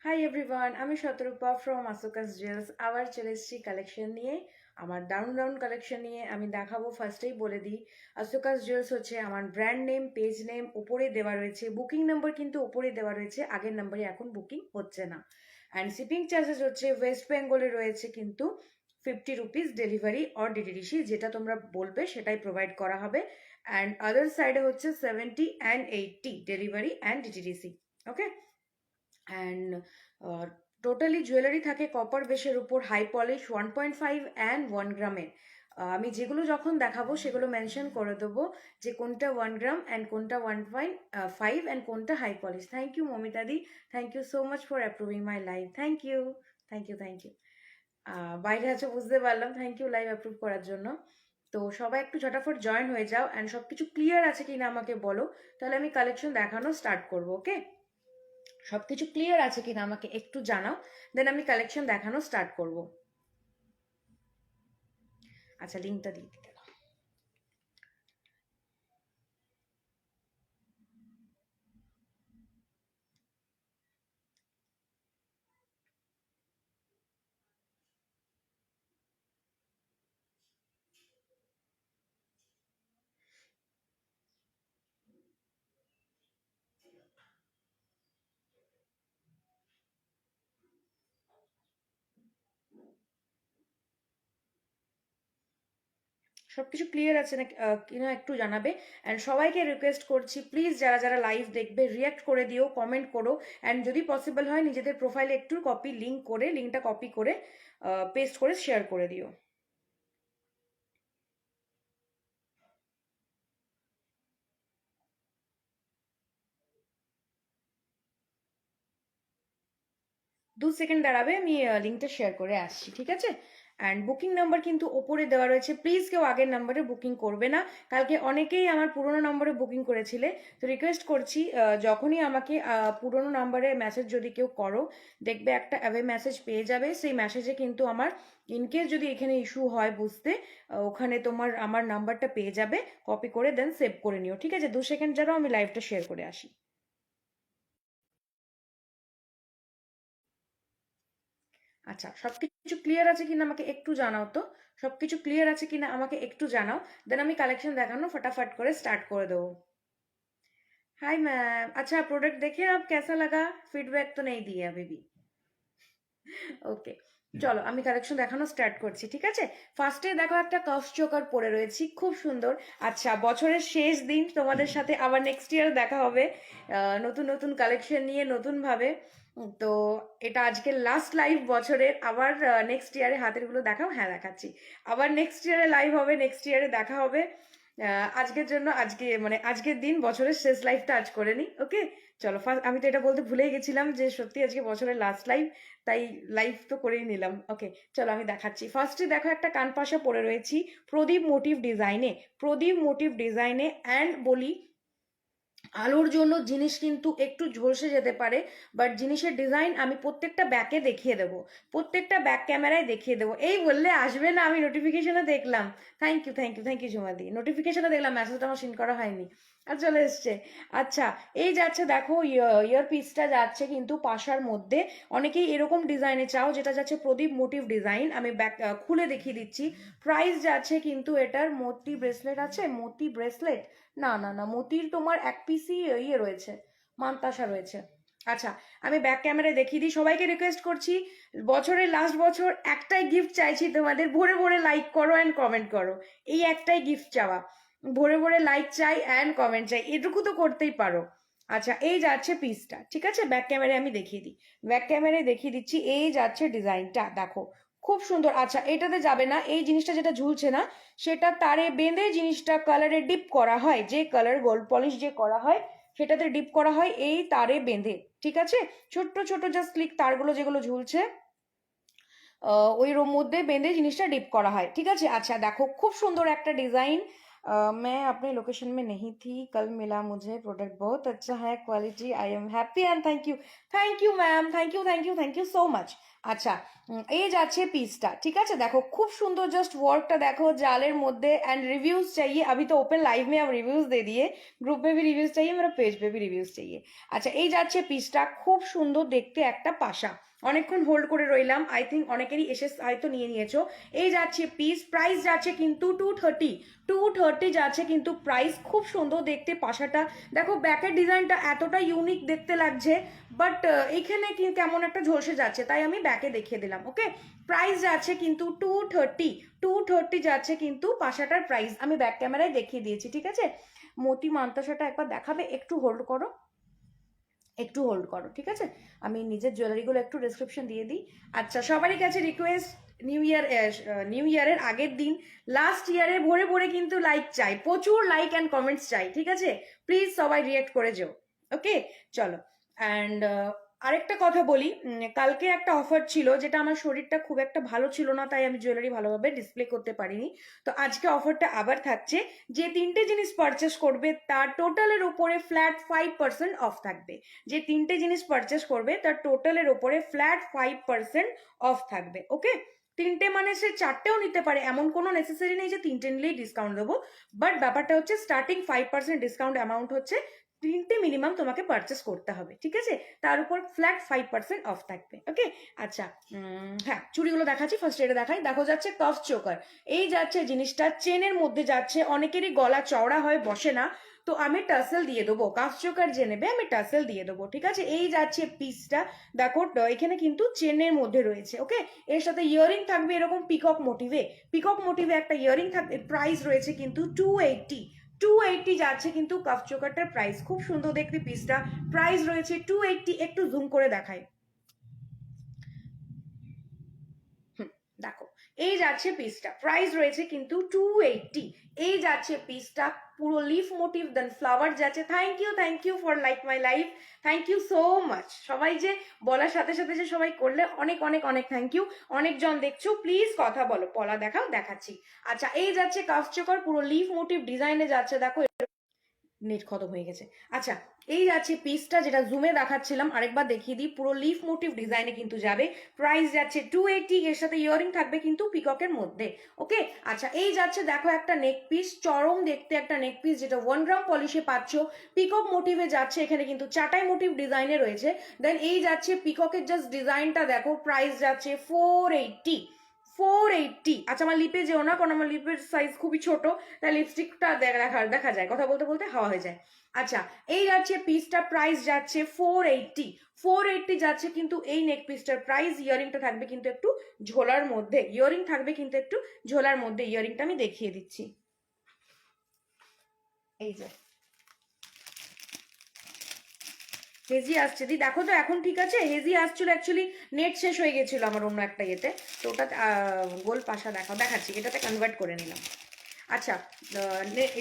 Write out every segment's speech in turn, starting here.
Hi everyone, আমি শতরূপা from আসোকাস jewels আবার চলে এসেছি কালেকশন নিয়ে। আমার দারুণ দারুণ কালেকশন নিয়ে আমি দেখাবো। ফার্স্টেই বলে দিই, আসোকাস জুয়েলস হচ্ছে আমার ব্র্যান্ড নেম, পেজ নেম ওপরে দেওয়া রয়েছে, বুকিং নাম্বার কিন্তু ওপরে দেওয়া রয়েছে, আগের নাম্বারে এখন বুকিং হচ্ছে না। অ্যান্ড শিপিং চার্জেস হচ্ছে ওয়েস্ট বেঙ্গলে রয়েছে কিন্তু 50 রুপিস ডেলিভারি অর ডিটিডিসি, যেটা তোমরা বলবে সেটাই প্রোভাইড করা হবে। অ্যান্ড আদার সাইডে হচ্ছে 70 and 80 delivery and DTDC. Okay. And totally jewellery থাকে কপার বেসের উপর, হাই পলিশ 1.5 অ্যান্ড 1 গ্রামের। আমি যেগুলো যখন দেখাবো সেগুলো মেনশন করে দেবো যে কোনটা 1 গ্রাম অ্যান্ড কোনটা 1.5 অ্যান্ড কোনটা হাই পলিশ। থ্যাংক ইউ মমিতাদি, thank you so much for approving my live. Thank you, thank you, thank you. বাইরে আছো বুঝতে পারলাম, থ্যাংক ইউ লাইভ অ্যাপ্রুভ করার জন্য। তো সবাই একটু ঝটাফট জয়েন হয়ে যাও অ্যান্ড সব কিছু ক্লিয়ার আছে কিনা আমাকে বলো, তাহলে আমি কালেকশন দেখানো স্টার্ট করবো। ওকে, সবকিছু ক্লিয়ার আছে কিনা আমাকে একটু জানাও, দেন আমি কালেকশন দেখানো স্টার্ট করব। আচ্ছা, লিঙ্কটা দিয়ে দিতে দাও। সবকিছু ক্লিয়ার আছে না কিনা একটু জানাবে। অ্যান্ড সবাইকে রিকোয়েস্ট করছি, প্লিজ যারা যারা লাইভ দেখবে রিয়াক্ট করে দিও, কমেন্ট করো। অ্যান্ড যদি পসিবল হয় নিজেদের প্রোফাইলে একটু লিঙ্কটা কপি করে পেস্ট করে শেয়ার করে দিও। 2 সেকেন্ড দাঁড়াবে, আমি লিঙ্কটা শেয়ার করে আসছি, ঠিক আছে? অ্যান্ড বুকিং নাম্বার কিন্তু ওপরে দেওয়া রয়েছে, প্লিজ কেউ আগের নাম্বারে বুকিং করবে না। কালকে অনেকেই আমার পুরোনো নম্বরে বুকিং করেছিলে, তো রিকোয়েস্ট করছি যখনই আমাকে পুরোনো নাম্বারে মেসেজ যদি কেউ করো, দেখবে একটা অ্যাওয়ে মেসেজ পেয়ে যাবে। সেই মেসেজে কিন্তু আমার ইনকেস যদি এখানে ইস্যু হয় বুঝতে, ওখানে তোমার আমার নাম্বারটা পেয়ে যাবে, কপি করে দেন সেভ করে নিও, ঠিক আছে? 2 সেকেন্ড যারা, আমি লাইভটা শেয়ার করে আসি। আচ্ছা, সবকিছু ক্লিয়ার আছে কিনা আমাকে একটু জানাও তো। সবকিছু ক্লিয়ার আছে কিনা আমাকে একটু জানাও, দেন আমি কালেকশন দেখানো फटाफट করে स्टार्ट করে দেবো। हाय मैम, अच्छा प्रोडक्ट देखे आप, कैसा लगा? फीडबैक तो नहीं दिया अभी भी। ওকে, চলো আমি কালেকশন দেখানো স্টার্ট করছি, ঠিক আছে? ফার্স্টে দেখো একটা কাফ চোকার পরে রয়েছি, খুব সুন্দর। আচ্ছা, বছরের শেষ দিন, তোমাদের সাথে আবার নেক্সট ইয়ার দেখা হবে নতুন নতুন কালেকশন নিয়ে, নতুন ভাবে। তো এটা আজকে লাস্ট লাইভ বছরের, আবার নেক্সট ইয়ারে হাতের গুলো দেখাও, হ্যাঁ দেখাচ্ছি। আবার নেক্সট ইয়ারে লাইভ হবে, নেক্সট ইয়ারে দেখা হবে। আজকের জন্য আজকে মানে আজকের দিন বছরের শেষ লাইভটা আজ করে নি। ওকে, চলো ফার্স্ট, আমি তো এটা বলতে ভুলেই গেছিলাম যে সত্যি আজকে বছরের লাস্ট লাইভ, তাই লাইভ তো করেই নিলাম। ওকে, চলো আমি দেখাচ্ছি। ফার্স্টে দেখো একটা কানপাশা পরে রয়েছি প্রদীপ মোটিভ ডিজাইনে, প্রদীপ মোটিভ ডিজাইনে। অ্যান্ড বলি, আলোর জন্য জিনিস কিন্তু একটু ঝলসে যেতে পারে, বাট জিনিসের ডিজাইন আমি প্রত্যেকটা ব্যাকে দেখিয়ে দেবো, প্রত্যেকটা ব্যাক ক্যামেরায় দেখিয়ে দেবো। এই বললে আসবে না, আমি নোটিফিকেশনে দেখলাম। Thank you, thank you, thank you জুমাদি, নোটিফিকেশনে দেখলাম, মেসেজটা আমার সিন করা হয়নি আর চলে এসছে। আচ্ছা, এই যাচ্ছে দেখো ইয়ার পিসটা যাচ্ছে কিন্তু পাশার মধ্যে। অনেকেই এরকম ডিজাইনে চাও, যেটা যাচ্ছে প্রদীপ মোটিভ ডিজাইন। আমি ব্যাক খুলে দেখিয়ে দিচ্ছি। প্রাইস যাচ্ছে কিন্তু এটার, মোতি ব্রেসলেট আছে, মোতি ব্রেসলেট, না না না, মতির তোমার এক পিসই ইয়ে রয়েছে, মানতাসা রয়েছে। আচ্ছা, আমি ব্যাক ক্যামেরায় দেখিয়ে দিই। সবাইকে রিকোয়েস্ট করছি, বছরের লাস্ট বছর, একটাই গিফট চাইছি তোমাদের, ভরে ভরে লাইক করো অ্যান্ড কমেন্ট করো। এই একটাই গিফট চাওয়া, ভরে ভরে লাইক চাই অ্যান্ড কমেন্ট চাই, এটুকু তো করতেই পারো। আচ্ছা, এই যাচ্ছে পিসটা, ঠিক আছে? ব্যাক ক্যামেরায় আমি দেখিয়ে দিই, ব্যাক ক্যামেরায় দেখিয়ে দিচ্ছি। এই যাচ্ছে ডিজাইনটা, দেখো খুব সুন্দর। আচ্ছা, এটাতে যাবে না, এই জিনিসটা যেটা ঝুলছে না, সেটা তারে বেঁধে জিনিসটা কালারে ডিপ করা হয়, যে কালার গোল্ড পলিশ যে করা হয় সেটাতে ডিপ করা হয় এই তারে বেঁধে, ঠিক আছে? ছোট্ট ছোট জাস্ট ক্লিক তারগুলো যেগুলো ঝুলছে, ওই রোম মধ্যে বেঁধে জিনিসটা ডিপ করা হয়, ঠিক আছে? আচ্ছা দেখো, খুব সুন্দর একটা ডিজাইন। मैं अपने लोकेशन में नहीं थी, कल मिला मुझे, प्रोडक्ट बहुत अच्छा है, quality, I am happy and thank you ma'am, thank you so much. আচ্ছা, এই যাচ্ছে পিসটা, ঠিক আছে, দেখো খুব সুন্দর, জাস্ট ওয়ার্কটা দেখো জালের মধ্যে। एंड रिव्यूज चाहिए अभी तो ओपन लाइव में हम रिव्यूज दे दिए, ग्रुप में भी रिव्यूज चाहिए, मेरा पेज पे भी रिव्यूज चाहिए। আচ্ছা, এই যাচ্ছে পিসটা, খুব সুন্দর দেখতে একটা পাশা, অনেকক্ষণ হোল্ড করে রইলাম, আই থিঙ্ক অনেকেরই এসে হয়তো নিয়ে নিয়েছো। এই যাচ্ছে পিস, প্রাইস যাচ্ছে কিন্তু 230 যাচ্ছে কিন্তু প্রাইস। খুব সুন্দর দেখতে পাশাটা, দেখো ব্যাকের ডিজাইনটা এতটা ইউনিক দেখতে লাগছে, বাট এইখানে কেমন একটা ঝলসে যাচ্ছে, তাই আমি ব্যাকে দেখিয়ে দিলাম। ওকে, প্রাইস যাচ্ছে কিন্তু 230 যাচ্ছে কিন্তু পাশাটার প্রাইস, আমি ব্যাক ক্যামেরায় দেখিয়ে দিয়েছি, ঠিক আছে। মতি মান্তাসাটা একবার দেখাবে, একটু হোল্ড করো, একটু হোল্ড করো, ঠিক আছে, আমি নিজের জুয়েলারিগুলো একটু ডেসক্রিপশন দিয়ে দিই। আচ্ছা, সবারই কাছে রিকোয়েস্ট, নিউ ইয়ারের আগের দিন, লাস্ট ইয়ারে ভরে ভরে কিন্তু লাইক চাই, প্রচুর লাইক অ্যান্ড কমেন্টস চাই, ঠিক আছে, প্লিজ সবাই রিয়েক্ট করে যেও। ওকে, চলো। অ্যান্ড আরেকটা কথা বলি, কালকে একটা অফার ছিল, যেটা আমার শরীরটা খুব একটা ভালো ছিল না, তাই আমি জুয়েলারি ভালোভাবে ডিসপ্লে করতে পারিনি। তো আজকে অফারটা আবার থাকছে, যে 3টে জিনিস পারচেস করবে তার টোটালের উপরে ফ্ল্যাট 5% অফ থাকবে। যে 3টে জিনিস পারচেস করবে তার টোটালের উপরে ফ্ল্যাট 5% অফ থাকবে। ওকে, 3টে মানে সে 4টেও নিতে পারে, এমন কোনো নেসেসারি নেই যে 3টে নিলেই ডিসকাউন্ট দেবো, বাট ব্যাপারটা হচ্ছে স্টার্টিং 5% ডিসকাউন্ট অ্যামাউন্ট হচ্ছে, 3টে মিনিমাম তোমাকে পারচেস করতে হবে, ঠিক আছে, তার উপর ফ্ল্যাট 5% অফ থাকবে। ওকে, আচ্ছা, হ্যাঁ, চুড়িগুলো দেখাচ্ছি, ফার্স্ট এটা দেখাই, দেখো যাচ্ছে কাফ চোকার, এই যাচ্ছে জিনিসটা চেনের মধ্যে যাচ্ছে, অনেকেরই গলা চওড়া হয়, বসে না, তো আমি টাসেল দিয়ে দেবো, কাফ চোকার যে নেবে আমি টাসেল দিয়ে দেবো, ঠিক আছে। এই যাচ্ছে পিসটা, দেখো এখানে কিন্তু চেনের মধ্যে রয়েছে। ওকে, এর সাথে ইয়ারিং থাকবে এরকম পিকক মোটিভে একটা ইয়ারিং থাকবে, প্রাইস রয়েছে কিন্তু 280 যাচ্ছে কিন্তু কাফ চোকারটার প্রাইস, খুব সুন্দর দেখতে পিসটা, প্রাইস রয়েছে 280। একটু জুম করে দেখাই, দেখো এই যাচ্ছে পিসটা, প্রাইস রয়েছে কিন্তু 280। এই যাচ্ছে পিসটা, পুরো লিফ মোটিভ দেন ফ্লাওয়ার যাচ্ছে। Thank you for like my life, thank you so much, সবাই যে বলার সাথে সাথে যে সবাই করলে, অনেক অনেক অনেক থ্যাংক ইউ। অনেকজন দেখছো, প্লিজ কথা বলো, পলা দেখাও, দেখাচ্ছি। আচ্ছা, এই যাচ্ছে কাফ চোকার, পুরো লিফ মোটিভ ডিজাইনে যাচ্ছে, দেখো নেট খতম হয়ে গেছে। আচ্ছা, এই যাচ্ছে পিসটা, যেটা জুমে দেখাচ্ছিলাম, আরেকবার দেখিয়ে দিই, পুরো লিফ মোটিভ ডিজাইনে কিন্তু যাবে, প্রাইস যাচ্ছে 280, এর সাথে ইয়ারিং থাকবে কিন্তু পিককের মধ্যে। ওকে, আচ্ছা, এই যাচ্ছে দেখো একটা নেক পিস, চরম দেখতে একটা নেক পিস, যেটা 1 গ্রাম পলিশে পাচ্ছ, পিকক মোটিভে যাচ্ছে, এখানে কিন্তু চাটাই মোটিভ ডিজাইনে রয়েছে। দেন এই যাচ্ছে পিককের জাস্ট ডিজাইনটা দেখো, প্রাইস যাচ্ছে 480। আচ্ছা, আমার লিপে যেও না, কারণ আমার লিপের সাইজ খুবই ছোট, তাই লিপস্টিকটা দেখা যায়, কথা বলতে বলতে হাওয়া হয়ে যায়। আচ্ছা, এই যাচ্ছে পিসটা, প্রাইস যাচ্ছে 480 যাচ্ছে কিন্তু এই নেক পিসটার প্রাইস। ইয়ারিংটা থাকবে কিন্তু একটু ঝোলার মধ্যে, ইয়ারিংটা আমি দেখিয়ে দিচ্ছি, এই যে হেজি আসছে, দি দেখো তো এখন ঠিক আছে, হেজি আসছিল, অ্যাকচুয়ালি নেট শেষ হয়ে গেছিল আমার অন্য একটা ইয়েতে, তো ওটা গোল পাশা দেখাচ্ছি, এটাতে কনভার্ট করে নিলাম। আচ্ছা,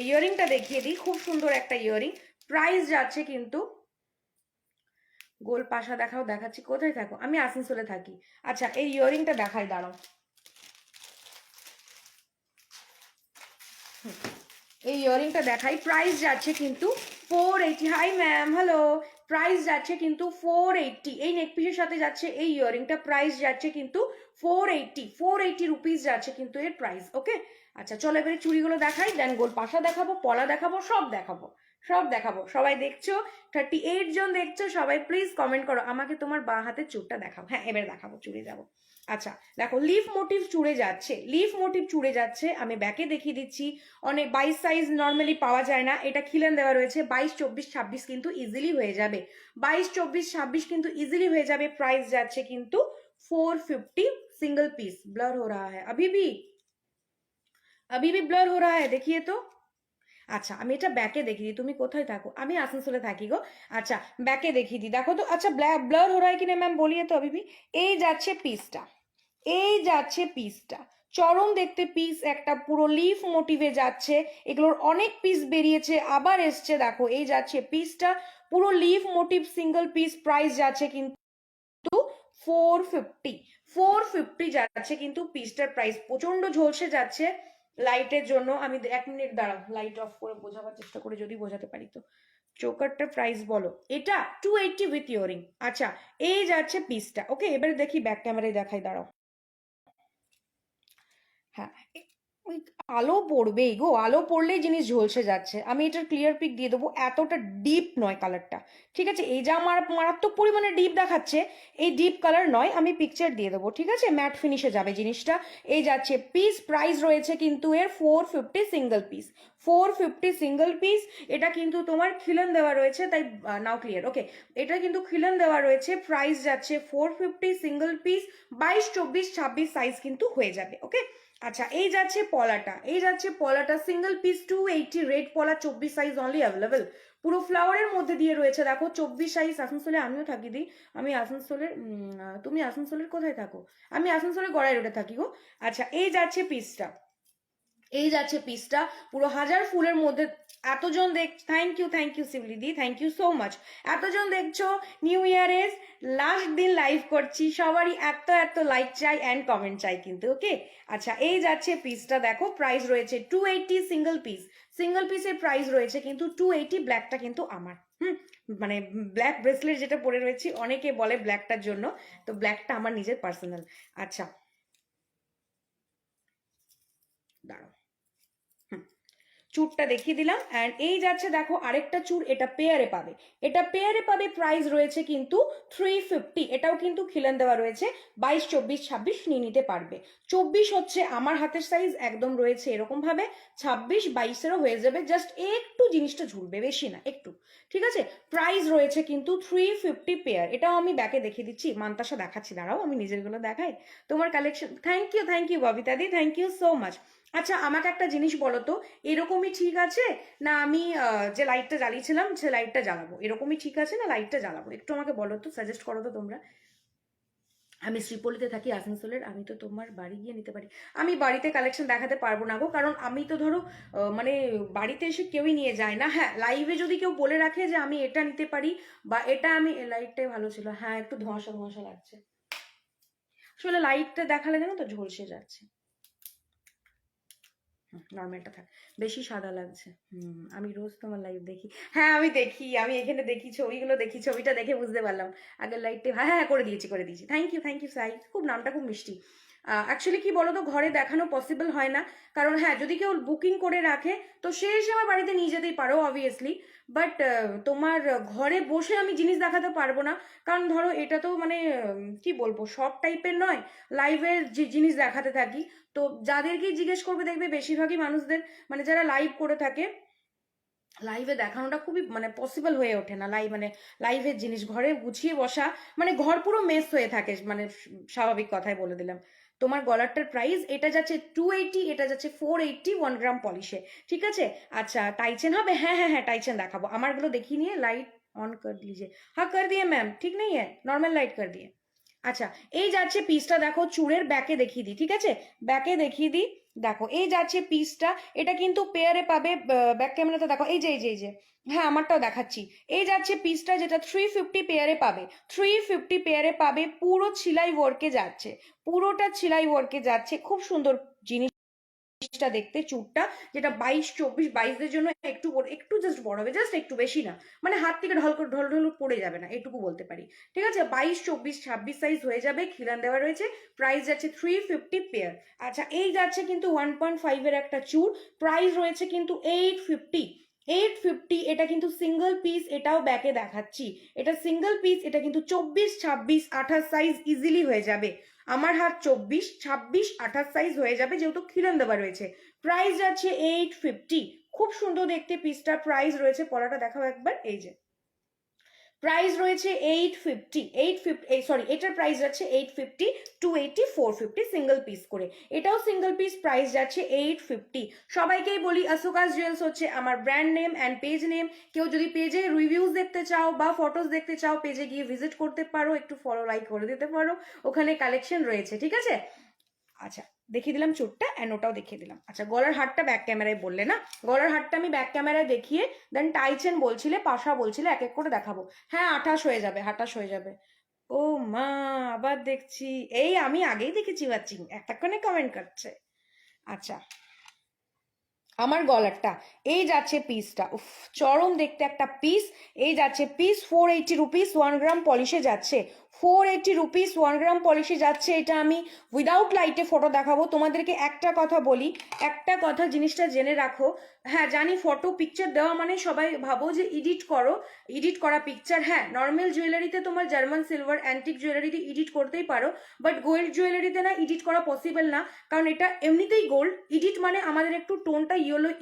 ইয়ারিংটা দেখিয়ে দিই, খুব সুন্দর একটা ইয়ারিং, প্রাইস যাচ্ছে কিন্তু, গোল পাশা দেখাচ্ছি, কোথায় থাকো, আমি আসানসোলে থাকি। আচ্ছা, এই ইয়ারিংটা দেখাই, দাঁড়াও, এই ইয়ারিংটা দেখাই, প্রাইস যাচ্ছে কিন্তু 480। হাই ম্যাম, হ্যালো, প্রাইস যাচ্ছে কিন্তু 480, এই নেক পিসের সাথে যাচ্ছে এই ইয়ারিংটা, প্রাইস যাচ্ছে কিন্তু 480 রুপিস যাচ্ছে কিন্তু এর প্রাইস। ওকে, আচ্ছা, চলো এবারে চুড়িগুলো দেখাই, দেন গোল পাশা দেখাবো, পলা দেখাবো, সব দেখাবো। সবাই দেখছো, 38 জন দেখছো, সবাই প্লিজ কমেন্ট করো, আমাকে তোমার বাঁ হাতের চুড়টা দেখাও। হ্যাঁ, এবারে দেখাবো, চুড়ি যাবো। আচ্ছা, দেখো লিফ মোটিভ চুড়ে যাচ্ছে, আমি ব্যাকে দেখিয়ে দিচ্ছি। অনেক 22 সাইজ নর্মালি পাওয়া যায় না, এটা খিলেন দেওয়া রয়েছে, 22, 24, 26 কিন্তু ইজিলি হয়ে যাবে, 22, 24, 26 কিন্তু ইজিলি হয়ে যাবে। প্রাইস যাচ্ছে কিন্তু 450, সিঙ্গল পিস। ब्लर हो रहा है अभी भी ब्लर हो रहा है, देखिए तो। আচ্ছা, আমি এটা ব্যাকে দেখিয়ে দিই, তুমি কোথায় থাকো, আমি আসানসোলে থাকি গো। আচ্ছা, ব্যাকে দেখিয়ে দিই, দেখো তো। আচ্ছা, ব্লার हो रहा है कि नहीं मैम, बोलिए तो अभी भी। এই যাচ্ছে পিসটা, চরম দেখতে পিস, একটা পুরো লিফ মোটিভে যাচ্ছে, এগুলোর অনেক পিস বেরিয়েছে, আবার এসছে, দেখো এই যাচ্ছে পিসটা, পুরো leaf motif single piece, price যাচ্ছে কিন্তু 450 যাচ্ছে কিন্তু পিসটার প্রাইস, প্রচন্ড ঝলসে যাচ্ছে, লাইটের জন্য আমি 1 মিনিট দাঁড়াও, লাইট অফ করে বোঝাবার চেষ্টা করে যদি বোঝাতে পারি তো। চোকারটার প্রাইস বলো। এটা 280 উইথ ইয়ারিং। আচ্ছা, এই যাচ্ছে পিসটা। ওকে, এবারে দেখি ব্যাক ক্যামেরায় দেখাই, দাঁড়াও। হ্যাঁ, ওই আলো পড়বেই গো, আলো পড়লেই জিনিস ঝলসে যাচ্ছে। আমি এটার ক্লিয়ার পিক দিয়ে দেবো, এতটা ডিপ নয় কালারটা, ঠিক আছে? এই যা মারাত্মক পরিমাণে ডিপ দেখাচ্ছে, এই ডিপ কালার নয়, আমি পিকচার দিয়ে দেবো, ঠিক আছে? ম্যাট ফিনিশে যাবে জিনিসটা। এই যাচ্ছে পিস, প্রাইস রয়েছে কিন্তু এর 450 সিঙ্গেল পিস। 450 single piece. এটা কিন্তু তোমার খিলন দেওয়া রয়েছে, তাই নাও ক্লিয়ার। ওকে, এটা কিন্তু খিলন দেওয়া রয়েছে, প্রাইস যাচ্ছে 450 সিঙ্গেল পিস। 22, 24, 26 সাইজ কিন্তু হয়ে যাবে। ওকে, আচ্ছা, এই যাচ্ছে পলাটা, এই যাচ্ছে পলাটা সিঙ্গেল পিস 280 রেড পলা, 24 সাইজ অনলি অ্যাভেলেবেল। পুরো ফ্লাওয়ারের মধ্যে দিয়ে রয়েছে, দেখো 24 সাইজ। আসানসোলে আমিও থাকি দি, আমি আসানসোলের তুমি আসানসোলের কোথায় থাকো? আমি আসানসোলের গড়াই রোডে থাকি গো। আচ্ছা, এই যাচ্ছে পিসটা, এই যাচ্ছে পিসটা পুরো 1000 ফুলের মধ্যে। এতজন থ্যাংক ইউ শিবলিদি, থ্যাংক ইউ সো মাচ। এতজন দেখছো, নিউ ইয়ারের লাস্ট দিন লাইভ করছি, সবারই এত এত লাইক চাই অ্যান্ড কমেন্ট চাই কিন্তু। ওকে, আচ্ছা, এই যাচ্ছে পিসটা, দেখো প্রাইস রয়েছে 280 সিঙ্গেল পিস। সিঙ্গেল পিসের প্রাইস রয়েছে কিন্তু 280। ব্ল্যাকটা কিন্তু আমার, মানে ব্ল্যাক ব্রেসলেট যেটা পরে রয়েছি, অনেকে বলে ব্ল্যাকটার জন্য, তো ব্ল্যাকটা আমার নিজের পার্সোনাল। আচ্ছা, দাঁড়াও, চুরটা দেখিয়ে দিলাম। অ্যান্ড এই যাচ্ছে দেখো আরেকটা চুর, এটা পেয়ারে পাবে, এটা পেয়ারে পাবে। প্রাইস রয়েছে কিন্তু 350। এটাও কিন্তু খিলান দেওয়া রয়েছে। 22, 24, 26 নিয়ে নিতে পারবে। 24 হচ্ছে আমার হাতের সাইজ, একদম রয়েছে এরকম ভাবে। 26, 22-এরও হয়ে যাবে, জাস্ট একটু জিনিসটা ঝুলবে, বেশি না, একটু, ঠিক আছে? প্রাইস রয়েছে কিন্তু 350 পেয়ার। এটাও আমি ব্যাকে দেখিয়ে দিচ্ছি, মান্তাসা দেখাচ্ছি, দাঁড়াও আমি নিজেরগুলো দেখাই। তোমার কালেকশন, থ্যাংক ইউ ববিতাদি, থ্যাংক ইউ সো মাচ। আচ্ছা, আমাকে একটা জিনিস বলো তো, এরকমই ঠিক আছে না আমি যে লাইটটা জ্বালিয়েছিলাম সে লাইটটা জ্বালাবো, এরকমই ঠিক আছে না লাইটটা জ্বালাবো? একটু আমাকে বলো তো, সাজেস্ট করো তো তোমরা। আমি শ্রীপল্লিতে থাকি আসানসোলের, আমি তো তোমার বাড়ি গিয়ে নিতে পারি। আমি বাড়িতে কালেকশন দেখাতে পারবো না গো, কারণ আমি তো ধরো মানে বাড়িতে এসে কেউই নিয়ে যায় না। হ্যাঁ, লাইভে যদি কেউ বলে রাখে যে আমি এটা নিতে পারি বা এটা আমি, লাইটটাই ভালো ছিল। হ্যাঁ, একটু ধোঁয়াশা ধোঁয়াশা লাগছে, আসলে লাইটটা দেখালে জানো তো ঝলসে যাচ্ছে। নর্মালটা থাক, বেশি সাদা লাগছে। আমি রোজ তোমার লাইভ দেখি। হ্যাঁ, আমি দেখি, আমি এখানে দেখি ছবিগুলো, দেখি ছবিটা দেখে বুঝতে পারলাম। আগের লাইটটা, হ্যাঁ হ্যাঁ, করে দিয়েছি। থ্যাংক ইউ সাই, খুব নামটা খুব মিষ্টি। অ্যাকচুয়ালি কি বলো তো, ঘরে দেখানো পসিবল হয় না, কারণ হ্যাঁ যদি কেউ বুকিং করে রাখে তো সে এসে আমার বাড়িতে নিয়ে যেতেই পারো অবভিয়াসলি। বাট তোমার ঘরে বসে আমি জিনিস দেখাতে পারবো না, কারণ ধরো এটা তো মানে কি বলবো, সব টাইপের নয়। লাইভের যে জিনিস দেখাতে থাকি, তো যাদেরকেই জিজ্ঞেস করবে দেখবে বেশিরভাগই মানুষদের, মানে যারা লাইভ করে থাকে, লাইভে দেখানোটা খুবই মানে পসিবল হয়ে ওঠে না। মানে লাইভের জিনিস ঘরে গুছিয়ে বসা, মানে ঘর পুরো মেস হয়ে থাকে, মানে স্বাভাবিক কথাই বলে দিলাম। তোমার গলারটার প্রাইস এটা যাচ্ছে 280, এটা যাচ্ছে 480 1 গ্রাম পলিশে, ঠিক আছে? আচ্ছা, টাইচেন হবে? হ্যাঁ হ্যাঁ হ্যাঁ, টাইচেন দেখাবো। আমারগুলো দেখিয়ে নিয়ে লাইট অন কর দিজিए। हाँ कर दिए मैम, ठीक नहीं है, नॉर्मल लाइट कर दिए। আচ্ছা, এই যাচ্ছে পিসটা, দেখো চুড়ের ব্যাকে দেখিয়ে দিই, ঠিক আছে? ব্যাকে দেখিয়ে দিই, দেখো এই যাচ্ছে পিসটা। এটা কিন্তু পেয়ারে পাবে, ব্যাক ক্যামেরাতে দেখো, এই যে হ্যাঁ আমারটাও দেখাচ্ছি। এই যাচ্ছে পিসটা, যেটা 350 পেয়ারে পাবে। 350 পেয়ারে পাবে, পুরো ছিলাই ওয়ার্কে যাচ্ছে, পুরোটা ছিলাই ওয়ার্কে যাচ্ছে, খুব সুন্দর জিনিসটা দেখতে। চুরটা যেটা 22, 24, 22-দের জন্য একটু একটু জাস্ট বড় হবে, জাস্ট একটু, বেশি না, মানে হাত থেকে ঢল ঢল পড়ে যাবে না, এটুকু বলতে পারি, ঠিক আছে? 22, 24, 26 সাইজ হয়ে যাবে, খিলান দেওয়া রয়েছে। প্রাইস যাচ্ছে 350 পেয়ার। আচ্ছা, এই যাচ্ছে কিন্তু 1.5-এর একটা চুর, প্রাইস রয়েছে কিন্তু 850। 850, এটা কিন্তু সিঙ্গেল পিস, এটাও ব্যাকে দেখাচ্ছি। এটা সিঙ্গেল পিস, এটা কিন্তু 24, 26, 28 সাইজ ইজিলি হয়ে যাবে। আমার হাত 24, 26, 28 সাইজ হয়ে যাবে, যেহেতু খিলান দেওয়া রয়েছে। প্রাইস যাচ্ছে 850। খুব সুন্দর দেখতে পিসটার প্রাইস রয়েছে, পলাটা দেখাও একবার, এই যে প্রাইস রয়েছে 850। 850, এই সরি, এটার প্রাইস যাচ্ছে 850, 280, 450 সিঙ্গেল পিস করে। এটাও সিঙ্গেল পিস, প্রাইস যাচ্ছে 850। সবাইকেই বলি, আসুকাস জুয়েলস হচ্ছে আমার brand name and page name. কেউ যদি পেজে রিভিউজ দেখতে চাও বা ফটোস দেখতে চাও, পেজে গিয়ে ভিজিট করতে পারো, একটু ফলো লাইক করে দিতে পারো, ওখানে কালেকশন রয়েছে, ঠিক আছে? আচ্ছা, দেখিয়ে দিলাম চুটটা, অ্যান্ড ওটাও দেখিয়ে দিলাম। আচ্ছা, গলার হারটা ব্যাক ক্যামেরায় বললে না, গলার হারটা আমি ব্যাক ক্যামেরায় দেখিয়ে দেন টাইচেন বলছিলে, পাশা বলছিলে, এক এক করে দেখাবো। হ্যাঁ, 28 হয়ে যাবে, 28 হয়ে যাবে। ও মা, আবার দেখছি, এই আমি আগেই দেখেছি বাচ্চি, এতক্ষণে কমেন্ট করছে। আচ্ছা, আমার গলারটা, এই যাচ্ছে পিসটা, উফ চরম দেখতে একটা পিস। এই যাচ্ছে পিস 480 রুপিস, 1 গ্রাম পলিশে যাচ্ছে, 480 রুপিস 1 গ্রাম পলিশে যাচ্ছে। এটা আমি উইদাউট লাইটে ফটো দেখাবো তোমাদেরকে। একটা কথা বলি, একটা কথা জিনিসটা জেনে রাখো। হ্যাঁ জানি ফটো পিকচার দেওয়া মানে সবাই ভাবো যে এডিট করো, এডিট করা পিকচার। হ্যাঁ নর্মাল জুয়েলারিতে তোমার জার্মান সিলভার অ্যান্টিক জুয়েলারিতে এডিট করতেই পারো, বাট গোল্ড জুয়েলারিতে না এডিট করা পসিবল না, কারণ এটা এমনিতেই গোল্ড। এডিট মানে আমাদের একটু টোনটা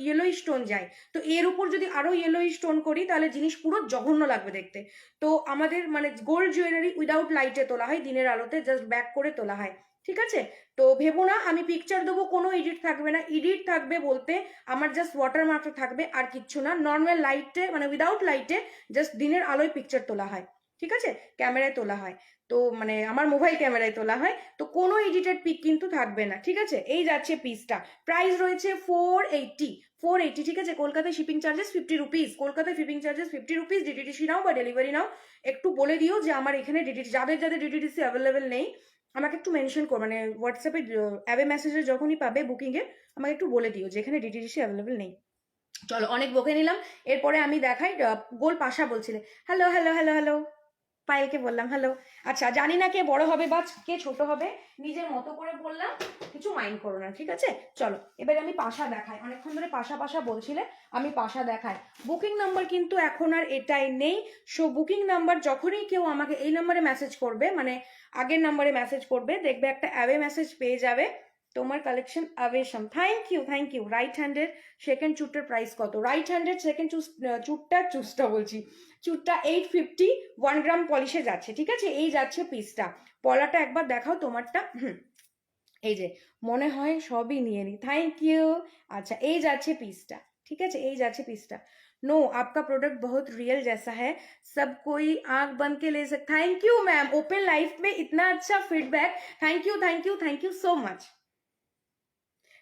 ইয়েলোই স্টোন যায়, তো এর উপর যদি আরো ইয়েলোই স্টোন করি তাহলে জিনিস পুরো জঘন্য লাগবে দেখতে। তো আমাদের মানে গোল্ড জুয়েলারি উইদাউট লাইটে তোলা হয়, দিনের আলোতে জাস্ট ব্যাক করে তোলা হয়, ঠিক আছে? তো ভেবো না আমি পিকচার দেবো, কোনো এডিট থাকবে না। এডিট থাকবে বলতে আমার জাস্ট ওয়াটারমার্কটা থাকবে আর কিচ্ছু না। নর্মাল লাইটে মানে উইদাউট লাইটে জাস্ট দিনের আলোয় পিকচার তোলা হয়, ঠিক আছে? ক্যামেরায় তোলা হয়, তো মানে আমার মোবাইল ক্যামেরায় তোলা হয়, তো কোনো এডিটেড পিক কিন্তু থাকবে না, ঠিক আছে? এই যাচ্ছে পিসটা, প্রাইস রয়েছে 480, ঠিক আছে? কলকাতায় শিপিং চার্জেস 50 রুপিস, কলকাতায় শিপিং চার্জেস 50 রুপিস। ডিটিডিসি নাও বা ডেলিভারি নাও, একটু বলে দিও যে আমার এখানে ডিটিডি, যাদের যাদের ডিটিডিসি অ্যাভেলেবেল নেই আমাকে একটু মেনশন করো, মানে হোয়াটসঅ্যাপে অ্যাবে মেসেজে যখনই পাবে বুকিংয়ে আমাকে একটু বলে দিও যে এখানে ডিটিডিসি অ্যাভেলেবেল নেই। চলো অনেক বকে নিলাম, এরপরে আমি দেখাই গোল পাশা বলছিলে। হ্যালো হ্যালো হ্যালো হ্যালো, পায়েলকে বললাম হ্যালো। আচ্ছা জানি না কে বড় হবে বা কে ছোট হবে, নিজের মতো করে বললাম, কিছু মাইন্ড করো না, ঠিক আছে? চলো এবারে আমি পাশা দেখাই, অনেকক্ষণ ধরে পাশা পাশা বলছিলে, আমি পাশা দেখাই। বুকিং নাম্বার কিন্তু এখন আর এটাই নেই। সো বুকিং নাম্বার যখনই কেউ আমাকে এই নাম্বারে মেসেজ করবে, মানে আগের নাম্বারে মেসেজ করবে, দেখবে একটা অ্যাওয়ে মেসেজ পেয়ে যাবে, তোমার collection awesome. Thank you. Right হ্যান্ডের সেকেন্ড চুটটার প্রাইস কত? রাইট হ্যান্ডেড সেকেন্ড চুসটা বলছি, চুটটা 850, 1 গ্রাম পলিশে যাচ্ছে, ঠিক আছে? এই যাচ্ছে পিসটা, পলাটা একবার দেখাও তোমারটা। এই যে মনে হয় সবই নিয়ে নি, থ্যাংক ইউ। আচ্ছা এই যাচ্ছে পিসটা, ঠিক আছে? এই যাচ্ছে পিসটা। नो आपका प्रोडक्ट बहुत रियल जैसा है, सब कोई आंख बंद के ले सकता। Thank you ma'am, open life में इतना अच्छा feedback, thank you so much.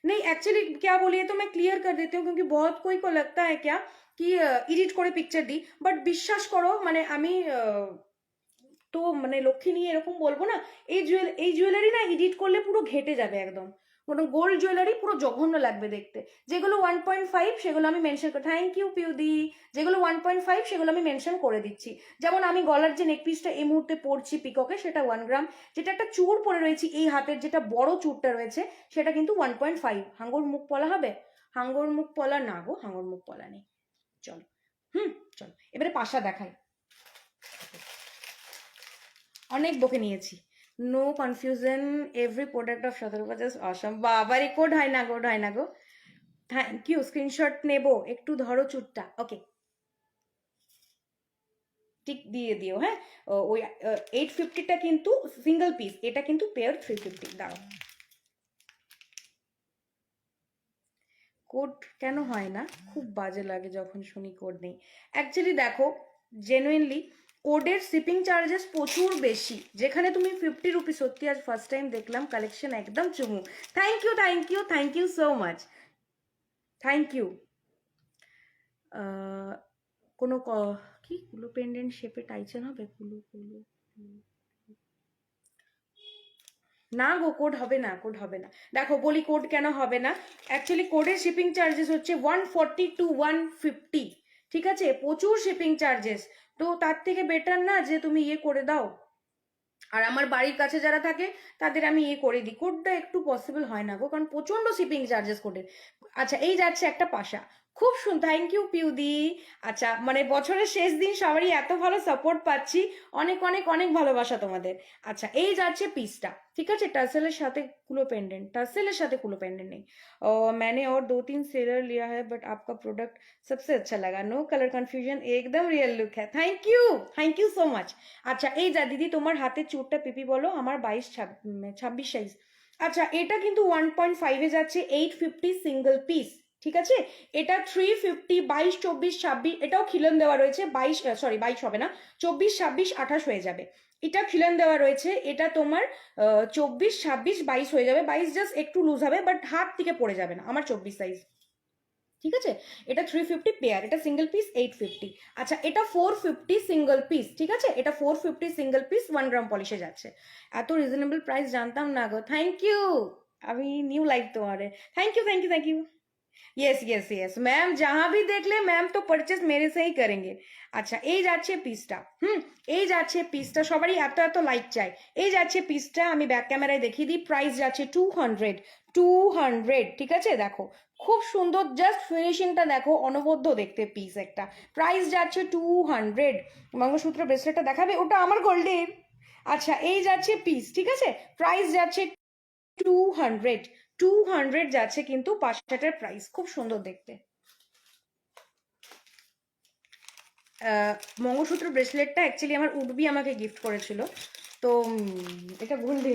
नहीं एक्चुअली क्या बोलिए तो मैं क्लियर कर देती हूँ, क्योंकि बहुत कोई को लगता है क्या कि এডিট করে পিকচার দিই, বাট বিশ্বাস করো মানে আমি তো মানে লক্ষ্মী নিয়ে এরকম বলবো না। এই জুয়েলারি না এডিট করলে পুরো ঘেটে যাবে একদম, কোনো গোল্ড জুয়েলারি পুরো জঘন্য লাগবে দেখতে। যেগুলো 1.5 সেগুলো আমি মেনশন করে, থ্যাংক ইউ পিউদি, যেগুলো 1.5 সেগুলো আমি মেনশন করে দিচ্ছি। যেমন আমি গলার যে নেক পিসটা এই মুহূর্তে পরছি পিককে, সেটা 1 গ্রাম। যেটা একটা চূড় পরে রয়েছি এই হাতের, যেটা বড় চূড়টা রয়েছে সেটা কিন্তু 1.5। হাঙ্গর মুখ পলা হবে? হাঙ্গর মুখ পলা না গো, হাঙ্গর মুখ পলা নেই। চলো চলো এবারে পাশা দেখাই, অনেক বকে নিয়েছি। No confusion, every product of Shatarupa just awesome. বাবারে কোড হয় না গো। থ্যাংক ইউ, স্ক্রিনশট নেবো, একটু ধরো চুটটা, ওকে টিক দিয়ে দিও। হ্যাঁ ওই 850টা কিন্তু সিঙ্গেল পিস, এটা কিন্তু পেয়ার 350। দাঁড়াও, কোড কেন হয় না? খুব বাজে লাগে যখন শুনি কোড নেই। অ্যাকচুয়ালি দেখো জেনুইনলি কোডের শিপিং চার্জেস প্রচুর বেশি, যেখানে তুমি 50 রুপিস। সত্যি আজ ফার্স্ট টাইম দেখলাম কালেকশন, একদম চুমু। Thank you so much, thank you. কোনো কি কুলো পেন্ডেন্ট শেপে টাইচেন হবে? কুলো কুলো না গো, কোড হবে না। দেখো বলি কোড কেন হবে না। অ্যাকচুয়ালি কোডের শিপিং চার্জেস হচ্ছে 140 to 150, ঠিক আছে? প্রচুর শিপিং চার্জেস, তো তার থেকে বেটার না যে তুমি ইয়ে করে দাও। আর আমার বাড়ির কাছে যারা থাকে তাদের আমি ইয়ে করে দিই, কোডটা একটু পসিবল হয় না গো, কারণ প্রচন্ড শিপিং চার্জেস কোডের। আচ্ছা এই যাচ্ছে একটা পাশা, খুব থ্যাংক ইউ পিউদি। আচ্ছা মানে বছরের শেষ দিন সবারই এত ভালো সাপোর্ট পাচ্ছি, অনেক অনেক অনেক ভালোবাসা তোমাদের। আচ্ছা এই যাচ্ছে পিসটা, ঠিক আছে? টার্সেলের সাথে কুলো पेंडेंट, টার্সেলের সাথে কুলো पेंडेंट नहीं। मैंने और 2-3 सेलर लिया है बट आपका प्रोडक्ट सबसे अच्छा लगा, नो कलर कन्फ्यूजन, एकदम रियल लुक है। Thank you so much. আচ্ছা এই যা দিদি তোমার হাতের চুরটা পিপি বলো, আমার 22-26 সাইজ। আচ্ছা এটা কিন্তু 1.5-এ যাচ্ছে, 850 সিঙ্গেল পিস, ঠিক আছে? এটা 350, 22-24-26, এটাও খিলন দেওয়া রয়েছে। 22 হবে না, 24-26-28 হয়ে যাবে। এটা খিলন দেওয়া রয়েছে, এটা তোমার 24-26-22 হয়ে যাবে। 22 জাস্ট একটু লুজ হবে, বাট হাত থেকে পড়ে যাবে না, আমার 24 সাইজ, ঠিক আছে? এটা 350 পেয়ার, এটা সিঙ্গেল পিস 850। আচ্ছা এটা 450 সিঙ্গেল পিস, ঠিক আছে? এটা 450 সিঙ্গেল পিস 1 গ্রাম পলিশে যাচ্ছে। এত রিজনেবল প্রাইস জানতাম না গো, থ্যাংক ইউ। আমি নিউ লাইক তোমারে, thank you. Yes yes yes ma'am, जहां भी देख ले मैम तो परचेस मेरे से ही करेंगे। আচ্ছা এই যাচ্ছে পিসটা, এই যাচ্ছে পিসটা, সবারই এত এত লাইক চাই। এই যাচ্ছে পিসটা, আমি ব্যাক ক্যামেরায় দেখিয়ে দিই। প্রাইস যাচ্ছে 200, 200, ঠিক আছে? দেখো খুব সুন্দর, জাস্ট ফিনিশিংটা দেখো, অনবদ্য দেখতে পিস একটা। প্রাইস যাচ্ছে 200। মঙ্গলসূত্র ব্রেসলেটটা দেখাবে, ওটা আমার গোল্ডের। আচ্ছা এই যাচ্ছে পিস, ঠিক আছে? প্রাইস যাচ্ছে 200, 200 যাচ্ছে কিন্তু পাঁচটাটার প্রাইস, খুব সুন্দর দেখতে। মঙ্গলসূত্র ব্রেসলেটটা অ্যাকচুয়ালি আমার উডবি আমাকে গিফট করেছিল, তো এটা ভুলবে।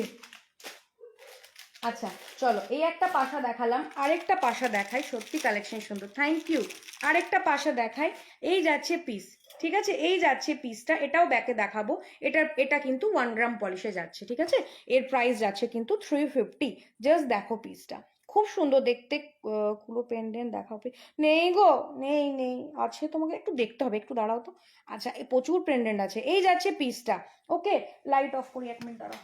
আচ্ছা চলো, এই একটা পাশা দেখালাম, আরেকটা পাশা দেখাই, সত্যি কালেকশন সুন্দর, থ্যাংক ইউ। আরেকটা পাশা দেখাই, এই যাচ্ছে পিস, ঠিক আছে? এই যাচ্ছে পিসটা, এটাও ব্যাকে দেখাবো। এটা কিন্তু 1 গ্রাম পলিশে যাচ্ছে, ঠিক আছে? এর প্রাইস যাচ্ছে কিন্তু 350। জাস্ট দেখো পিসটা, খুব সুন্দর দেখতে। কুলো পেন্ডেন্ট দেখাবে, নেই গো, নেই নেই, আছে, তোমাকে একটু দেখতে হবে, একটু দাঁড়াও তো। আচ্ছা প্রচুর পেন্ডেন্ট আছে। এই যাচ্ছে পিসটা, ওকে। লাইট অফ করি, 1 মিনিট দাঁড়াও।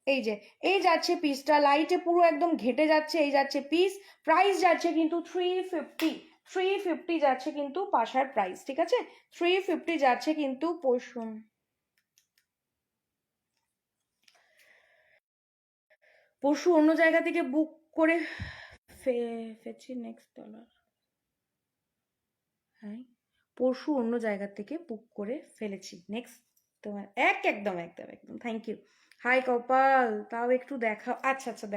এই যে এই যাচ্ছে পিসটা, লাইটে পুরো একদম ঘেটে যাচ্ছে। এই যাচ্ছে পিস, প্রাইস যাচ্ছে কিন্তু 350, 350 যাচ্ছে কিন্তু পাশার প্রাইস, ঠিক আছে? 350 যাচ্ছে কিন্তু পরশু অন্য জায়গা থেকে বুক করে ফেছি নেক্সট ডলার। হ্যাঁ, পরশু অন্য জায়গা থেকে বুক করে ফেলেছি নেক্সট তোমার। একদম একদম একদম, থ্যাংক ইউ। হাই কপাল, তাও একটু দেখা। আচ্ছা আচ্ছা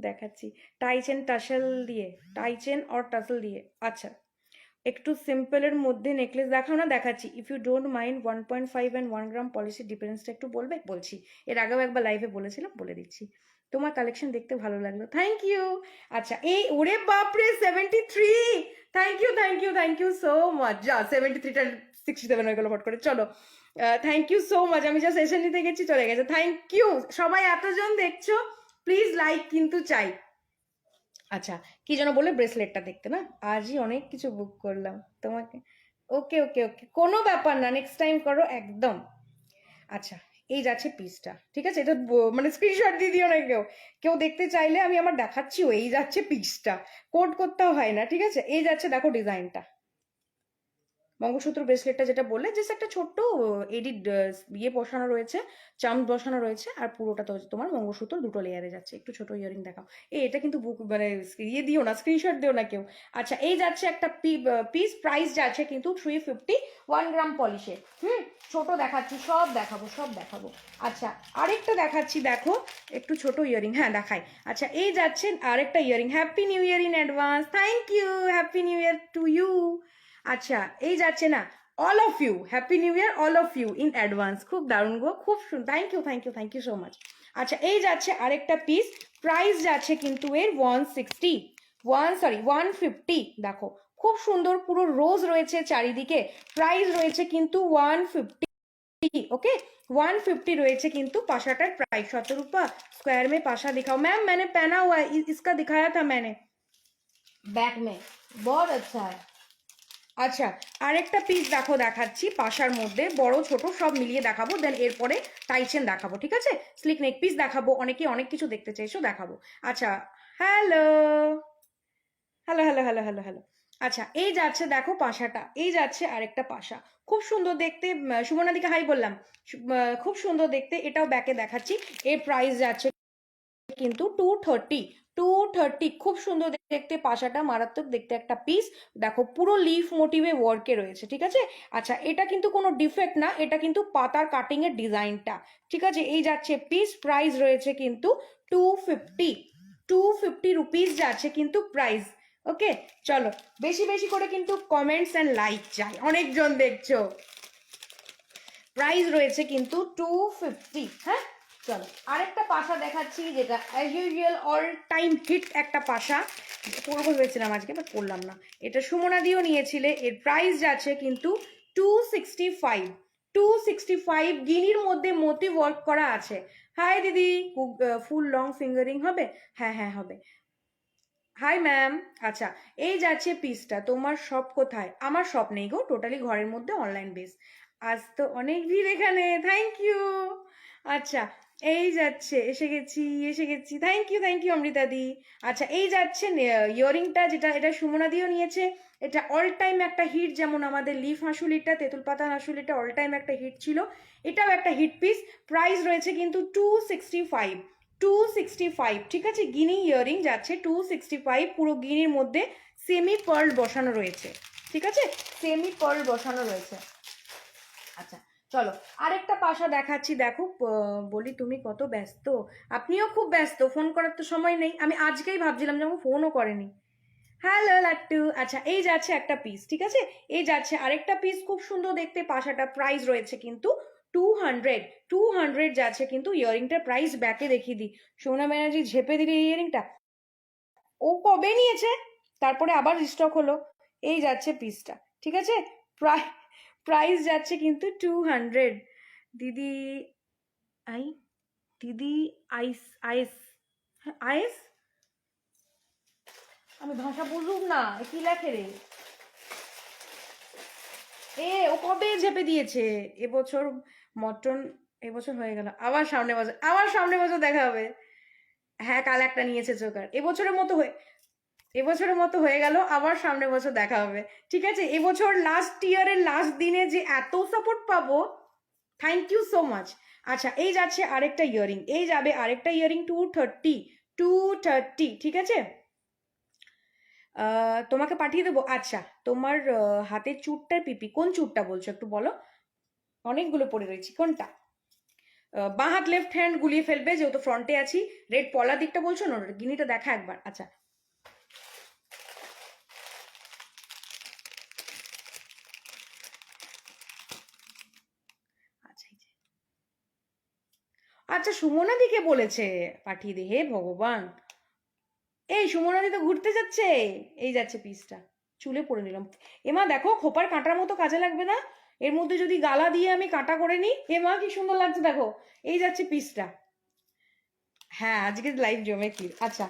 দেখাচ্ছি। টাই চেন টাসেল দিয়ে, টাই চেন অর টাসেল দিয়ে, আচ্ছা। একটু সিম্পলের মধ্যে নেকলেস দেখাও না, দেখাচ্ছি। If you don't mind 1.5 and 1 gram পলিসির ডিফারেন্সটা একটু বলবে? বলছি, এর আগেও একবার লাইভে বলেছিলাম, বলে দিচ্ছি। তোমার কালেকশন দেখতে ভালো লাগলো, থ্যাংক ইউ। আচ্ছা এই, ওরে বাপরে 73, থ্যাংক ইউ সো মাচ। যা 73টা 67 হয়ে গেল ফট করে, চলো। থ্যাংক ইউ সো মাচ, আমি যা সেশন নিতে গেছি চলে গেছে, থ্যাংক ইউ। সবাই এতজন দেখছো, প্লিজ লাইক কিন্তু চাই। আচ্ছা কি যেন বলে, ব্রেসলেটটা দেখতে না, আজই অনেক কিছু বুক করলাম তোমাকে। ওকে ওকে ওকে, কোনো ব্যাপার না, নেক্সট টাইম করো একদম। আচ্ছা এই যাচ্ছে পিসটা, ঠিক আছে? এটা মানে স্ক্রিনশট দিয়ে দিও না কেউ, কেউ দেখতে চাইলে আমি আমার দেখাচ্ছিও। এই যাচ্ছে পিসটা, কোড করতেও হয় না, ঠিক আছে? এই যাচ্ছে, দেখো ডিজাইনটা। মঙ্গলসূত্র ব্রেসলেটটা যেটা বললে, জাস্ট একটা ছোট্ট এডিট ইয়ে বসানো রয়েছে, চাম বসানো রয়েছে, আর পুরোটা তো তোমার মঙ্গলসূত্র দুটো লেয়ারে যাচ্ছে। একটু ছোট ইয়ারিং দেখাও। এটা কিন্তু বুক মানে ইয়ে দিও না, স্ক্রিনশট দিও না কেউ। আচ্ছা এই যাচ্ছে একটা পিস, প্রাইস যাচ্ছে কিন্তু 350, 1 গ্রাম পলিশে। ছোট দেখাচ্ছি, সব দেখাবো সব দেখাবো। আচ্ছা আরেকটা দেখাচ্ছি, দেখো একটু ছোট ইয়ারিং, হ্যাঁ দেখাই। আচ্ছা এই যাচ্ছে আরেকটা earring, happy new year in advance, thank you, happy new year to you. আচ্ছা এই যাচ্ছে না, all of you, happy new year all of you in advance. খুব দারুণ গো, খুব thank you thank you thank you so much. আচ্ছা এই যাচ্ছে আরেকটা পিস, প্রাইস যাচ্ছে কিন্তু এর 160, 150। দেখো খুব সুন্দর, পুরো রোজ রয়েছে চারিদিকে। প্রাইস রয়েছে কিন্তু 150, ओके 150 রয়েছে কিন্তু পাশাটার প্রাইস। শতরূপা স্কোয়ার में पाशा दिखाओ। मैम मैंने पहना हुआ है, इसका दिखाया था मैंने बैक में, बहुत अच्छा है। আচ্ছা আরেকটা পিস দেখো, দেখাচ্ছি পাশার মধ্যে, বড় ছোট সব মিলিয়ে দেখাবো, দেন এরপরে টাইচেন দেখাবো, ঠিক আছে? স্লিক নেক পিস দেখাবো, অনেকে অনেক কিছু দেখতে চাইছো, দেখাবো। আচ্ছা hello hello hello hello hello hello. আচ্ছা এই যাচ্ছে দেখো পাশাটা, এই যাচ্ছে আরেকটা পাশা, খুব সুন্দর দেখতে। সুমনাদিকে হাই বললাম, খুব সুন্দর দেখতে। এটাও ব্যাকে দেখাচ্ছি, এর প্রাইস যাচ্ছে কিন্তু 230, 230। খুব সুন্দর দেখতে পাশাটা, মারাত্মক দেখতে একটা পিস। দেখো পুরো লিফ মোটিভে ওয়ার্কে রয়েছে, ঠিক আছে? আচ্ছা এটা কিন্তু কোনো ডিফেক্ট না, এটা কিন্তু পাতার কাটিং এর ডিজাইনটা, ঠিক আছে? এই যাচ্ছে পিস, প্রাইস রয়েছে কিন্তু 250, 250 রুপিস যাচ্ছে কিন্তু প্রাইস। ওকে চলো, বেশি বেশি করে কিন্তু কমেন্টস অ্যান্ড লাইক চাই, অনেকজন দেখছো। প্রাইস রয়েছে কিন্তু 250। হ্যাঁ চলো আরেকটা পাশা দেখাচ্ছি, যেটা as usual all time hit একটা পাশা। পরবো ভেবেছিলাম আজকে, বাট পড়লাম না। এটা সুমনা দিয়েও নিয়েছিলে। এর প্রাইস যাচ্ছে কিন্তু 265, 265। গিনির মধ্যে মোতি ওয়ার্ক করা আছে। হাই দিদি, ফুল লং ফিঙ্গারিং হবে? হ্যাঁ হ্যাঁ হবে। Hi ma'am. আচ্ছা এই যাচ্ছে পিসটা। তোমার শপ কোথায়? আমার শপ নেই গো, টোটালি ঘরের মধ্যে অনলাইন বেস। আজ তো অনেক ভিড় এখানে, থ্যাংক ইউ। আচ্ছা এই যাচ্ছে, এসে গেছি। থ্যাংক ইউ অমৃতা দি। আচ্ছা এই যাচ্ছে ইয়ারিংটা, যেটা এটা সুমনা দিও নিয়েছে। এটা অল টাইম একটা হিট, যেমন আমাদের লিফ হাঁসুলিটা, তেঁতুল পাতা হাঁসুলিটা অল টাইম একটা হিট ছিল, এটাও একটা হিট পিস। প্রাইস রয়েছে কিন্তু 265, 265, ঠিক আছে। গিনি ইয়ারিং যাচ্ছে 265, পুরো গিনির মধ্যে সেমি পার্ল বসানো রয়েছে, ঠিক আছে, সেমি পার্ল বসানো রয়েছে। আচ্ছা চলো আরেকটা পাশা দেখাচ্ছি, দেখো। বলি তুমি কত ব্যস্ত, আপনিও খুব ব্যস্ত, ফোন করার তো সময় নেই। আমি আজকেই ভাবছিলাম যখন ফোনও করেনি। হ্যালো লাট্টু। আচ্ছা এই যাচ্ছে একটা পিস, ঠিক আছে। এই যাচ্ছে আরেকটা পিস, খুব সুন্দর দেখতে পাশাটা। প্রাইস রয়েছে কিন্তু 200, 200 যাচ্ছে কিন্তু। ইয়ারিংটার প্রাইস ব্যাকে দেখিয়ে দিই। সোনা ব্যানার্জি ঝেপে দিলে ইয়ারিংটা, ও কবে নিয়েছে, তারপরে আবার স্টক হলো। এই যাচ্ছে পিসটা, ঠিক আছে। প্রায় প্রাইস যাচ্ছে কিন্তু 200। দিদি আই, দিদি আইস, আইস, আইস, আমি ভাষা বুঝুক না, কি লেখে রে ও কবে ঝেপে দিয়েছে। এবছর মটন, এবছর হয়ে গেল, আবার সামনে বছর, আবার সামনে বছর দেখা হবে। হ্যাঁ কাল একটা নিয়েছে জোকার, এবছরের মতো হয়ে গেল, আবার সামনে বছর দেখা হবে। ঠিক আছে, এবছর লাস্ট ইয়ারের লাস্ট দিনে যে এত সাপোর্ট পাবো, থ্যাংক ইউ সো মাচ। আচ্ছা এই যাচ্ছে আরেকটা ইয়ারিং, এই যাবে আরেকটা ইয়ারিং 230, 230, ঠিক আছে। তোমাকে পাঠিয়ে দেবো। আচ্ছা তোমার হাতের চুটটার পিপি কোন চুটটা বলছো একটু বলো, অনেকগুলো পড়ে রয়েছি, কোনটা? বাঁ হাত লেফট হ্যান্ড গুলিয়ে ফেলবে যেহেতু ফ্রন্টে আছি। রেড পলার দিকটা বলছো না, গিনিটা দেখা একবার। আচ্ছা আচ্ছা এই যে, আচ্ছা সুমনা দিকে বলেছে পাঠিয়ে দে, হে ভগবান। এই সুমনা দি তো ঘুরতে যাচ্ছে। এই যাচ্ছে পিসটা, চুলে পরে নিলাম। এমা দেখো খোপার কাঁটার মতো কাজে লাগবে না, এর মধ্যে যদি গালা দিয়ে আমি কাঁটা করে নিই, এমা কি সুন্দর লাগছে দেখো। এই যাচ্ছে পিসটা। হ্যাঁ আজকে লাইভ জমে কি। আচ্ছা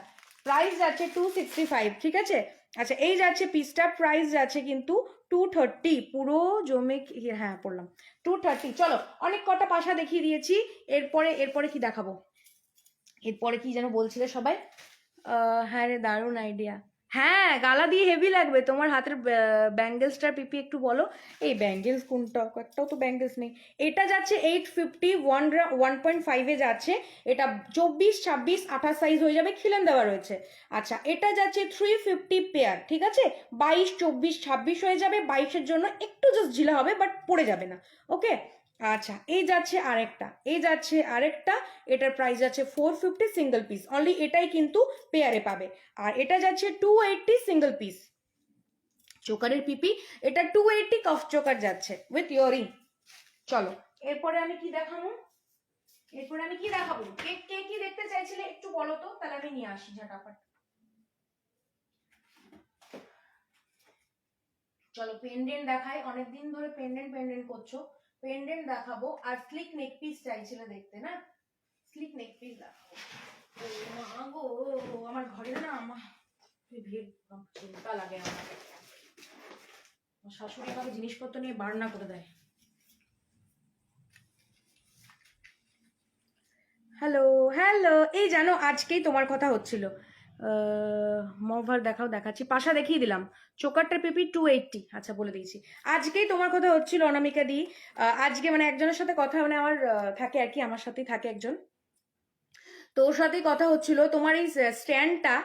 প্রাইস যাচ্ছে 265, ঠিক আছে। আচ্ছা এই যাচ্ছে পিসটা, প্রাইস যাচ্ছে কিন্তু 230, পুরো জমে হ্যাঁ পড়লাম 230। চলো অনেক কটা পাশা দেখিয়ে দিয়েছি, এরপরে এরপরে কি দেখাবো, এরপরে কি যেন বলছিলে সবাই। হ্যাঁ রে দারুণ আইডিয়া। হ্যাঁ গালা দিয়ে হেভি লাগবে। তোমার হাতের ব্যাঙ্গেলসটার পিপি একটু বলো। এই ব্যাঙ্গেলস কোনটা, একটাও তো ব্যাঙ্গেলস নেই। এটা যাচ্ছে 850, 1.5-এ যাচ্ছে। এটা 24, 26, 28 সাইজ হয়ে যাবে, খিলেন দেওয়া রয়েছে। আচ্ছা এটা যাচ্ছে 350 পেয়ার, ঠিক আছে। 22, 24, 26 হয়ে যাবে। 22-এর জন্য একটু জাস্ট ঝিলা হবে, বাট পড়ে যাবে না। ওকে। আচ্ছা এই যাচ্ছে আরেকটা, এই যাচ্ছে আরেকটা। এটার প্রাইস যাচ্ছে 450 সিঙ্গেল পিস অনলি, এটাই কিন্তু পেয়ারে পাবে। আর এটা যাচ্ছে 280 সিঙ্গেল পিস, চোকারের পিপি। এটা 280 কফ চোকার যাচ্ছে উইথ ইয়ারিং। চলো এরপরে আমি কি দেখাবো, এরপরে আমি কি দেখাবো, কে কে কি দেখতে চাইছিলে একটু বলো তো, তাহলে আমি নিয়ে আসি ঝাটাফাট। চলো পেন্ডেন্ট দেখাই, অনেকদিন ধরে পেন্ডেন্ট পেন্ডেন্ট করছো। পেন্ডেন্ট দেখাবো, আর স্লিক নেক পিস চাইছিলে দেখতে না, স্লিক নেক পিস দেখাবো। ও মা গো, আমার ঘরে না আমার ভিড়, চিন্তা লাগে আমার। শাশুড়ি আমাকে জিনিসপত্র নিয়ে বারণা করে দেয়। হ্যালো, হ্যালো, এই জানো আজকেই তোমার কথা হচ্ছিল। মোভার দেখাও, দেখাচ্ছি, পাশা দেখিয়ে দিলাম। চোকারটার পিপি 280, আচ্ছা বলে দিয়েছি। আজকেই তোমার কথা হচ্ছিল অনামিকা দি। আজকে মানে একজনের সাথে কথা, মানে আমার থাকে আর কি, আমার সাথেই থাকে একজন, তো ওর সাথেই কথা হচ্ছিল তোমার এই স্ট্যান্ডটা।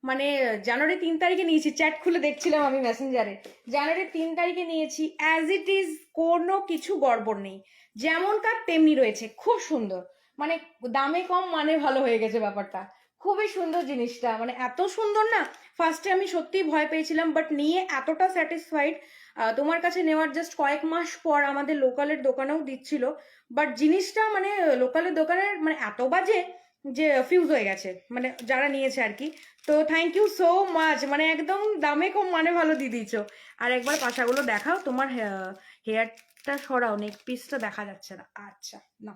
মানে জানুয়ারি 3 তারিখে নিয়েছি, চ্যাট খুলে দেখছিলাম আমি মেসেঞ্জারে। জানুয়ারি 3 তারিখে নিয়েছি, অ্যাজ ইট ইজ, কোনো কিছু গড়বড় নেই, যেমন কার তেমনি রয়েছে, খুব সুন্দর। মানে দামে কম মানে ভালো হয়ে গেছে ব্যাপারটা। খুবই সুন্দর জিনিসটা, মানে এত সুন্দর না। ফার্স্টে আমি সত্যিই ভয় পেয়েছিলাম, বাট নিয়ে এতটা স্যাটিসফাইড। তোমার কাছে নেওয়ার জাস্ট কয়েক মাস পর আমাদের লোকালের দোকানেও দিচ্ছিল, বাট জিনিসটা মানে লোকালের দোকানের মানে এত বাজে যে ফিউজ হয়ে গেছে, মানে যারা নিয়েছে আর কি। তো থ্যাংক ইউ সো মাচ, মানে একদম দামে কম মানে ভালো দিয়ে দিয়েছো। আর একবার পাশাগুলো দেখাও, তোমার হেয়ারটা সরাও, নেক পিসটা দেখা যাচ্ছে না। আচ্ছা না,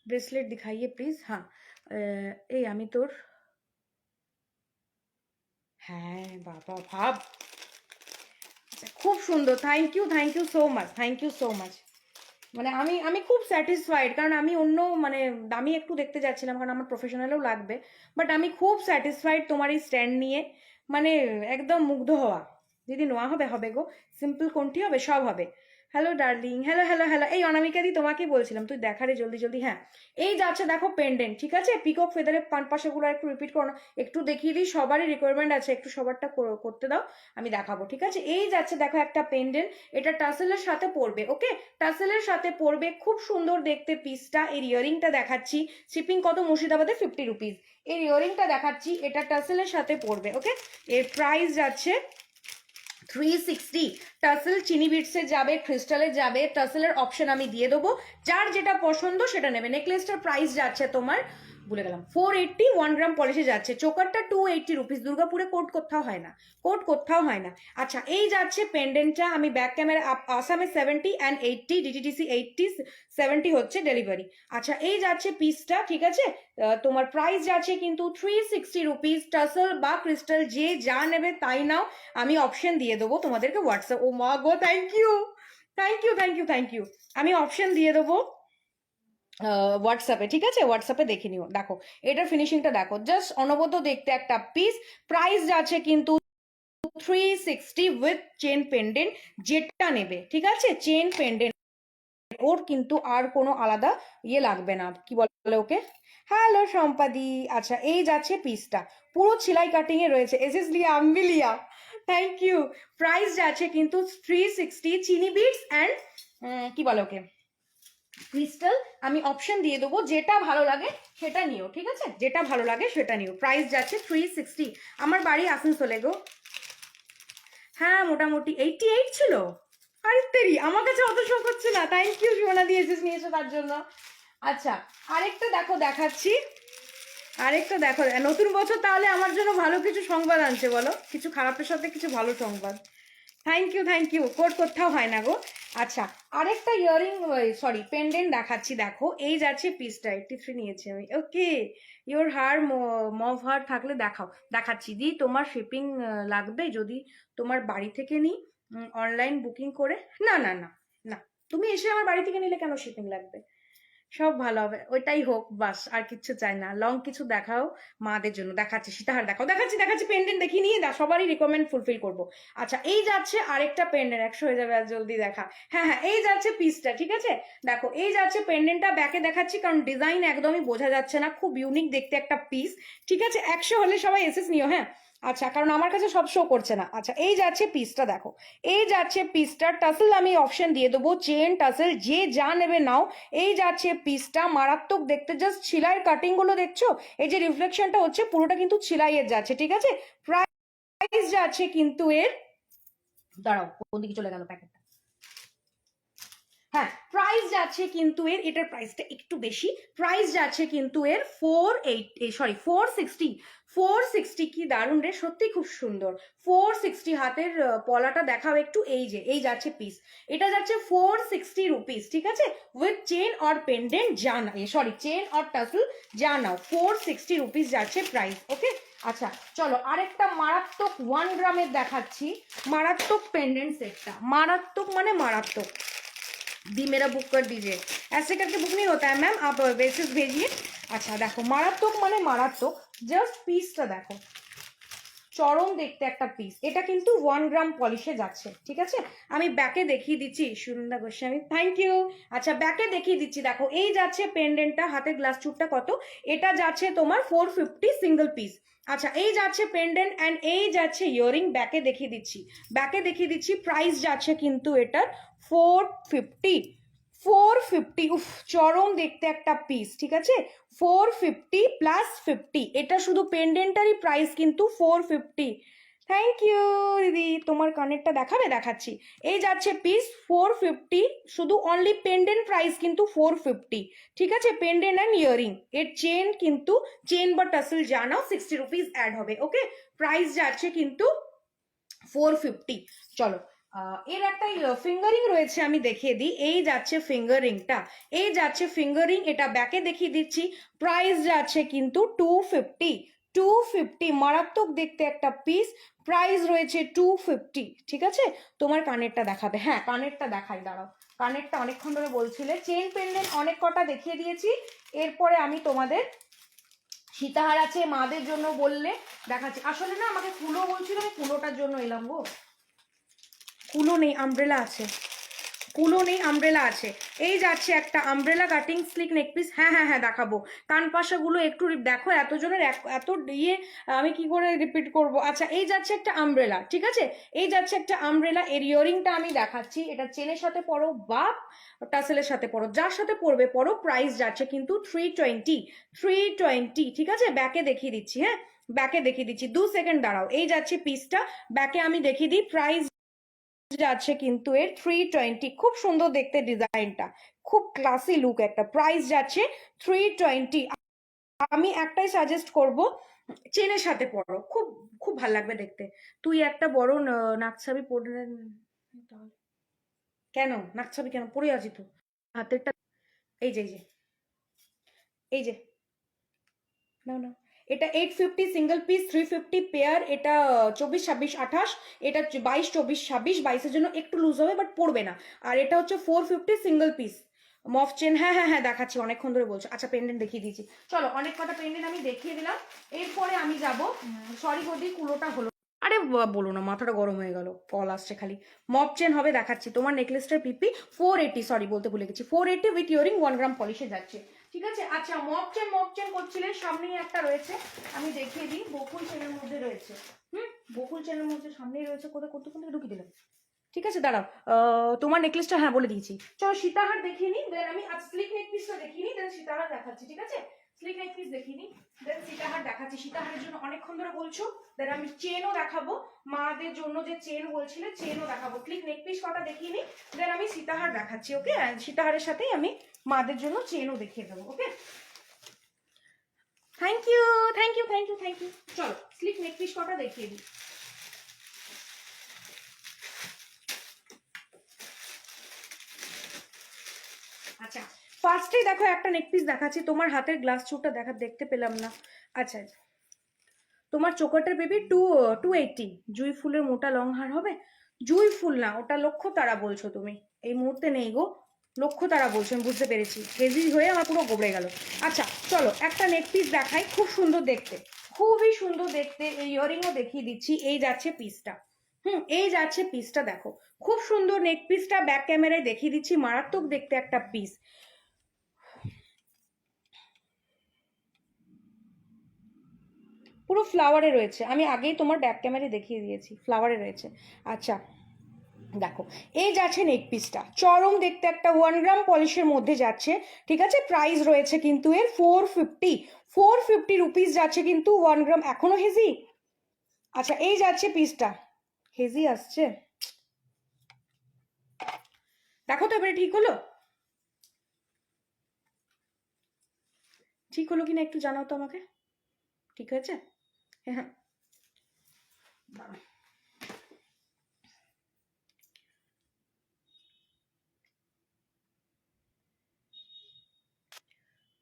ব্রেসলেট দিখাইয়ে প্লিজ। হ্যাঁ এই আমি তোর, হ্যাঁ বাবা ভাব, আচ্ছা, খুব সুন্দর, thank you so much, thank you so much. মানে আমি আমি খুব স্যাটিসফাইড, কারণ আমি অন্য মানে দামি একটু দেখতে যাচ্ছিলাম কারণ আমার প্রফেশনালও লাগবে, বাট আমি খুব স্যাটিসফাইড তোমার এই স্ট্যান্ড নিয়ে, মানে একদম মুগ্ধ হওয়া। দিদি নোয়া হবে, হবে গো, সিম্পল কোনটি হবে, সব হবে। Hello darling, hello hello hello, এই অনামিকা দি তোমাকেই বলছিলাম, তুই দেখারে জলদি জলদি। হ্যাঁ, এই যাচ্ছে দেখো পেন্ডেন্ট, ঠিক আছে, পিকক ফেদারের পাশেগুলো একটু রিপিট করো না, একটু দেখিয়ে দিই, সবারই রিকোয়ারমেন্ট আছে, একটু সবারটা করতে দাও, আমি দেখাবো, ঠিক আছে। এই যাচ্ছে দেখো একটা পেন্ডেন্ট, এটা টাসেলের সাথে পরবে, ওকে, টাসেলের সাথে পরবে, খুব সুন্দর দেখতে পিসটা। এর ইয়ারিংটা দেখাচ্ছি, শিপিং কত মুর্শিদাবাদে 50 রুপিস। এর ইয়ারিংটা দেখাচ্ছি, এটা টাসেলের সাথে পরবে, ওকে। এর প্রাইস যাচ্ছে 360। টাসেল চিনি বিটসে যাবে, ক্রিস্টালে যাবে, টাসেলের অপশন আমি দিয়ে দেবো, যার যেটা পছন্দ সেটা নেবে। নেকলেসটার প্রাইস যাচ্ছে তোমার, ভুলে গেলাম, 480, 1 গ্রাম পলিশে যাচ্ছে। চোকারটা 280 রুপিস। দুর্গাপুরে কোট কোথাও হয় না, কোট কোথাও হয় না। আচ্ছা, এই যাচ্ছে পেন্ডেন্টটা, আমি ব্যাক ক্যামেরা, আসামে 70 অ্যান্ড 80, ডিটিডিসি 80, 70 হচ্ছে ডেলিভারি। আচ্ছা, এই যাচ্ছে পিসটা, ঠিক আছে, তোমার প্রাইস যাচ্ছে কিন্তু 360 রুপিস। টাসেল বা ক্রিস্টাল যে যা নেবে তাই নাও, আমি অপশন দিয়ে দেবো তোমাদেরকে হোয়াটসঅ্যাপ। ও মা গো, thank you thank you thank you thank you. আমি অপশন দিয়ে দেবো হোয়াটসঅ্যাপে, ঠিক আছে, হোয়াটসঅ্যাপে দেখে নিও। দেখো এটার ফিনিশিংটা দেখো, জাস্ট অনবদ্য দেখতে একটা পিস। প্রাইস যাচ্ছে কিন্তু 360 উইথ চেন পেন্ডেন্ট, যেটা নেবে, ঠিক আছে, চেন পেন্ডেন্ট, ওর কিন্তু আর কোনো আলাদা ইয়ে লাগবে না, কি বলে ওকে। হ্যালো সম্পাদি। আচ্ছা, এই যাচ্ছে পিসটা, পুরো সেলাই কাটিং এ রয়েছে, এসএস লিয়া, আম্বিলিয়া, থ্যাংক ইউ। প্রাইস যাচ্ছে কিন্তু 360, চিনি বিটস অ্যান্ড কি বলে ওকে, ক্রিস্টাল। আমি অপশন দিয়ে দেবো, যেটা ভালো লাগে সেটা নিও, ঠিক আছে, যেটা ভালো লাগে সেটা নিও। প্রাইস যাচ্ছে 360। আমার বাড়ি আসানসোলে গো। হ্যাঁ, মোটামুটি 88 ছিল। আরে তেরি, আমার কাছে অত শখ হচ্ছে না। থ্যাংক ইউ সোনা দিয়েছিস, নিয়েছো তার জন্য। আচ্ছা, আরেকটা দেখো দেখাচ্ছি, আরেকটা দেখো, নতুন বছর তাহলে আমার জন্য ভালো কিছু সংবাদ আনছে বলো, কিছু খারাপের সাথে কিছু ভালো সংবাদ। থ্যাংক ইউ, কোট কোথাও হয় না গো। আচ্ছা, আরেকটা ইয়ারিং, সরি পেন্ডেন্ট দেখাচ্ছি, দেখো এই যাচ্ছে পিসটা, 83 নিয়েছি আমি, ওকে। ইওর হার, মভ হার থাকলে দেখাও, দেখাচ্ছি দি। তোমার শিপিং লাগবে যদি তোমার বাড়ি থেকে নিই, অনলাইন বুকিং করে? না না না না, তুমি এসে আমার বাড়ি থেকে নিলে কেন শিপিং লাগবে, সব ভালো হবে, ওইটাই হোক বাস, আর কিছু চাই না। লং কিছু দেখাও মাদের জন্য, দেখাচ্ছি সীতাহার দেখাও, দেখাচ্ছি দেখাচ্ছি, পেন্ডেন্ট দেখিয়ে নিয়ে সবারই রিকমেন্ড ফুলফিল করবো। আচ্ছা, এই যাচ্ছে আরেকটা পেন্ডেন্ট, 100 হয়ে যাবে আর জলদি দেখা। হ্যাঁ হ্যাঁ, এই যাচ্ছে পিসটা, ঠিক আছে, দেখো এই যাচ্ছে পেন্ডেন্টটা, ব্যাকে দেখাচ্ছি কারণ ডিজাইন একদমই বোঝা যাচ্ছে না, খুব ইউনিক দেখতে একটা পিস, ঠিক আছে। 100 হলে সবাই এসএস নিও, হ্যাঁ। আচ্ছা, কারণ আমার কাছে সব শো করছে না। আচ্ছা, এই যাচ্ছে পিসটা, দেখো এই যাচ্ছে পিসটা, টাসেল আমি অপশন দিয়ে দেবো, চেন টাসেল যে যা নেবে নাও। এই যাচ্ছে পিসটা, মারাত্মক দেখতে, জাস্ট সেলাইয়ের কাটিং গুলো দেখছো, এই যে রিফ্লেকশনটা হচ্ছে পুরোটা কিন্তু সেলাইয়ের যাচ্ছে, ঠিক আছে। প্রাইস যাচ্ছে কিন্তু এর, দাঁড়াও কোন দিকে চলে গেল প্যাকেটটা, হ্যাঁ, প্রাইস যাচ্ছে কিন্তু এর, এটার প্রাইসটা একটু বেশি, প্রাইস যাচ্ছে কিন্তু এর 460। 460, কি দারুণ রে, সত্যি খুব সুন্দর। 460, হাতের পলাটা দেখাও একটু, এই যে এই যাচ্ছে পিস, এটা যাচ্ছে 460 রুপিস, ঠিক আছে, উইথ চেন অর পেন্ডেন্ট যা না, সরি চেন অর টাসল যা নাও, 460 রুপিস যাচ্ছে প্রাইস, ওকে। আচ্ছা চলো, আরেকটা মারাত্মক 1 গ্রামের দেখাচ্ছি, মারাত্মক পেন্ডেন্ট সেটটা, মারাত্মক মানে মারাত্মক। दी मेरा बुक कर दीजिए, ऐसे करके बुक नहीं होता है मैम, आप बेसिस भेजिए। अच्छा देखो, মারাত্মক মানে মারাত্মক, জাস্ট পিসটা দেখো, চরম দেখতে একটা পিস, এটা কিন্তু 1 গ্রাম পলিশে যাচ্ছে, ঠিক আছে। আমি ব্যাকে দেখিয়ে দিচ্ছি, সুনন্দা গোস্বামী, থ্যাংক ইউ। আচ্ছা, ব্যাকে দেখিয়ে দিচ্ছি, দেখো এই যাচ্ছে পেন্ডেন্টটা, হাতের গ্লাস চুপটা কত, এটা যাচ্ছে তোমার 450 সিঙ্গেল পিস। আচ্ছা, এই যাচ্ছে পেন্ডেন্ট অ্যান্ড এই যাচ্ছে ইয়ারিং, ব্যাকে দেখিয়ে দিচ্ছি, ব্যাকে দেখিয়ে দিচ্ছি, প্রাইস যাচ্ছে কিন্তু এটার 450। 450, উফ, চরম দেখতে একটা পিস, ঠিক আছে। 450 প্লাস 50, এটা শুধু পেন্ডেন্টারই প্রাইস কিন্তু 450। থ্যাংক ইউ দিদি, তোমার কানেরটা দেখাবে, দেখাচ্ছি, এই যাচ্ছে পিস 450, শুধু অনলি পেন্ডেন্ট প্রাইস কিন্তু 450, ঠিক আছে, পেন্ডেন্ট অ্যান্ড ইয়ারিং। এর চেন কিন্তু, চেন বা টাসেল জানাও 60 রুপিস অ্যাড হবে, ওকে। প্রাইস যাচ্ছে কিন্তু 450। চলো, এর একটা ফিঙ্গারিং রয়েছে, আমি দেখিয়ে দিই, এই যাচ্ছে ফিঙ্গারিংটা, এই যাচ্ছে ফিঙ্গারিং, এটা ব্যাকে দেখিয়ে দিচ্ছি, প্রাইস যাচ্ছে কিন্তু 250। 250, মারাত্মক দেখতে একটা পিস, প্রাইস রয়েছে 250, ঠিক আছে। তোমার কানেরটা দেখাবে, হ্যাঁ কানেরটা দেখাই, দাঁড়াও, কানেরটা অনেকক্ষণ ধরে বলছিলে। চেন পেন্ডেন্ট অনেক কটা দেখিয়ে দিয়েছি, এরপরে আমি তোমাদের সীতাহার আছে মাদের জন্য বললে দেখাচ্ছি। আসলে না আমাকে কুলো বলছিল, আমি কুলোটার জন্য এলাম গো। কুলো নেই, আমব্রেলা আছে। কুলো নেই, আমব্রেলা আছে। এই যাচ্ছে একটা আমব্রেলা কাটিং স্লিক নেকপিস। হ্যাঁ হ্যাঁ হ্যাঁ দেখাবো। কান পাশাগুলো একটু দেখো, এতজনের এত ইয়ে আমি কি করে রিপিট করব। আচ্ছা এই যাচ্ছে একটা আমব্রেলা, ঠিক আছে, এই যাচ্ছে একটা আমব্রেলা। এর ইয়ারিংটা আমি দেখাচ্ছি, এটা চেনের সাথে পরো বা টাসেলের সাথে পরো, যার সাথে পরবে পরো। প্রাইস যাচ্ছে কিন্তু 320, ঠিক আছে। ব্যাকে দেখিয়ে দিচ্ছি, হ্যাঁ ব্যাকে দেখিয়ে দিচ্ছি, 2 সেকেন্ড দাঁড়াও। এই যাচ্ছে পিসটা, ব্যাকে আমি দেখিয়ে দিই। প্রাইস যাচ্ছে কিন্তু এর 320, খুব সুন্দর দেখতে ডিজাইনটা, খুব ক্লাসি লুক একটা। প্রাইস যাচ্ছে 320। আমি একটাই সাজেস্ট করব, চেনের সাথে পরো, খুব খুব ভালো লাগবে দেখতে। তুই একটা বড় নাকছাবি পরে কেন, নাকছাবি কেন পরে আছি তো, হাতেরটা এই যে এই যে না না, এটা 850 সিঙ্গেল পিস, 350 পেয়ার। এটা 24, 26, 28, এটা 22, 24, 26, 22-এর জন্য একটু লুজ হবে বাট পড়বে না। আর এটা হচ্ছে 450 সিঙ্গেল পিস মফ চেন। হ্যাঁ হ্যাঁ হ্যাঁ দেখাচ্ছি, অনেকক্ষণ ধরে বলছো। আচ্ছা পেন্ডেন্ট দেখিয়ে দিয়েছি, চলো অনেক কটা পেন্ডেন্ট আমি দেখিয়ে দিলাম। এরপরে আমি যাব, সরি বদি কুলোটা হলো, আরে বলো না, মাথাটা গরম হয়ে গেল, কল আসছে খালি। মপ চেন হবে দেখাচ্ছি, তোমার নেকলেসটার পিপি 480, সরি বলতে ভুলে গেছি, 480 উইথ ইয়ারিং 1 গ্রাম পলিশে যাচ্ছে, ঠিক আছে। আচ্ছা মপ চেন করছিলেন, সামনেই একটা রয়েছে, আমি দেখিয়ে দিই, বকুল চেনের মধ্যে রয়েছে। বকুল চেনের মধ্যে সামনেই রয়েছে, কোথায় কত কোথায় ঢুকিয়ে দিলাম, ঠিক আছে দাঁড়াও। তোমার নেকলেসটা হ্যাঁ বলে দিয়েছি, চলো সীতাহার দেখিয়ে নিই, দেন আমি আজ স্লিক নেক পিসটা দেখিয়ে নিই, দেন সীতাহার দেখাচ্ছি, ঠিক আছে। স্লিক নেক পিস দেখিয়ে নিই, দেন সীতাহার দেখাচ্ছি। সীতাহারের জন্য অনেকক্ষণ ধরে বলছো, দেন আমি চেনও দেখাবো, মাদের জন্য যে চেন বলছিলে চেনও দেখাবো। স্লিক নেক পিস কটা দেখিয়ে নিই, দেন আমি সীতাহার দেখাচ্ছি, ওকে। সীতাহারের সাথেই আমি মাদের জন্য চেনও দেখিয়ে দেবো, okay. Thank you thank you thank you thank you. চলো স্লিক নেক পিস কটা দেখিয়ে দিই। আচ্ছা ফার্স্টেই দেখো একটা নেক পিস দেখাচ্ছি, তোমার হাতের গ্লাস চুটটা দেখতে পেলাম না। আচ্ছা তোমার চোকারটার বেবি 280, জুই ফুলের মোটা লং হার হবে। জুই ফুল না, ওটা লক্ষ্য তারা বলছো তুমি, এই মুহূর্তে নেই গো, লক্ষ্য তারা বলছো, আমি বুঝতে পেরেছি, হেভি হয়ে আমার পুরো গোবড়ে গেল। আচ্ছা চলো একটা নেক পিস দেখাই, খুব সুন্দর দেখতে, খুবই সুন্দর দেখতে। এই ইয়ারিংও দেখিয়ে দিচ্ছি, এই যাচ্ছে পিসটা, এই যাচ্ছে পিসটা, দেখো খুব সুন্দর নেক পিসটা, ব্যাক ক্যামেরায় দেখিয়ে দিচ্ছি, মারাত্মক দেখতে একটা পিস, পুরো ফ্লাওয়ারে রয়েছে, আমি আগেই তোমার ব্যাক ক্যামেরায় দেখিয়ে দিয়েছি, ফ্লাওয়ারে রয়েছে। আচ্ছা দেখো এই যাচ্ছে নেক পিসটা, চরম দেখতে একটা 1 গ্রাম পলিশের মধ্যে যাচ্ছে, ঠিক আছে। প্রাইস রয়েছে কিন্তু এর 450 রুপিস যাচ্ছে কিন্তু 1 গ্রাম। এখনো হেজি? আচ্ছা এই যাচ্ছে পিসটা, হেজি আসছে, দেখো তো এবারে ঠিক হলো, ঠিক হলো কিনা একটু জানাও তো আমাকে, ঠিক হয়েছে? হ্যাঁ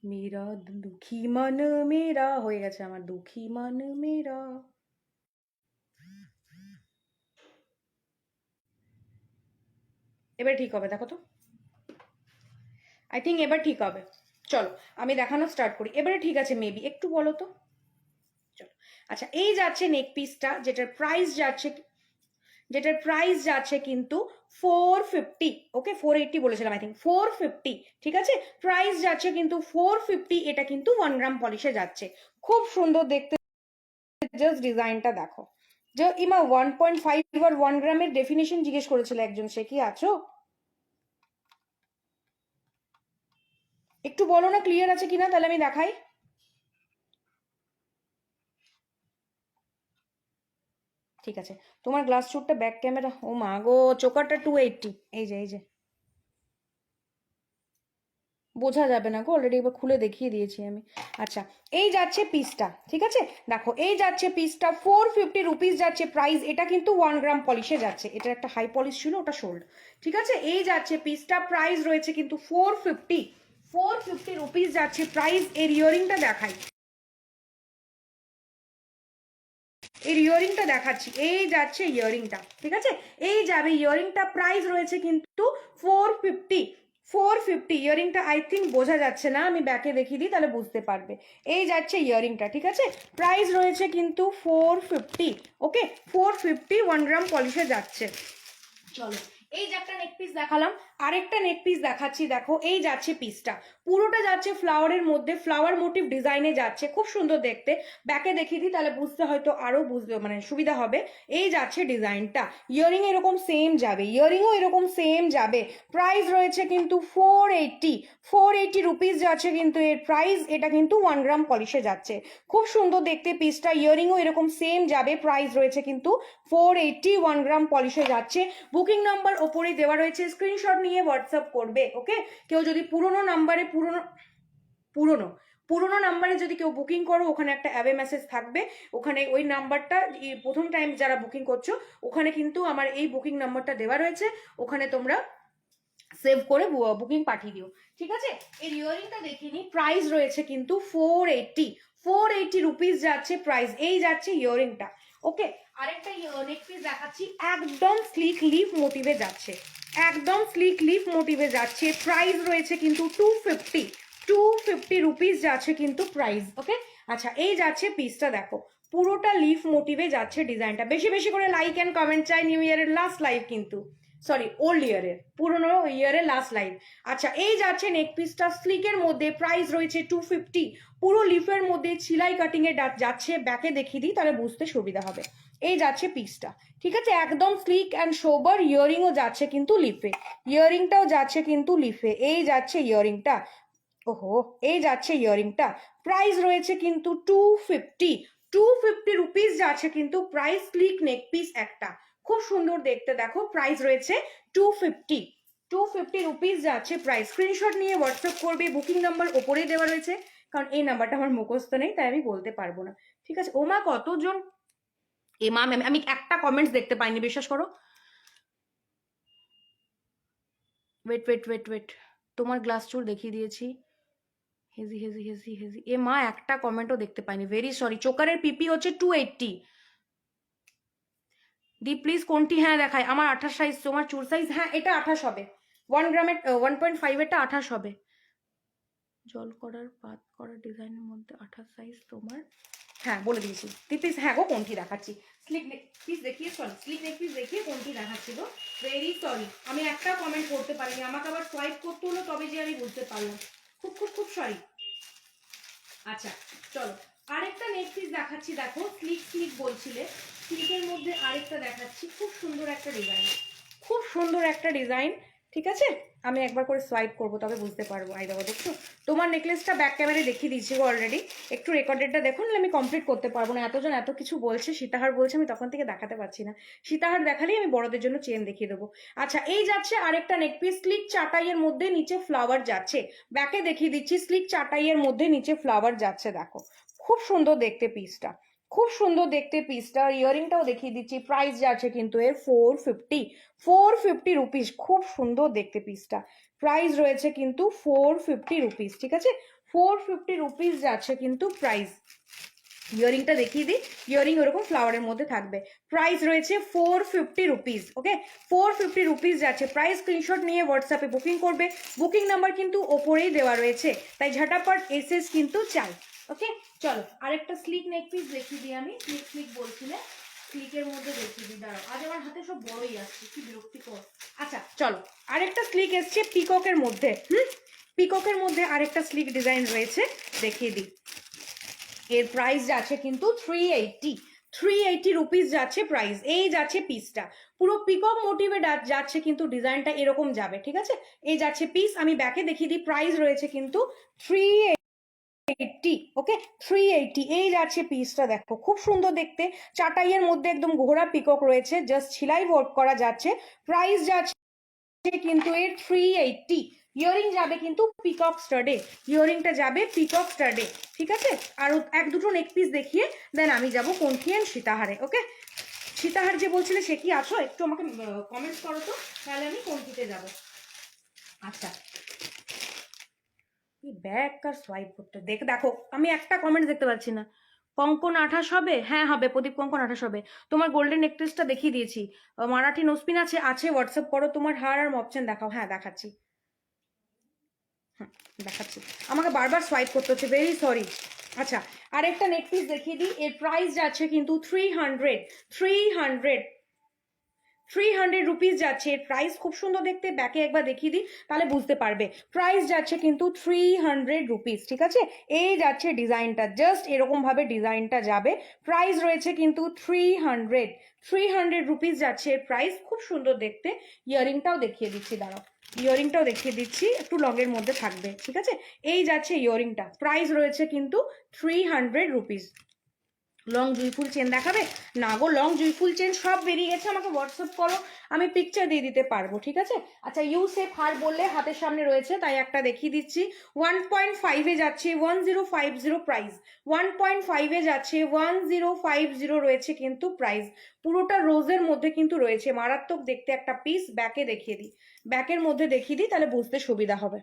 মেরা দুঃখী মন মেরা হয়ে গেছে আমার, দুঃখী মন মেরা। এবার ঠিক হবে, দেখো তো, আই থিঙ্ক এবার ঠিক হবে। চলো আমি দেখানো স্টার্ট করি, এবারে ঠিক আছে মেবি, একটু বলো তো। চলো আচ্ছা এই যাচ্ছে নেক পিসটা, যেটার প্রাইস যাচ্ছে কিন্তু 450, ওকে 480 বলেছিলাম আই থিঙ্ক, 450, ঠিক আছে। প্রাইস যাচ্ছে কিন্তু 450, এটা কিন্তু 1 গ্রাম পলিশে যাচ্ছে, খুব সুন্দর দেখতে, জাস্ট ডিজাইনটা দেখো। যে ইমা 1.5 আর 1 গ্রামের ডেফিনেশন জিজ্ঞেস করেছিল একজন, সে কি আছো? একটু বলো না ক্লিয়ার আছে কিনা, তাহলে আমি দেখাই। ঠিক আছে তোমার গ্লাস শুটটা ব্যাক ক্যামেরা, ও মা গো, চোকারটা 280, এই যে বোঝা যাবে না গো, অলরেডি এবার খুলে দেখিয়ে দিয়েছি আমি। আচ্ছা এই যাচ্ছে পিসটা, ঠিক আছে, দেখো এই যাচ্ছে পিসটা 450 রুপিস যাচ্ছে প্রাইস, এটা কিন্তু 1 গ্রাম পলিশে যাচ্ছে, এটা একটা হাই পলিশ ছিল, ওটা সোল্ড, ঠিক আছে। এই যাচ্ছে পিসটা, প্রাইস রয়েছে কিন্তু 450 রুপিস যাচ্ছে প্রাইস। এর ইয়ারিংটা দেখাই, এর ইয়ারিংটা দেখাচ্ছি, এই যাচ্ছে ইয়ারিংটা, ঠিক আছে, এই যাবে ইয়ারিংটা। প্রাইস রয়েছে কিন্তু 450, 450 ইয়ারিংটা। আই থিঙ্ক বোঝা যাচ্ছে না, আমি ব্যাকে দেখিয়ে দিই তাহলে বুঝতে পারবে। এই যাচ্ছে ইয়ারিংটা, ঠিক আছে, প্রাইস রয়েছে কিন্তু 450। ওকে, 450 1 গ্রাম পলিশে যাচ্ছে। চলো, এই যে একটা নেক পিস দেখালাম, আরেকটা নেক পিস দেখাচ্ছি। দেখো এই যাচ্ছে পিসটা, পুরোটা যাচ্ছে ফ্লাওয়ারের মধ্যে, ফ্লাওয়ার মোটিভ ডিজাইনে যাচ্ছে, খুব সুন্দর দেখতে। ব্যাকে দেখিয়ে দিই তাহলে বুঝতে হয়তো আরো বুঝতে মানে সুবিধা হবে। এই যাচ্ছে ডিজাইনটা, ইয়ারিং এরকম সেম যাবে, ইয়ারিংও এরকম সেম যাবে। প্রাইস রয়েছে কিন্তু 480, 480 রুপিস যাচ্ছে কিন্তু এর প্রাইস। এটা কিন্তু 1 গ্রাম পলিশে যাচ্ছে, খুব সুন্দর দেখতে পিসটা। ইয়ারিংও এরকম সেম যাবে, প্রাইস রয়েছে কিন্তু 480, 1 গ্রাম পলিশে যাচ্ছে। বুকিং নাম্বার ওপরে দেওয়া রয়েছে, স্ক্রিনশট নিয়ে হোয়াটসঅ্যাপ করবে। ওকে, কেউ যদি পুরনো নাম্বারে পুরনো নাম্বারে যদি কেউ বুকিং করো, ওখানে একটা অ্যাওয়ে মেসেজ থাকবে, ওখানে ওই নাম্বারটা প্রথম টাইম যারা বুকিং করছো ওখানে কিন্তু আমার এই বুকিং নাম্বারটা দেওয়া রয়েছে, ওখানে তোমরা সেভ করে বুকিং পাঠিয়ে দিও, ঠিক আছে। এই ইয়ারিংটা দেখিয়ে নিই, প্রাইস রয়েছে কিন্তু 480, 480 রুপিস যাচ্ছে প্রাইস। এই যাচ্ছে ইয়ারিংটা। ওকে, আরেকটা নেক পিস দেখাচ্ছি, একদম স্লিক লিফ মোটিভে যাচ্ছে, একদম স্লিক লিফ মোটিভে যাচ্ছে। প্রাইস রয়েছে কিন্তু 250, 250 রুপিস যাচ্ছে কিন্তু প্রাইস। ওকে, আচ্ছা, এই যাচ্ছে পিসটা, দেখো পুরোটা লিফ মোটিভে যাচ্ছে ডিজাইনটা। বেশি বেশি করে লাইক অ্যান্ড কমেন্ট চাই, নিউ ইয়ারের লাস্ট লাইভ কিন্তু, সরি ওল্ড ইয়ারের, পুরোনো ইয়ারের লাস্ট লাইভ। আচ্ছা, এই যাচ্ছে নেক পিসটা স্লিকের মধ্যে, প্রাইস রয়েছে 250, পুরো লিফের মধ্যে ছিলাই কাটিং এ যাচ্ছে। ব্যাকে দেখিয়ে দিই তাহলে বুঝতে সুবিধা হবে। এই যাচ্ছে পিসটা, ঠিক আছে, একদম স্লিক অ্যান্ড সোবার। ইয়ারিংও যাচ্ছে কিন্তু লিফে, ইয়ারিংটাও যাচ্ছে কিন্তু লিফে। এই যাচ্ছে ইয়ারিংটা, ওহো, এই যাচ্ছে ইয়ারিংটা। প্রাইস রয়েছে কিন্তু 250, 250 রুপিস যাচ্ছে কিন্তু প্রাইস। স্লিক নেক পিস একটা, খুব সুন্দর দেখতে, দেখো প্রাইস রয়েছে 250, 250 রুপিস যাচ্ছে প্রাইস। স্ক্রিনশট নিয়ে হোয়াটসঅ্যাপ করবে, বুকিং নাম্বার ওপরেই দেওয়া রয়েছে, কারণ এই নাম্বারটা আমার মুখস্থ নেই তাই আমি বলতে পারবো না, ঠিক আছে। ওমা কতজন, এমা ম্যাম আমি একটা কমেন্টস দেখতে পাইনি, বিশ্বাস করো। ওয়েট ওয়েট ওয়েট ওয়েট, তোমার গ্লাস চুল দেখিয়ে দিয়েছি, হেজি হেজি হেজি হেজি, এ মা একটা কমেন্টও দেখতে পাইনি, ভেরি সরি। চোকারের পিপি হচ্ছে 280। দি প্লিজ কোনটি, হ্যাঁ দেখায় আমার 28 সাইজ, তোমার চুল সাইজ, হ্যাঁ এটা 28 হবে, 1 গ্রামের 1.5 এটা 28 হবে। জল করার পাত করা ডিজাইনের মধ্যে 28 সাইজ তোমার, হ্যাঁ বলে দিয়েছি। দি প্লিজ, হ্যাঁ গো কোনটি দেখাচ্ছি, স্লিক নেক পিস দেখিয়ে, সরি স্লিক নেক পিস দেখিয়ে কোনটি দেখাচ্ছি গো, ভেরি সরি। আমি একটা কমেন্ট করতে পারিনি, আমাকে আবার সোয়াইপ করতে হলো তবে যে আমি বুঝতে পারলাম, খুব খুব খুব সরি। আচ্ছা চলো, আরেকটা নেক পিস দেখাচ্ছি, দেখো স্লিক স্লিক বলছিলে, স্লিকের মধ্যে আরেকটা দেখাচ্ছি, খুব সুন্দর একটা ডিজাইন, খুব সুন্দর একটা ডিজাইন, ঠিক আছে। আমি একবার করে সোয়াইপ করবো তবে বুঝতে পারবো। আই দেখো, দেখছো তোমার নেকলেসটা ব্যাক ক্যামেরায় দেখিয়ে দিয়েছি গো অলরেডি, একটু রেকর্ডেডটা দেখুন, আমি কমপ্লিট করতে পারবো না, এতজন এত কিছু বলছে, সীতাহার বলছে, আমি তখন থেকে দেখাতে পারছি না, সীতাহার দেখালেই আমি বড়দের জন্য চেন দেখিয়ে দেবো। আচ্ছা, এই যাচ্ছে আরেকটা নেক পিস, স্লিক চাটাইয়ের মধ্যে নিচে ফ্লাওয়ার যাচ্ছে, ব্যাকে দেখিয়ে দিচ্ছি, স্লিক চাটাইয়ের মধ্যে নিচে ফ্লাওয়ার যাচ্ছে, দেখো খুব সুন্দর দেখতে পিসটা, খুব সুন্দর দেখতে পিসটা। ইয়ারিংটাও দেখিয়ে দিচ্ছি, প্রাইস যাচ্ছে কিন্তু এর 450, 450 রুপিস, খুব সুন্দর দেখতে পিসটা। প্রাইস রয়েছে কিন্তু 450 রুপিস, ঠিক আছে, 450 রুপিস যাচ্ছে কিন্তু প্রাইস। ইয়ারিংটা দেখিয়ে দিই, ইয়ারিং ওরকম ফ্লাওয়ারের মধ্যে থাকবে, প্রাইস রয়েছে 450 রুপিস। ওকে, 450 রুপিস যাচ্ছে প্রাইস। স্ক্রিনশট নিয়ে হোয়াটসঅ্যাপে বুকিং করবে, বুকিং নাম্বার কিন্তু ওপরেই দেওয়া রয়েছে, তাই ঝটাপট এসএস কিন্তু চাই। ওকে, চলো আরেকটা স্লিক নেক পিস দেখিয়ে দিই, আমি স্লিক স্লিক বলছিলে, স্লিকের মধ্যে দেখিয়ে দিই, দাঁড়াও আজ আমার হাতে সব বড়ই আসছে, কি বিরক্তিকর। আচ্ছা চলো, আরেকটা স্লিক এসছে পিককের মধ্যে, পিককের মধ্যে আরেকটা স্লিক ডিজাইন রয়েছে, দেখিয়ে দিই। এর প্রাইস যাচ্ছে কিন্তু 380, 380 রুপিস যাচ্ছে প্রাইস। এই যাচ্ছে পিসটা, পুরো পিকক মোটিভে যাচ্ছে কিন্তু ডিজাইনটা এরকম যাবে, ঠিক আছে। এই যাচ্ছে পিস, আমি ব্যাকে দেখিয়ে দিই, প্রাইস রয়েছে কিন্তু 380। ওকে, 380, এই যাচ্ছে পিসটা, দেখো খুব সুন্দর দেখতে, চাটাইয়ের মধ্যে একদম ঘোড়া পিকক রয়েছে, জাস্ট সেলাই ওয়ার্ক করা যাচ্ছে। প্রাইস যাচ্ছে কিন্তু এর 380। ইয়ারিং যাবে কিন্তু পিকক স্টাডে, ইয়ারিংটা যাবে পিকক স্টাডে, ঠিক আছে। আর এক দুটো নেক পিস দেখিয়ে দেন আমি যাব কনফিয়েন্ট সীতাহারে। ওকে, সীতাহার যে বলছিলে সে কি আছো, একটু আমাকে কমেন্টস করো তো, তাহলে আমি কোনটিতে যাব। আচ্ছা, ব্যাক আর সোয়াইপ করতে দেখো আমি একটা কমেন্ট দেখতে পাচ্ছি না, কঙ্কন 28 হবে? হ্যাঁ হবে, প্রদীপ কঙ্কন 28 হবে। তোমার গোল্ডেন নেকলেসটা দেখিয়ে দিয়েছি। মারাঠি নোসপিন আছে, হোয়াটসঅ্যাপ করো। তোমার হার আর মপচেন দেখাও। হ্যাঁ দেখাচ্ছি, হ্যাঁ দেখাচ্ছি। আমাকে বারবার সোয়াইপ করতে হচ্ছে, ভেরি সরি। আচ্ছা, আরেকটা নেকপিস দেখিয়ে দিই। এর প্রাইস যাচ্ছে কিন্তু 300 রুপিস যাচ্ছে। এর প্রাইস খুব সুন্দর দেখতে, ব্যাকে একবার দেখিয়ে দিই তাহলে বুঝতে পারবে। প্রাইস যাচ্ছে কিন্তু 300 রুপিস, ঠিক আছে। এই যাচ্ছে ডিজাইনটা, জাস্ট এরকম ভাবে ডিজাইনটা যাবে। প্রাইস রয়েছে কিন্তু 300 রুপিস যাচ্ছে এর প্রাইস। খুব সুন্দর দেখতে। ইয়ারিংটাও দেখিয়ে দিচ্ছি, দাঁড়াও, ইয়ারিংটাও দেখিয়ে দিচ্ছি, একটু লংয়ের মধ্যে থাকবে, ঠিক আছে। এই যাচ্ছে ইয়ারিংটা, প্রাইস রয়েছে কিন্তু 300 রুপিস। লং জুইফুল চেন দেখাবে? না গো, লং জুইফুল চেন সব বেরিয়ে গেছে। আমাকে হোয়াটসঅ্যাপ করো, আমি পিকচার দিয়ে দিতে পারবো, ঠিক আছে। আচ্ছা, ইউ শেপ হার বললে হাতের সামনে রয়েছে তাই একটা দেখিয়ে দিচ্ছি। 1.5 যাচ্ছে 1050 প্রাইস। 1.5 যাচ্ছে 1050 রয়েছে কিন্তু প্রাইস। পুরোটা রোজের মধ্যে কিন্তু রয়েছে, মারাত্মক দেখতে একটা পিস। ব্যাকে দেখিয়ে দিই, ব্যাকের মধ্যে দেখিয়ে দিই তাহলে বুঝতে সুবিধা হবে।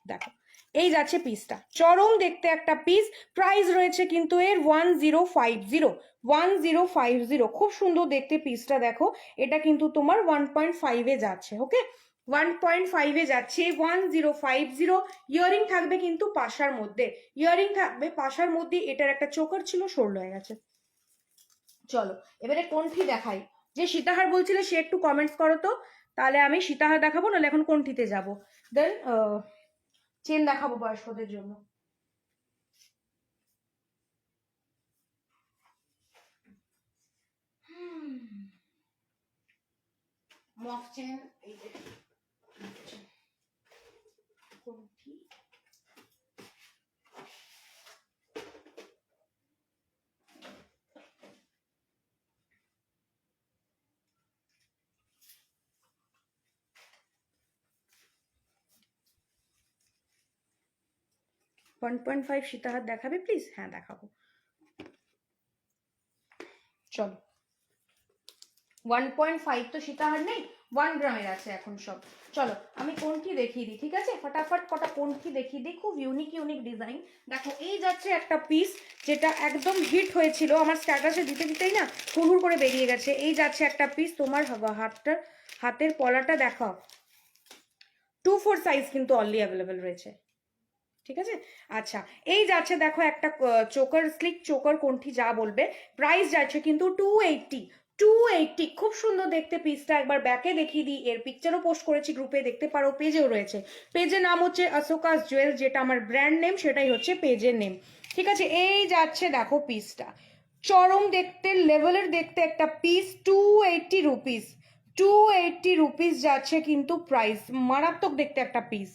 দেখো, এই যাচ্ছে পিসটা, চরম দেখতে একটা পিস। প্রাইস রয়েছে কিন্তু এর 1050। খুব সুন্দর দেখতে পিসটা, দেখো। এটা কিন্তু তোমার 1.5 যাচ্ছে, ওকে। 1.5 যাচ্ছে 1050। ইয়ারিং থাকবে কিন্তু পাশার মধ্যে, ইয়ারিং থাকবে পাশার মধ্যে। এটার একটা চোকার ছিল, সরল হয়ে গেছে। চলো এবারে কোনটি দেখাই। যে সীতাহার বলছিলে সে একটু কমেন্টস করো তো, তাহলে আমি সীতাহার দেখাবো, নাহলে এখন কোনটিতে যাব। দেন চেন দেখাবো বয়স্কদের জন্য। মফ চেন, এই যে কোনটি, 1.5 সীতাহার দেখাবে প্লিজ? হ্যাঁ দেখাবো, চলো। 1.5 তো সীতাহার নেই, 1 গ্রামের আছে এখন সব। চলো আমি কোনটি দেখিয়ে দিই, ঠিক আছে। ফটাফট কটা কোনটি দেখিয়ে দিই, খুব ইউনিক ইউনিক ডিজাইন। দেখো, এই যাচ্ছে একটা পিস যেটা একদম হিট হয়েছিল, আমার স্ট্যাটাসে দিতে দিতেই না হুড় করে বেরিয়ে গেছে। এই যাচ্ছে একটা পিস, তোমার হাতের পলাটা দেখাও। 2-4 সাইজ কিন্তু অনলি অ্যাভেলেবেল রয়েছে, ঠিক আছে। আচ্ছা, এই যাচ্ছে দেখো একটা চোকার, স্লিক চোকার, কোনটি যা বলবে। প্রাইস যাচ্ছে কিন্তু 280। খুব সুন্দর দেখতে পিসটা। একবার ব্যাকে দেখিয়ে দিই, এর পিকচারও পোস্ট করেছি গ্রুপে, দেখতে পারো, পেজেও রয়েছে। পেজের নাম হচ্ছে অশোকাস জুয়েল, যেটা আমার ব্র্যান্ড নেম, সেটাই হচ্ছে পেজের নেম, ঠিক আছে। এই যাচ্ছে দেখো পিসটা, চরম দেখতে, লেভেলের দেখতে একটা পিস। 280 রুপিস যাচ্ছে কিন্তু প্রাইস। মারাত্মক দেখতে একটা পিস।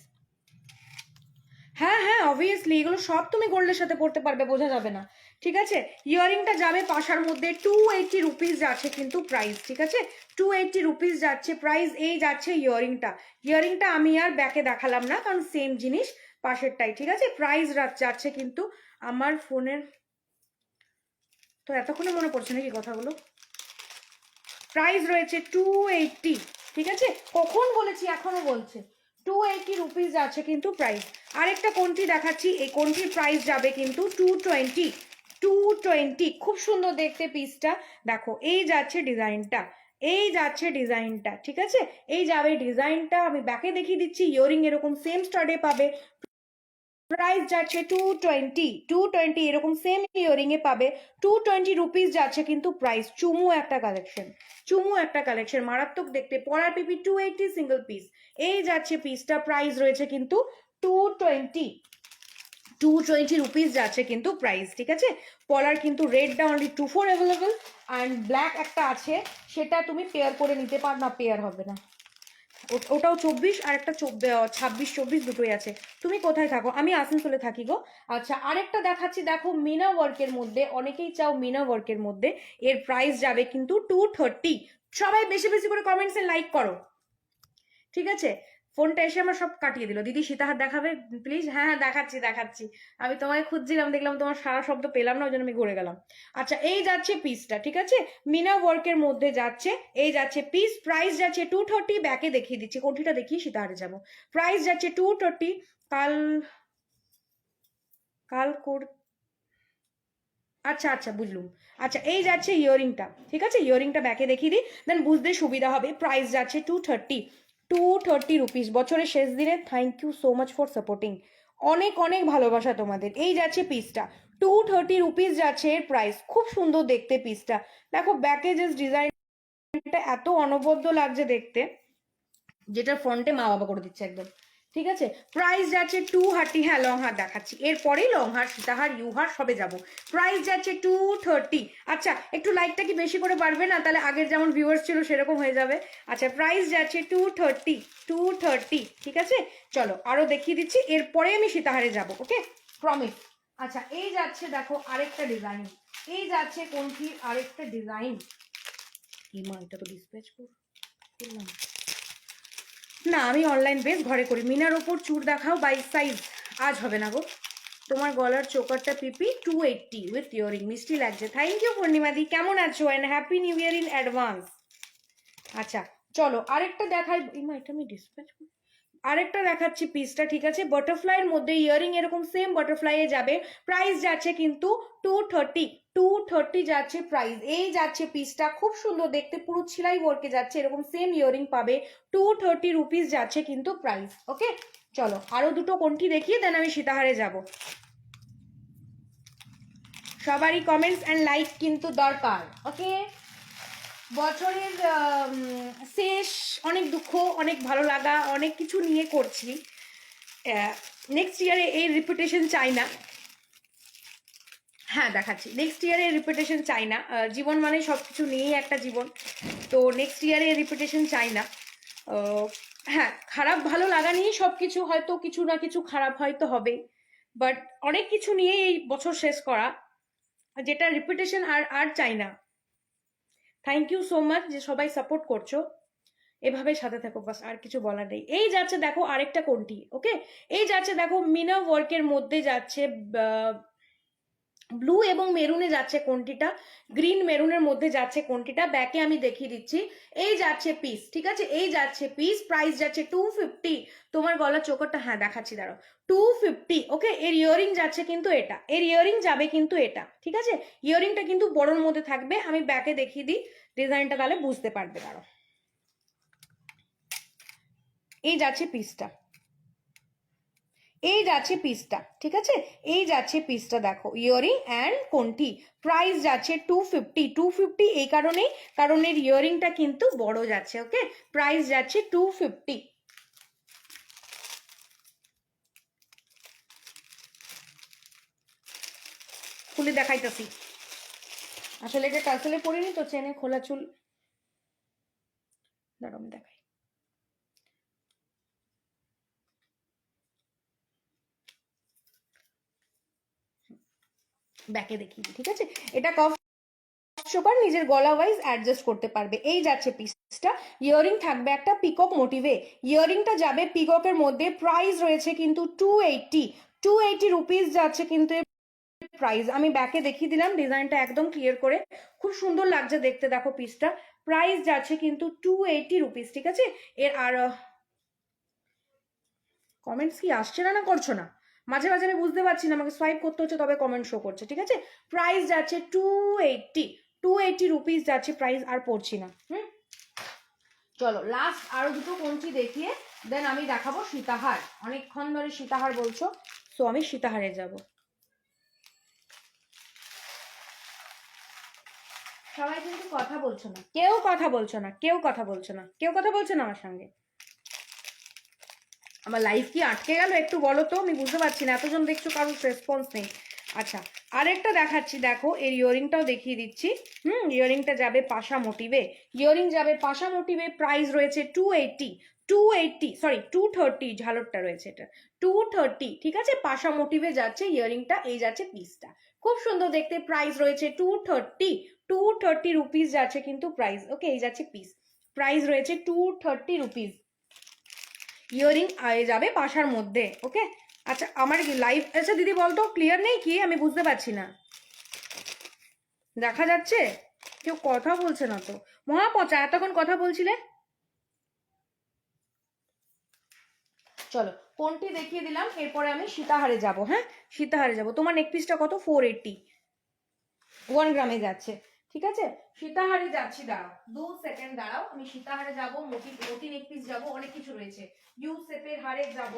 হ্যাঁ হ্যাঁ, অবভিয়াসলি এগুলো সব তুমি গোল্ডের সাথে পড়তে পারবে, বোঝা যাবে না, ঠিক আছে। ইয়ারিংটা যাবে পাশার মধ্যে। 280 রুপিস যাচ্ছে কিন্তু প্রাইস, ঠিক আছে। 280 রুপিস যাচ্ছে প্রাইস। এই যাচ্ছে ইয়ারিংটা। ইয়ারিংটা আমি আর ব্যাকে দেখালাম না, কারণ সেম জিনিস পাশেরটাই, ঠিক আছে। প্রাইস যাচ্ছে কিন্তু আমার ফোনের তো এতক্ষণে মনে পড়ছে নাকি কথাগুলো। প্রাইস রয়েছে 280, ঠিক আছে। কখন বলেছি, এখনো বলছে। 280 রুপিস যাচ্ছে কিন্তু প্রাইস। আরেকটা কোনটি দেখাচ্ছি, এই কোনটির প্রাইস যাবে কিন্তু 220। খুব সুন্দর দেখতে পিসটা, দেখো। এই যাচ্ছে ডিজাইনটা, এই যাচ্ছে ডিজাইনটা, ঠিক আছে। এই যাবে ডিজাইনটা, আমি ব্যাকে দেখিয়ে দিচ্ছি। ইয়ারিং এরকম সেম স্টাডে পাবে। প্রাইস যাচ্ছে 220 এরকম সেম ইয়ারিং এ পাবে। 220 রুপিস যাচ্ছে কিন্তু প্রাইস। চুমু একটা কালেকশন, মারাত্মক দেখতে। পরার পিপি 280 সিঙ্গেল পিস। এই যাচ্ছে পিসটা, প্রাইস রয়েছে কিন্তু 220। 220 রুপিস যাচ্ছে কিন্তু প্রাইস, ঠিক আছে। পলার কিন্তু রেডটা অনলি 24 অ্যাভেলেবল, অ্যান্ড ব্ল্যাক একটা আছে, সেটা তুমি পেয়ার করে নিতে পার, না পেয়ার হবে না, ওটাও 24, আর একটা 26-24 দুটোই আছে। তুমি কোথায় থাকো? আমি আসানসোলে থাকি গো। আচ্ছা, আরেকটা দেখাচ্ছি, দেখো মিনা ওয়ার্কের মধ্যে, অনেকেই চাও মিনা ওয়ার্কের মধ্যে। এর প্রাইস যাবে কিন্তু 230। সবাই বেশি বেশি করে কমেন্টস এ লাইক করো, ঠিক আছে। ফোনটা এসে আমার সব কাটিয়ে দিল। দিদি সীতাহার দেখাবে প্লিজ? হ্যাঁ হ্যাঁ দেখাচ্ছি। আমি তোমায় খুঁজছিলাম, দেখলাম তোমার সারা শব্দ পেলাম না, ওই জন্য আমি ঘুরে গেলাম। আচ্ছা, এই যাচ্ছে পিসটা, ঠিক আছে। মিনা ওয়ার্কের মধ্যে যাচ্ছে, এই যাচ্ছে পিস। প্রাইস যাচ্ছে 230। ব্যাকে দেখিয়ে দিচ্ছি, কোনটিটা দেখিয়ে সীতাহারে যাবো। প্রাইস যাচ্ছে 230। কাল কাল আচ্ছা আচ্ছা বুঝলুম। আচ্ছা এই যাচ্ছে ইয়ারিংটা, ঠিক আছে, ইয়ারিংটা ব্যাকে দেখিয়ে দিই, দেন বুঝতে সুবিধা হবে। প্রাইস যাচ্ছে 230, 230 রুপিস। বছরের শেষ দিনে thank you so much for supporting, অনেক অনেক ভালোবাসা তোমাদের। এই যাচ্ছে পিসটা, 230 রুপিস যাচ্ছে এর প্রাইস। খুব সুন্দর দেখতে পিসটা, দেখো ব্যাকে জাস্ট ডিজাইনটা এত অনবদ্য লাগছে দেখতে, যেটা ফ্রন্টে মা বাবা করে দিচ্ছে একদম, ঠিক আছে। প্রাইস যাচ্ছে 230, হ্যাঁ লং হার দেখাচ্ছি, এরপরেই লং হার, সীতাহার, ইউহার সবে যাব। প্রাইস যাচ্ছে 230। আচ্ছা একটু লাইকটা কি বেশি করে পারবে না, তাহলে আগের যেমন ভিউয়ার্স ছিল সেরকম হয়ে যাবে। আচ্ছা প্রাইস যাচ্ছে 230, 230, ঠিক আছে। চলো আরো দেখিয়ে দিচ্ছি, এরপরে আমি সীতাহারে যাব, ওকে, প্রমিস। আচ্ছা এই যাচ্ছে দেখো আরেকটা ডিজাইন, এই যাচ্ছে কোনটির আরেকটা ডিজাইন। এই মা এটা তো ডিসপ্যাচ করলাম না, আমি অনলাইন বেস ঘরে করি। মিনার ওপর চুর দেখাও 22 সাইজ, আজ হবে না গো। তোমার গলার চোকারটা পিপি 280 উইথ ইয়ারিং, মিষ্টি লাগছে। থ্যাংক ইউ পূর্ণিমাদি, কেমন আছো and happy new year in advance. আচ্ছা চলো আরেকটা দেখাই, ইমা এটা আমি ডিসপ্যাচ, আরেকটা দেখাচ্ছি পিসটা, ঠিক আছে। বাটারফ্লাইয়ের মধ্যে ইয়ারিং এরকম সেম বাটারফ্লাইয়ে যাবে, প্রাইস যাচ্ছে কিন্তু 230, 230 যাচ্ছে প্রাইস। এই যাচ্ছে পিসটা, খুব সুন্দর দেখতে, পুরো ছিলাই ওয়ার্কে যাচ্ছে, এরকম সেম ইয়ারিং পাবে, 230 রুপিস যাচ্ছে কিন্তু প্রাইস, ওকে। চলো আরো দুটো কোনটি দেখিয়ে দেন আমি সীতাহারে যাব। সবারই কমেন্টস অ্যান্ড লাইক কিন্তু দরকার, ওকে। বছরের শেষ, অনেক দুঃখ, অনেক ভালো লাগা, অনেক কিছু নিয়ে করছি। নেক্সট ইয়ারে এই রিপুটেশন চাই না, হ্যাঁ দেখাচ্ছি, নেক্সট ইয়ারে রিপুটেশন চাই না। জীবন মানে সব কিছু নিয়েই একটা জীবন, তো নেক্সট ইয়ারে রিপুটেশন চাই না। হ্যাঁ খারাপ ভালো লাগা নিয়েই সব কিছু, হয়তো কিছু না কিছু খারাপ হয়তো হবে, বাট অনেক কিছু নিয়ে এই বছর শেষ করা, যেটা রিপুটেশন আর আর চাই না। থ্যাংক ইউ সো মাচ যে সবাই সাপোর্ট করছো, এভাবে সাথে থাকো, বাস আর কিছু বলার নেই। এই যাচ্ছে দেখো আরেকটা কোনটি, ওকে। এই যাচ্ছে দেখো মিনা ওয়ার্কের মধ্যে যাচ্ছে, ব্লু এবং মেরুনে যাচ্ছে কোনটিটা, গ্রিন মেরুনের মধ্যে যাচ্ছে কোনটিটা, ব্যাকে আমি দেখিয়ে দিচ্ছি। এই যাচ্ছে পিস, ঠিক আছে, এই যাচ্ছে পিস, প্রাইস যাচ্ছে 250। তোমার গলা চোখটা, হ্যাঁ দেখাচ্ছি দাঁড়াও, 250, ওকে। এর ইয়ারিং যাচ্ছে কিন্তু এটা, এর ইয়ারিং যাবে কিন্তু এটা, ঠিক আছে। ইয়ারিংটা কিন্তু বড়োর মধ্যে থাকবে, আমি ব্যাকে দেখিয়ে দিই ডিজাইনটা, তাহলে বুঝতে পারবে, দাঁড়াও। এই যাচ্ছে পিসটা, এই যাচ্ছে পিসটা, ঠিক আছে, এই যাচ্ছে পিসটা, দেখো ইয়ারিং অ্যান্ড কোনটি, প্রাইস যাচ্ছে 250, 250 এই কারণেই, কারণ এর ইয়ারিংটা কিন্তু বড় যাচ্ছে, ওকে। প্রাইস যাচ্ছে 250। খুলে দেখাইতেছি, আসলে এটা টাসেলে পরিনি তো, চেনে খোলা চুল, দাঁড়াও আমি দেখাই। ব্যাকে দেখি, ঠিক আছে। এটা কফ শোপার নিজের গলা ওয়াইজ অ্যাডজাস্ট করতে পারবে। এই যাচ্ছে পিসটা, ইয়ারিং থাকবে একটা পিকক মোটিভে, ইয়ারিংটা যাবে পিককের মধ্যে, প্রাইস রয়েছে কিন্তু 280, 280 রুপিস যাচ্ছে কিন্তু প্রাইস। আমি ব্যাকে দেখিয়ে দিলাম ডিজাইনটা একদম ক্লিয়ার করে, খুব সুন্দর লাগছে দেখতে, দেখো পিসটা, প্রাইস যাচ্ছে কিন্তু 280 রুপিস, ঠিক আছে। এর আর কমেন্টস কি আসছে না, না করছো না, মাঝে মাঝে আমি বুঝতে পারছি না, আমাকে সোয়াইপ করতে হচ্ছে তবে কমেন্ট শো করছে, ঠিক আছে। প্রাইস যাচ্ছে 280, 280 রুপিস যাচ্ছে প্রাইস, আর পড়ছি না। চলো লাস্ট আরো দুটো কোনটি দেখিয়ে দেন আমি দেখাবো সীতাহার। অনেকক্ষণ ধরে সীতাহার বলছো, সো আমি সীতাহারে যাব। সবাই কিন্তু কথা বলছো না, কেউ কথা বলছো না, কেউ কথা বলছো না, কেউ কথা বলছো না আমার সঙ্গে। আমার লাইফ কি আটকে গেল একটু বলো তো, আমি বুঝতে পারছি না, এতজন দেখছো কারোর রেসপন্স নেই। আচ্ছা আরেকটা দেখাচ্ছি, দেখো এর ইয়ারিংটাও দেখিয়ে দিচ্ছি। ইয়ারিংটা যাবে পাশা মোটিভে, ইয়ারিং যাবে পাশা মোটিভে, প্রাইস রয়েছে 280, 280 সরি 230, ঝালরটা রয়েছে এটা 230, ঠিক আছে। পাশা মোটিভে যাচ্ছে ইয়ারিংটা, এই যাচ্ছে পিসটা, খুব সুন্দর দেখতে, প্রাইস রয়েছে 230, 230 রুপিস যাচ্ছে কিন্তু প্রাইস, ওকে। এই যাচ্ছে পিস, প্রাইস রয়েছে 230 রুপিস, ইয়ারিং যাবে পাশার মধ্যে, ওকে। আচ্ছা আমার কি লাইভ, আচ্ছা দিদি বলতো ক্লিয়ার নেই কি, আমি বুঝতে পারছি না, দেখা যাচ্ছে কেউ কথা বলছে না তো, মহাপচা এতক্ষণ কথা বলছিলে। চলো কোনটি দেখিয়ে দিলাম, এরপরে আমি সীতাহারে যাব, হ্যাঁ সীতাহারে যাব। তোমার নেক পিসটা কত, 480, 1 গ্রামে যাচ্ছে, ঠিক আছে। সীতাহারে যাচ্ছি, দাঁড়াও 2 সেকেন্ড দাঁড়াও, আমি সীতাহারে যাব, মোটি নেক পিস যাব, অনেক কিছু রয়েছে, ইউ শেপের হারে যাব।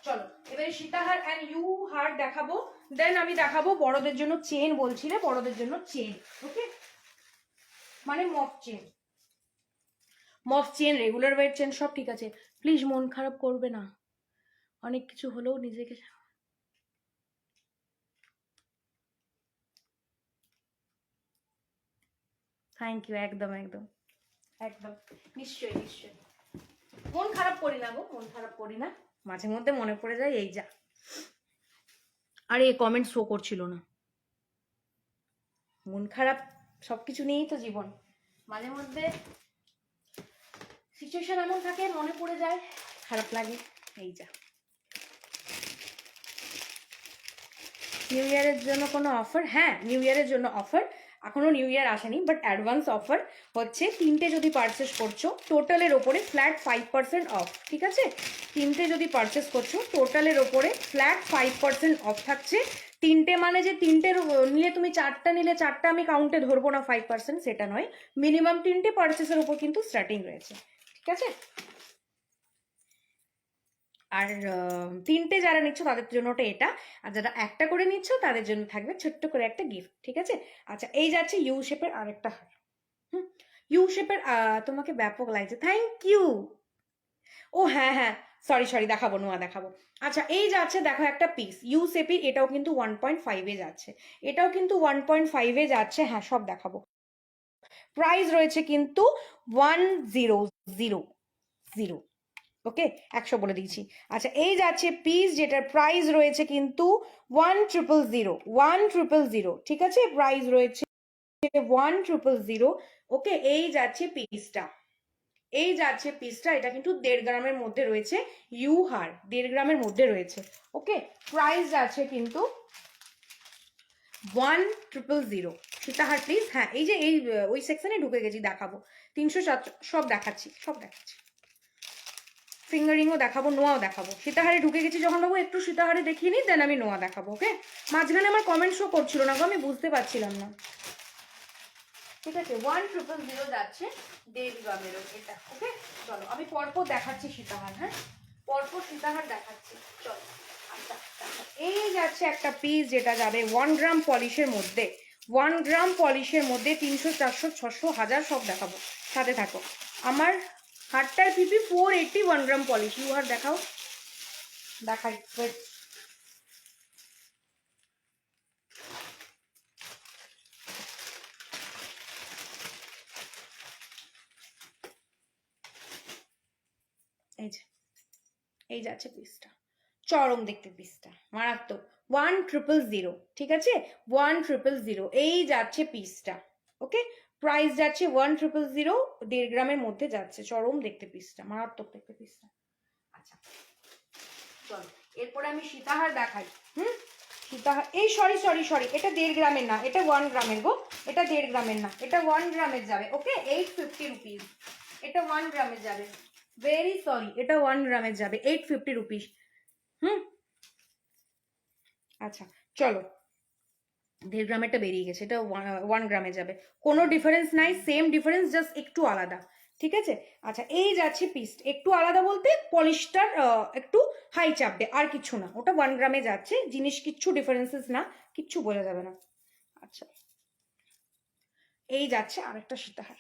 চলো এবারে সীতাহার এন্ড ইউ হার দেখাবো, দেন আমি দেখাবো বড়দের জন্য চেন, বলছিলে বড়দের জন্য চেন, ওকে, মানে মফ চেন, রেগুলার ওয়েট চেন সব ঠিক আছে। প্লিজ মন খারাপ করবে না, অনেক কিছু হলেও নিজেকে, থ্যাংক ইউ, একদম একদম একদম, নিশ্চয়ই নিশ্চয়ই, মন খারাপ করি না গো, মন খারাপ করি না, মাঝে মধ্যে মনে পড়ে যায়, এই যা। আরে কমেন্ট শো করছিল না, মন খারাপ সবকিছু নিয়েই তো জীবন, মাঝে মধ্যে সিচুয়েশন এমন থাকে মনে পড়ে যায়, খারাপ লাগে, এই যা। নিউ ইয়ারের জন্য কোনো অফার? হ্যাঁ, নিউ ইয়ারের জন্য অফার, এখনো নিউ ইয়ার আসেনি, বাট অ্যাডভান্স অফার হচ্ছে, 3টে যদি পারচেস করছো টোটালের ওপরে ফ্ল্যাট 5% অফ, ঠিক আছে। 3টে যদি পারচেস করছো টোটালের ওপরে ফ্ল্যাট 5% অফ থাকছে। 3টে মানে যে 3টের নিলে তুমি 4টা নিলে 4টা আমি কাউন্টে ধরবো না 5%, সেটা নয়, মিনিমাম 3টে পারচেসের ওপর কিন্তু স্টার্টিং রয়েছে, ঠিক আছে। আর 3টে যারা নিচ্ছ তাদের জন্য ওটা এটা, আর যারা একটা করে নিচ্ছ তাদের জন্য থাকবে ছোট্ট করে একটা গিফট, ঠিক আছে। আচ্ছা এই যাচ্ছে ইউ শেপের আরেকটা হার, ইউ শেপের, তোমাকে ব্যাপক লাগছে, থ্যাংক ইউ। ও হ্যাঁ হ্যাঁ, সরি সরি, দেখাবো, নোয়া দেখাবো। আচ্ছা এই যাচ্ছে দেখো একটা পিস ইউ শেপের, এটাও কিন্তু 1.5-এ যাচ্ছে, এটাও কিন্তু 1.5-এ যাচ্ছে, হ্যাঁ সব দেখাবো। প্রাইস রয়েছে কিন্তু 1000, ওকে, 100 বলে দিয়েছি। আচ্ছা এই যাচ্ছে পিস, যেটার প্রাইস রয়েছে কিন্তু 1000, ঠিক আছে, প্রাইস রয়েছে 1000, ওকে। এই যাচ্ছে পিসটা, এই যাচ্ছে পিসটা, এটা কিন্তু 1.5 গ্রামের মধ্যে রয়েছে, ইউ হার 1.5 গ্রামের মধ্যে রয়েছে, ওকে। প্রাইস যাচ্ছে কিন্তু 1000, সীতাহার প্লিজ, হ্যাঁ এই যে এই ওই সেকশনে ঢুকে গেছি, দেখাবো 300 সব দেখাচ্ছি, সব দেখাচ্ছি, ফিঙ্গারিংও দেখাবো, নোয়াও দেখাবো, সীতাহারে ঢুকে গেছি যখন বাবু, একটু সীতাহারে দেখিয়ে নি, দেন আমি নোয়া দেখাবো, ওকে। মাঝখানে আমার কমেন্ট শো করছিল না গো, আমি বুঝতে পারছিলাম না, ঠিক আছে। 1000 যাচ্ছে 1.5 গ্রামেরও এটা, ওকে। চলো আমি পরপর দেখাচ্ছি সীতাহার, হ্যাঁ পরপর সীতাহার দেখাচ্ছি, চলো। আচ্ছা এই যাচ্ছে একটা পিস, যেটা যাবে 1 গ্রাম পলিশের মধ্যে, 1 গ্রাম পলিশের মধ্যে 300, 400, 600, 1000 সব দেখাবো, সাথে থাকো। আমার হারটার পিপি 480, 1 গ্রাম পলিশ, ইউ হার দেখাও, দেখাই, এই যে এই যাচ্ছে পিসটা, চরম দেখতে পিসটা, মারাত্মক, 1000, ঠিক আছে, 1000, এই যাচ্ছে পিসটা, ওকে। প্রাইস যাচ্ছে 1000, 1.5 গ্রামের মধ্যে যাচ্ছে, চরম দেখতে পিসটা, মারাত্মক দেখতে পিসটা। আচ্ছা চলো এরপরে আমি সীতাহার দেখাই, সীতাহার, এই সরি সরি সরি, এটা 1.5 গ্রামের না, এটা 1 গ্রামের গো, এটা 1.5 গ্রামের না, এটা 1 গ্রামের যাবে, ওকে, 850 রুপিস, এটা 1 গ্রামের যাবে, ভেরি সরি, এটা 1 গ্রামের যাবে 850 রুপিস, আচ্ছা চলো, 1.5 গ্রামেরটা বেরিয়ে গেছে, এটা 1 গ্রামে যাবে, কোনো ডিফারেন্স নাই, সেম ডিফারেন্স, জাস্ট একটু আলাদা, ঠিক আছে। আচ্ছা এই যাচ্ছে পিস, একটু আলাদা বলতে পলিশটার একটু হাই চাপবে, আর কিছু না, ওটা 1 গ্রামে যাচ্ছে, জিনিস কিচ্ছু ডিফারেন্সেস না, কিচ্ছু বোঝা যাবে না। আচ্ছা এই যাচ্ছে আরেকটা সীতাহার,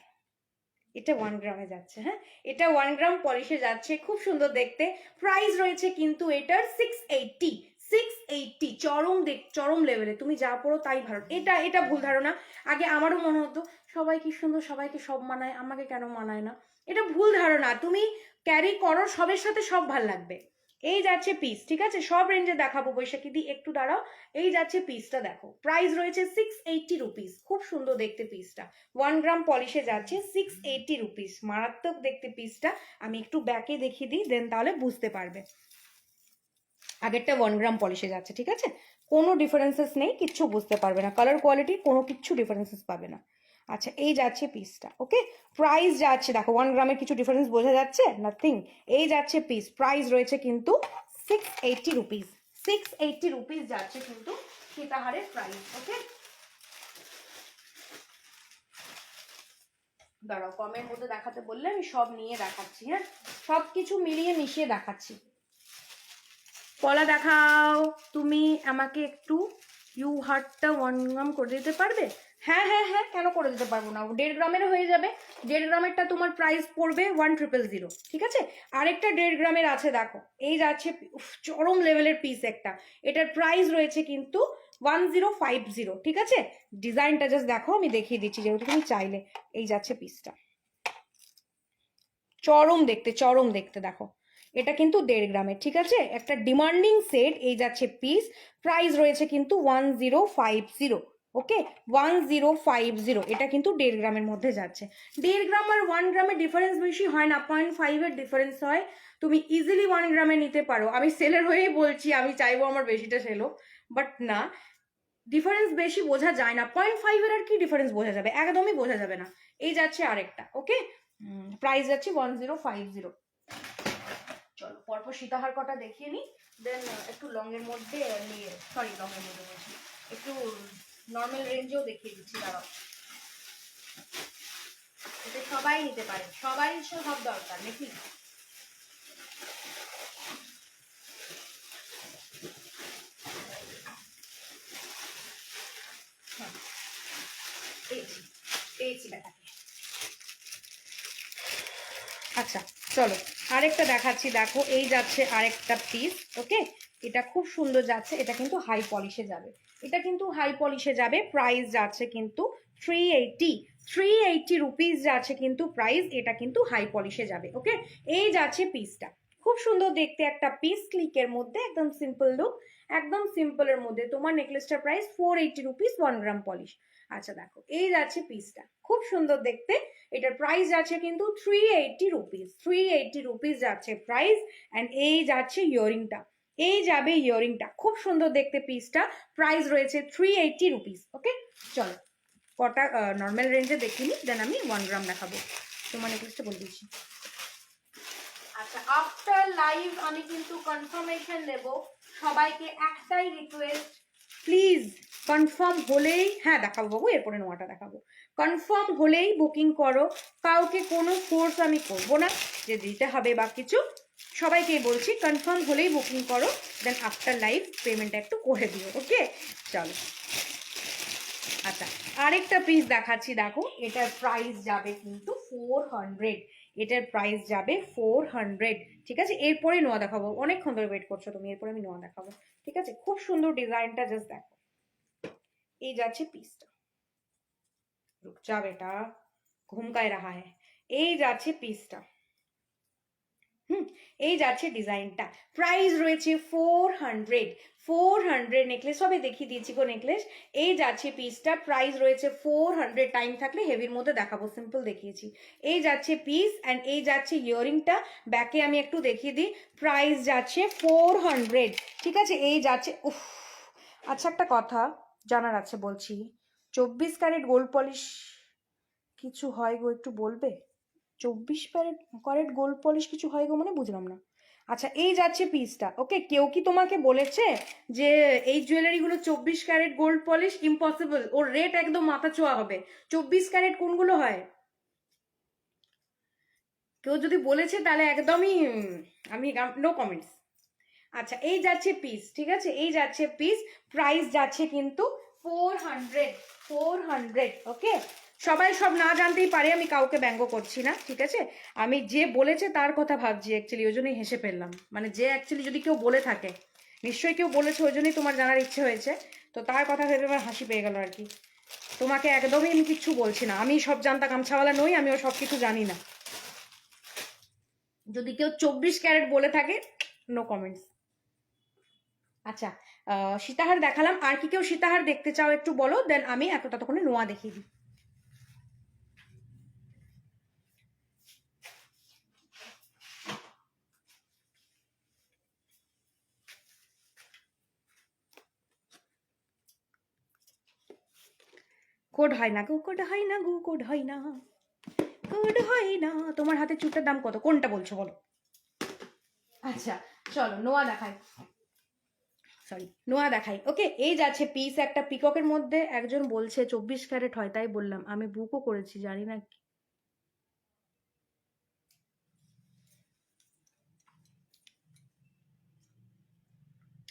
এটা 1 গ্রামে যাচ্ছে, হ্যাঁ এটা 1 গ্রাম পলিশে যাচ্ছে, খুব সুন্দর দেখতে, প্রাইস রয়েছে কিন্তু এটার 680, 680, চরম লেভেলে, তুমি যা পড়ো তাই ভালো, এটা এটা ভুল ধারণা, আগে আমারও মনে হতো সবাই কি সুন্দর, সবাইকে সব মানায়, আমাকে কেন মানায় না, এটা ভুল ধারণা, তুমি ক্যারি করো, সবের সাথে সব ভাল লাগবে। এই যাচ্ছে পিস, ঠিক আছে, সব রেঞ্জে দেখাবো বৈশাখী দি, একটু দাঁড়াও। এই যাচ্ছে পিসটা, দেখো প্রাইস রয়েছে 680 রুপিস, খুব সুন্দর দেখতে পিসটা, 1 গ্রাম পলিশে যাচ্ছে 680 রুপিস, মারাত্মক দেখতে পিসটা, আমি একটু ব্যাকে দেখিয়ে দিই, দেন তাহলে বুঝতে পারবে। আগেরটা 1 গ্রাম পলিশে যাচ্ছে, ঠিক আছে, কোনো ডিফারেন্সেস নেই, কিচ্ছু বুঝতে পারবে না, কালার কোয়ালিটি কোনো কিচ্ছু ডিফারেন্সেস পাবে না। আচ্ছা এই যাচ্ছে পিসটা, ওকে। প্রাইস যাচ্ছে দেখো 1 গ্রামের কিছু ডিফারেন্স বোঝা যাচ্ছে, নাথিং। এই যাচ্ছে পিস, প্রাইস রয়েছে কিন্তু 680 রুপিস, 680 রুপিস যাচ্ছে কিন্তু সীতাহারের প্রাইস, ওকে। দাঁড়াও, কমের মধ্যে দেখাতে বললে আমি সব নিয়ে দেখাচ্ছি। হ্যাঁ, সব কিছু মিলিয়ে মিশিয়ে দেখাচ্ছি। পলা দেখাও, তুমি আমাকে একটু ইউ হার্টটা 1 গ্রাম করে দিতে পারবে? হ্যাঁ হ্যাঁ হ্যাঁ, কেন করে দিতে পারবো না, 1.5 গ্রামেরও হয়ে যাবে। 1.5 গ্রামেরটা তোমার প্রাইস পড়বে 1000, ঠিক আছে। আরেকটা 1.5 গ্রামের আছে, দেখো এই যাচ্ছে, চরম লেভেলের পিস একটা। এটার প্রাইস রয়েছে কিন্তু 1050, ঠিক আছে। ডিজাইনটা জাস্ট দেখো, আমি দেখিয়ে দিচ্ছি যেহেতু তুমি চাইলে। এই যাচ্ছে পিসটা, চরম দেখতে, চরম দেখতে, দেখো। এটা কিন্তু 1.5 গ্রামের, ঠিক আছে, একটা ডিমান্ডিং সেট। এই যাচ্ছে পিস, প্রাইস রয়েছে কিন্তু 1050। ওকে, 1050, এটা কিন্তু 1.5 গ্রামের মধ্যে যাচ্ছে। 1.5 গ্রাম আর 1 গ্রামের ডিফারেন্স বেশি হয় না, 0.5 এর ডিফারেন্স হয়। তুমি ইজিলি 1 গ্রামে নিতে পারো। আমি সেলের হয়েই বলছি, আমি চাইবো আমার বেশিটা সেল হোক, বাট না, ডিফারেন্স বেশি বোঝা যায় না। 0.5 এর আর কি ডিফারেন্স বোঝা যাবে, একদমই বোঝা যাবে না। এই যাচ্ছে আরেকটা, ওকে, প্রাইস যাচ্ছে 1050। চলো পরপর সীতাহার কটা দেখিয়ে নি, দেন একটু লং এর মধ্যে, সরি লং এর মধ্যে বলছি, একটু নর্মাল রেঞ্জেও দেখিয়ে দিচ্ছি। দাঁড়াও, এটা সবাই নিতে পারে, সবাই সব দরকার নাকি। পেয়েছি, পেয়েছি ব্যাটাকে। আচ্ছা চলো আরেকটা দেখাচ্ছি, দেখো এই যাচ্ছে আরেকটা পিস। ওকে, এটা খুব সুন্দর যাচ্ছে, এটা কিন্তু হাই পলিশে যাবে, এটা কিন্তু হাই পলিশে যাবে। প্রাইস যাচ্ছে কিন্তু 380 রুপিস যাচ্ছে কিন্তু প্রাইস, এটা কিন্তু হাই পলিশে যাবে। ওকে, এই যাচ্ছে পিসটা, খুব সুন্দর দেখতে একটা পিস, ক্লিকের মধ্যে একদম সিম্পল লুক, একদম সিম্পলের মধ্যে। তোমার নেকলেসটার প্রাইস 480 রুপিস, 1 গ্রাম পলিশ। আচ্ছা দেখো, এই যাচ্ছে পিসটা, খুব সুন্দর দেখতে। এটার প্রাইস যাচ্ছে কিন্তু 380 রুপিস, 380 রুপিস যাচ্ছে প্রাইস। অ্যান্ড এই যাচ্ছে ইয়ারিংটা, এই যাবে ইয়ারিংটা, খুব সুন্দর দেখতে পিসটা, প্রাইস রয়েছে 380 রুপিস। ওকে, চলো কটা নর্মাল রেঞ্জে দেখিনি, দেন আমি 1 গ্রাম দেখাবো। তোমার নেকলেসটা বলে দিচ্ছি। আচ্ছা, আফটার লাইভ আমি কিন্তু কনফার্মেশন দেব, সবাইকে একটাই রিকোয়েস্ট, প্লিজ কনফার্ম হলেই, হ্যাঁ দেখাবো বাবু, এরপরে নোয়াটা দেখাবো, কনফার্ম হলেই বুকিং করো, কাউকে কোনো ফোর্স আমি করবো না যে দিতে হবে বা কিছু। সবাইকেই বলছি কনফার্ম হলেই বুকিং করো, দেন আফটার লাইভ পেমেন্টটা একটু করে দিও। ওকে, চলো। আচ্ছা, আরেকটা পিস দেখাচ্ছি, দেখো এটার প্রাইস যাবে কিন্তু 400, এটার প্রাইস যাবে 400, ঠিক আছে। এরপরে নোয়া দেখাবো, অনেকক্ষণ ধরে ওয়েট করছো তুমি, এরপরে আমি নোয়া দেখাবো, ঠিক আছে। খুব সুন্দর ডিজাইনটা, জাস্ট দেখো, এই যাচ্ছে পিসটা, रुक जा बेटा, घूम का रहा है। এই যাচ্ছে পিসটা, এই যাচ্ছে ডিজাইনটা, প্রাইস রয়েছে 400, 400। নেকলেস সবে দেখিয়ে দিয়েছি গো নেকলেস। এই যাচ্ছে পিসটা, প্রাইস রয়েছে 400। টাইম থাকলে হেভির মধ্যে দেখাবো, সিম্পল দেখিয়েছি। এই যাচ্ছে পিস, অ্যান্ড এই যাচ্ছে ইয়ারিংটা, ব্যাকে আমি একটু দেখিয়ে দিই, প্রাইস যাচ্ছে 400, ঠিক আছে। এই যাচ্ছে, উফ, আচ্ছা একটা কথা জানার আছে বলছি, 24 ক্যারেট গোল্ড পলিশ কিছু হয় গো, একটু বলবে? 24 ক্যারেট গোল্ড পলিশ কিছু হয় গো মানে বুঝলাম না। আচ্ছা, এই যাচ্ছে পিসটা। ওকে, কেউ কি তোমাকে বলেছে যে এই জুয়েলারিগুলো 24 ক্যারেট গোল্ড পলিশ? ইম্পসিবল, ওর রেট একদম মাথা ছোঁয়া হবে। 24 ক্যারেট কোনগুলো হয়? কেউ যদি বলেছে তাহলে একদমই আমি নো কমেন্টস। আচ্ছা, এই যাচ্ছে পিস, ঠিক আছে, এই যাচ্ছে পিস, প্রাইস যাচ্ছে কিন্তু 400, 400। ওকে, সবাই সব না জানতেই পারে, আমি কাউকে ব্যঙ্গ করছি না, ঠিক আছে। আমি যে বলেছে তার কথা ভাবছি অ্যাকচুয়ালি, ওই জন্যই হেসে ফেললাম। মানে যে অ্যাকচুয়ালি যদি কেউ বলে থাকে, নিশ্চয়ই কেউ বলেছে, ওই জন্যই তোমার জানার ইচ্ছে হয়েছে, তো তার কথা ভেবে আমার হাসি পেয়ে গেল আর কি। তোমাকে একদমই আমি কিচ্ছু বলছি না, আমি সব জানতা গামছাওয়ালা নই, আমিও সব কিছু জানি না। যদি কেউ 24 ক্যারেট বলে থাকে, নো কমেন্টস। আচ্ছা, সীতাহার দেখালাম, আর কি কেউ সীতাহার দেখতে চাও একটু বলো, দেন আমি ততক্ষণে নোয়া দেখিয়ে দিই। কোড হয় না গো, কোড হয় না গো, কোড হয় না, কোড হয় না। তোমার হাতে চুটটার দাম কত, কোনটা বলছো বলো? আচ্ছা চলো নোয়া দেখাই, সরি নোয়া দেখাই। ওকে, এই যাচ্ছে পিস একটা, পিককের মধ্যে একজন বলছে 24 ক্যারেট হয়, তাই বললাম, আমি বুকও করেছি, জানি না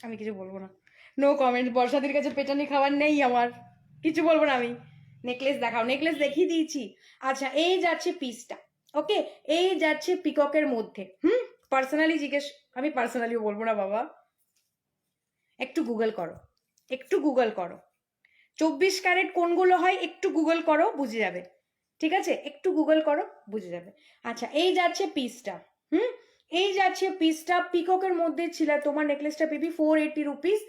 আমি কিছু বলবো না, নো কমেন্ট। বর্ষাদির কাছে পেটানি খাবার নেই আমার, কিছু বলবো না আমি। নেকলেস দেখাও, নেকলেস দেখিয়ে দিয়েছি। আচ্ছা, এই যাচ্ছে পিসটা, ওকে। এই যাচ্ছে পিককের মধ্যে। পার্সোনালি জিজ্ঞেস, আমি পার্সোনালিও বলবো না বাবা, একটু গুগল করো, একটু গুগল করো। 24 ক্যারেট কোনগুলো হয় একটু গুগল করো, বুঝে যাবে। ঠিক আছে, একটু গুগল করো, বুঝে যাবে। আচ্ছা, এই যাচ্ছে পিসটা। হুম এই যাচ্ছে পিসটা, পিককের মধ্যে ছিল। তোমার নেকলেসটা পেবি 480 রুপিস,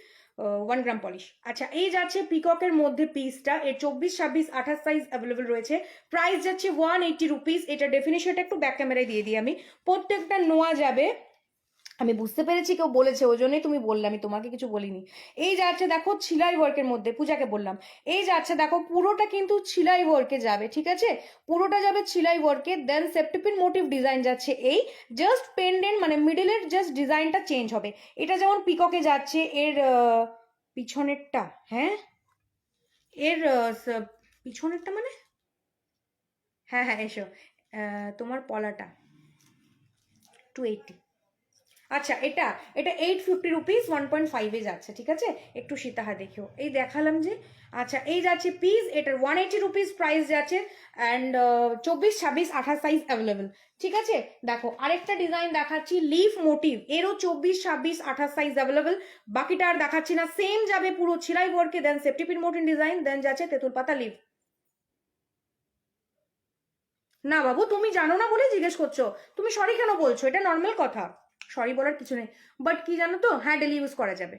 1 গ্রাম পলিশ। আচ্ছা, এই যাচ্ছে পিককের মধ্যে পিসটা, এর 24, 26, 28 সাইজ অ্যাভেলেবল রয়েছে। প্রাইস যাচ্ছে 180 রুপিস। এটা ডেফিনিশনটা একটু ব্যাক ক্যামেরায় দিয়ে দিই আমি। প্রত্যেকটা নোয়া যাবে, আমি বুঝতে পেরেছি কেউ বলেছে, ওই জন্যই তুমি বললে, আমি তোমাকে কিছু বলিনি। এই যাচ্ছে দেখো ছিলাই ওয়ার্কের মধ্যে, পূজাকে বললাম। এই যাচ্ছে দেখো, পুরোটা কিন্তু ছিলাই ওয়ার্কে যাবে, ঠিক আছে, পুরোটা যাবে ছিলাই ওয়ার্কে। দেন সেপ্টিপিন মোটিভ ডিজাইন যাচ্ছে। এই জাস্ট পেন্ডেন্ট মানে মিডলের জাস্ট ডিজাইনটা চেঞ্জ হবে। এটা যেমন পিককে যাচ্ছে, এর পিছনেরটা, হ্যাঁ, এর পিছনেরটা মানে, হ্যাঁ হ্যাঁ এসো, তোমার পলাটা 280। আচ্ছা, এটা এটা 850 রুপিস, 1.5-এ যাচ্ছে, ঠিক আছে। একটু সীতাহা দেখিও, এই দেখালাম যে। আচ্ছা, এই যাচ্ছে পিস, এটার 180 রুপিস প্রাইস যাচ্ছে। অ্যান্ড 24, 26, 28 সাইজ অ্যাভেলেবেল, ঠিক আছে। দেখো, আরেকটা ডিজাইন দেখাচ্ছি, লিফ মোটিভ, এরও 24, 26, 28 সাইজ অ্যাভেলেবেল। বাকিটা আর দেখাচ্ছি না, সেম যাবে পুরো ছিলাই ওয়ার্কে, দেন সেফটিপিন মোটিভ ডিজাইন, দেন যাচ্ছে তেঁতুল পাতা লিফ। না বাবু, তুমি জানো না বলে জিজ্ঞেস করছো, তুমি সরি কেন বলছো? এটা নর্মাল কথা, সরি বলার কিছু নেই। বাট কি জানো তো, হ্যাঁ, ডেলি ইউজ করা যাবে।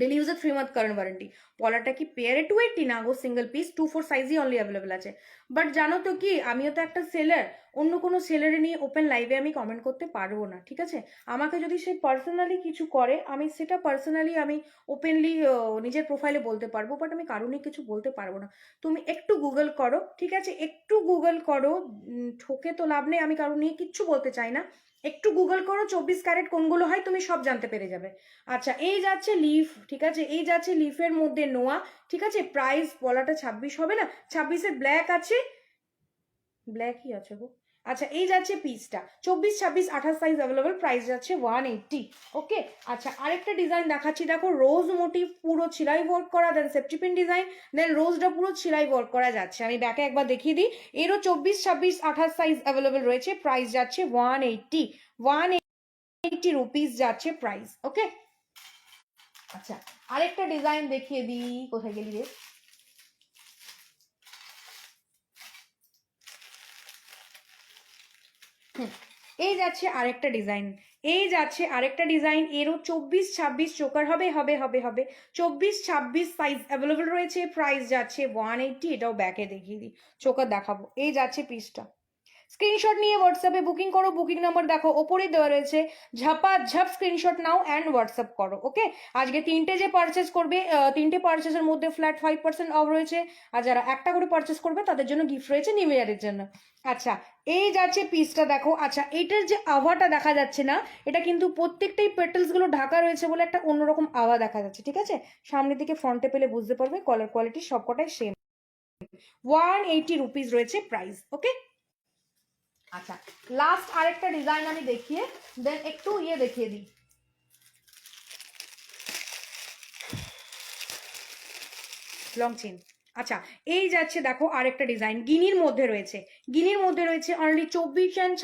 ডেলি ইউজে 3 মান্থ কারেন্ট ওয়ারেন্টি। পলাটা কি পেয়ারে 280 না গো, সিঙ্গেল পিস 2-4 সাইজই অনলি অ্যাভেলেবেল আছে। বাট জানো তো কি, আমিও তো একটা সেলার, অন্য কোনো সেলারে নিয়ে ওপেন লাইভে আমি কমেন্ট করতে পারবো না, ঠিক আছে। আমাকে যদি সে পার্সোনালি কিছু করে, আমি সেটা পার্সোনালি আমি ওপেনলি নিজের প্রোফাইলে বলতে পারবো, বাট আমি কারণে কিছু বলতে পারবো না। তুমি একটু গুগল করো, ঠিক আছে, একটু গুগল করো। ঠকে তো লাভ নেই, আমি কারণ নিয়ে কিচ্ছু বলতে চাই না। একটু গুগল করো 24 ক্যারেট কোনগুলো হয়, তুমি সব জানতে পেরে যাবে। আচ্ছা, এই যাচ্ছে লিফ, ঠিক আছে, এই যাচ্ছে লিফের মধ্যে নোয়া, ঠিক আছে। প্রাইস বলাটা 26 হবে না, 26-এর ব্ল্যাক আছে, ব্ল্যাকই আছে গো। আচ্ছা, এই যাচ্ছে পিসটা, 24, 26, 28 সাইজ অ্যাভেলেবল, প্রাইস যাচ্ছে 180। ওকে। আচ্ছা, আরেকটা ডিজাইন দেখাচ্ছি, দেখো, রোজ মোটিভ, পুরো ছিলাই ওয়ার্ক করা, দেন সেপ্টিপিন ডিজাইন, দেন রোজটা পুরো ছিলাই ওয়ার্ক করা যাচ্ছে। আমি ব্যাকে একবার দেখিয়ে দিই, এরও 24, 26, 28 সাইজ অ্যাভেলেবল রয়েছে। প্রাইস যাচ্ছে 180 রুপিস যাচ্ছে প্রাইস, ওকে। আচ্ছা, আরেকটা ডিজাইন দেখিয়ে দিই, কোথায় গেলি রে। এই যাচ্ছে আরেকটা ডিজাইন, এই যাচ্ছে আরেকটা ডিজাইন, এরও 24, 26 চোকার হবে, হবে হবে হবে 24, 26 সাইজ অ্যাভেলেবল রয়েছে। প্রাইস যাচ্ছে 180। এটাও ব্যাকে দেখিয়ে দিই, চোকার দেখাবো। এই যাচ্ছে পিসটা, স্ক্রিনশট নিয়ে হোয়াটসঅ্যাপে বুকিং করো। বুকিং নাম্বার দেখো ওপরে দেওয়া রয়েছে, ঝাপাঝাপ স্ক্রিনশট নাও অ্যান্ড হোয়াটসঅ্যাপ করো, ওকে। আজকে 3টে যে পারচেস করবে, 3টে পারচেসের মধ্যে ফ্ল্যাট 5% অফ রয়েছে। আর যারা একটা করে পারচেস করবে তাদের জন্য গিফট রয়েছে নিউ ইয়ারের জন্য। আচ্ছা, এই যাচ্ছে পিসটা দেখো। আচ্ছা, এটার যে আভাটা দেখা যাচ্ছে না, এটা কিন্তু প্রত্যেকটাই পেটেলস গুলো ঢাকা রয়েছে বলে একটা অন্যরকম আভা দেখা যাচ্ছে, ঠিক আছে। সামনের দিকে ফ্রন্টে পেলে বুঝতে পারবে, কলার কোয়ালিটি সবকটাই সেম। 180 রুপিস রয়েছে প্রাইস, ওকে। আচ্ছা, লাস্ট আরেকটা ডিজাইন আমি দেখিয়ে দেন একটু ইয়ে দেখিয়ে দিই, লং চেন। আচ্ছা, এই যাচ্ছে দেখো আরেকটা ডিজাইন, গিনির মধ্যে রয়েছে, গিনির মধ্যে রয়েছে অনলি 24 অ্যান্ড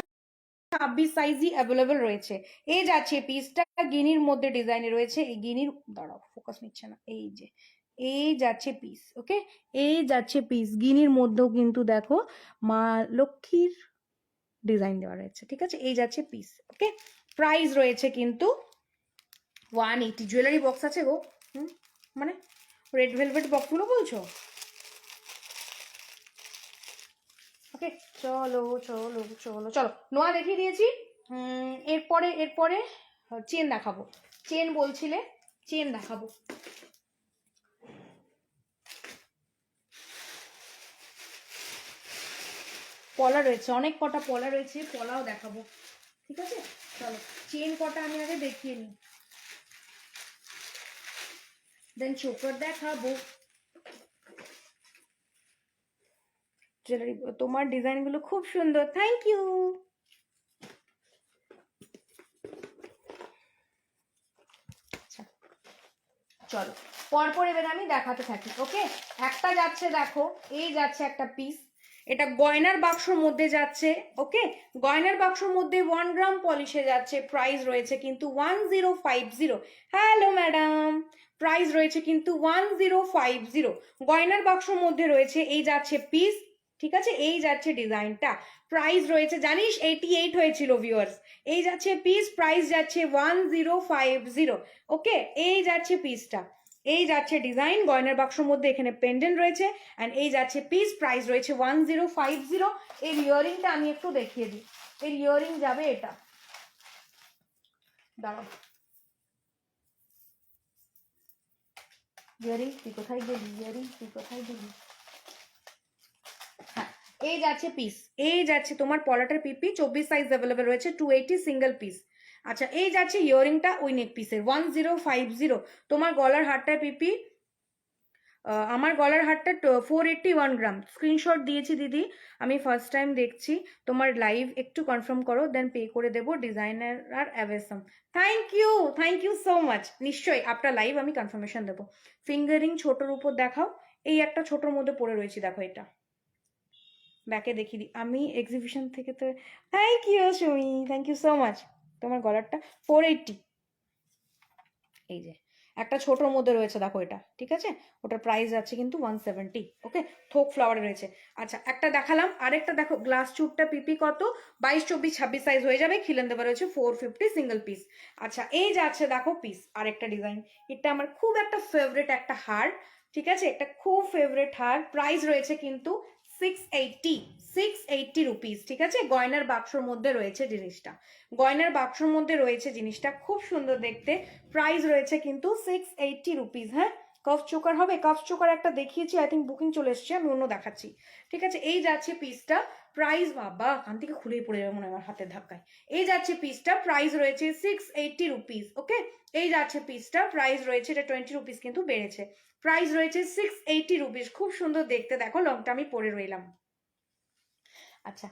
26 সাইজই অ্যাভেলেবল রয়েছে। এই যাচ্ছে পিসটা, গিনির মধ্যে ডিজাইনে রয়েছে। এই গিনির, দাঁড়াও ফোকাস নিচ্ছে না, এই যে, এই যাচ্ছে পিস, ওকে। এই যাচ্ছে পিস, গিনির মধ্যেও কিন্তু দেখো মা লক্ষ্মীর ডিজাইন দেওয়া রয়েছে, ঠিক আছে। এই যাচ্ছে পিস, ওকে। প্রাইস রয়েছে কিন্তু 180। জুয়েলারি বক্স আছে গো, মানে রেড ভেলভেট বক্সগুলো বলছো, ওকে। চলো চলো চলো চলো, নোয়া দেখিয়ে দিয়েছি। এরপরে এরপরে চেন দেখাবো। চেন বলছিলে, চেন দেখাবো। পলা রয়েছে, অনেক কটা পলা রয়েছে, পলাও দেখাবো, ঠিক আছে। চলো, চেন কটা আমি আগে দেখিয়ে নিই, দেন চোকার দেখাবো। জুয়েলারি, তোমার ডিজাইনগুলো খুব সুন্দর, থ্যাংক ইউ। আচ্ছা, চলো পরপর এবার আমি দেখাতে থাকি। ওকে, একটা যাচ্ছে দেখো, এই যাচ্ছে একটা পিস, এটা গয়নার বাক্সর মধ্যে যাচ্ছে। ওকে, গয়নার বাক্সর মধ্যে 1 গ্রাম পলিশে যাচ্ছে, প্রাইস রয়েছে কিন্তু 1050। হ্যালো ম্যাডাম, প্রাইস রয়েছে কিন্তু 1050। গয়নার বাক্সর মধ্যে রয়েছে, এই যাচ্ছে পিস, ঠিক আছে, এই যাচ্ছে ডিজাইনটা, প্রাইস রয়েছে জানিস 88 হয়েছিল ভিউয়ার্স। এই যাচ্ছে পিস, প্রাইস যাচ্ছে 1050। ওকে, এই যাচ্ছে পিসটা, এই যাচ্ছে ডিজাইন গয়নার বাক্সর মধ্যে, এখানে পেন্ডেন্ট রয়েছে অ্যান্ড এই যাচ্ছে পিস, প্রাইস রয়েছে 1050। এর ইয়ারিংটা আমি একটু দেখিয়ে দিই, এর ইয়ারিং যাবে এটা, দাঁড়াও, ইয়ারিং তুই কোথায় গেলি, ইয়ারিং তুই কোথায় গেলি, হ্যাঁ এই যাচ্ছে পিস, এই যাচ্ছে তোমার পলাটার পিপি 24 সাইজ অ্যাভেলেবেল রয়েছে, 280 সিঙ্গেল পিস। আচ্ছা এই যাচ্ছে ইয়ারিংটা ওই নেক পিসের 1050। তোমার গলার হারটার পিপি, আমার গলার হারটা 481 গ্রাম, স্ক্রিনশট দিয়েছি দিদি, আমি ফার্স্ট টাইম দেখছি তোমার লাইভ, একটু কনফার্ম করো দেন পে করে দেবো, ডিজাইনার আর awesome. Thank you so much, নিশ্চয়ই আপনার লাইভ আমি কনফার্মেশন দেবো। ফিঙ্গারিং ছোটোর উপর দেখাও, এই একটা ছোটোর মধ্যে পড়ে রয়েছি দেখো, এটা ব্যাকে দেখিয়ে দিই আমি এক্সিবিশন থেকে তো। Thank you Sumi, thank you so much. তোমার গলারটা 480, এই যে একটা ছোটোর মধ্যে রয়েছে দেখো এটা, ঠিক আছে, ওটার প্রাইস আছে কিন্তু 170। ওকে, থোক ফ্লাওয়ার রয়েছে। আচ্ছা একটা দেখালাম, আরেকটা দেখো, গ্লাস চুটটা পিপি কত, 22 24 26 সাইজ হয়ে যাবে, খিলেন দেওয়া রয়েছে 450 সিঙ্গেল পিস। আচ্ছা এই যাচ্ছে দেখো পিস, আরেকটা ডিজাইন, এটা আমার খুব একটা ফেভারিট একটা হার, ঠিক আছে, একটা খুব ফেভারিট হার, প্রাইস রয়েছে কিন্তু 680 রুপিস, ঠিক আছে, গয়নার বাক্সর মধ্যে রয়েছে জিনিসটা, গয়নার বাক্সর মধ্যে রয়েছে জিনিসটা, খুব সুন্দর দেখতে, প্রাইস রয়েছে কিন্তু 680 রুপিস। হ্যাঁ, কাফ চোকার হবে, কাফ চোকার একটা দেখিয়েছি, আই থিঙ্ক বুকিং চলে এসছে, আমি অন্য দেখাচ্ছি, ঠিক আছে, এই যাচ্ছে পিসটা, প্রাইস বাবা কান থেকে খুলেই পড়ে যাবে মনে হয় আমার হাতের ধাক্কায়, এই যাচ্ছে পিসটা, প্রাইস রয়েছে 680 রুপিস। ওকে, এই যাচ্ছে পিসটা, প্রাইস রয়েছে, এটা 20 রুপিস কিন্তু বেড়েছে, প্রাইস রয়েছে 680 রুপিস, খুব সুন্দর দেখতে, দেখো লংটা আমি পরে রইলাম। আচ্ছা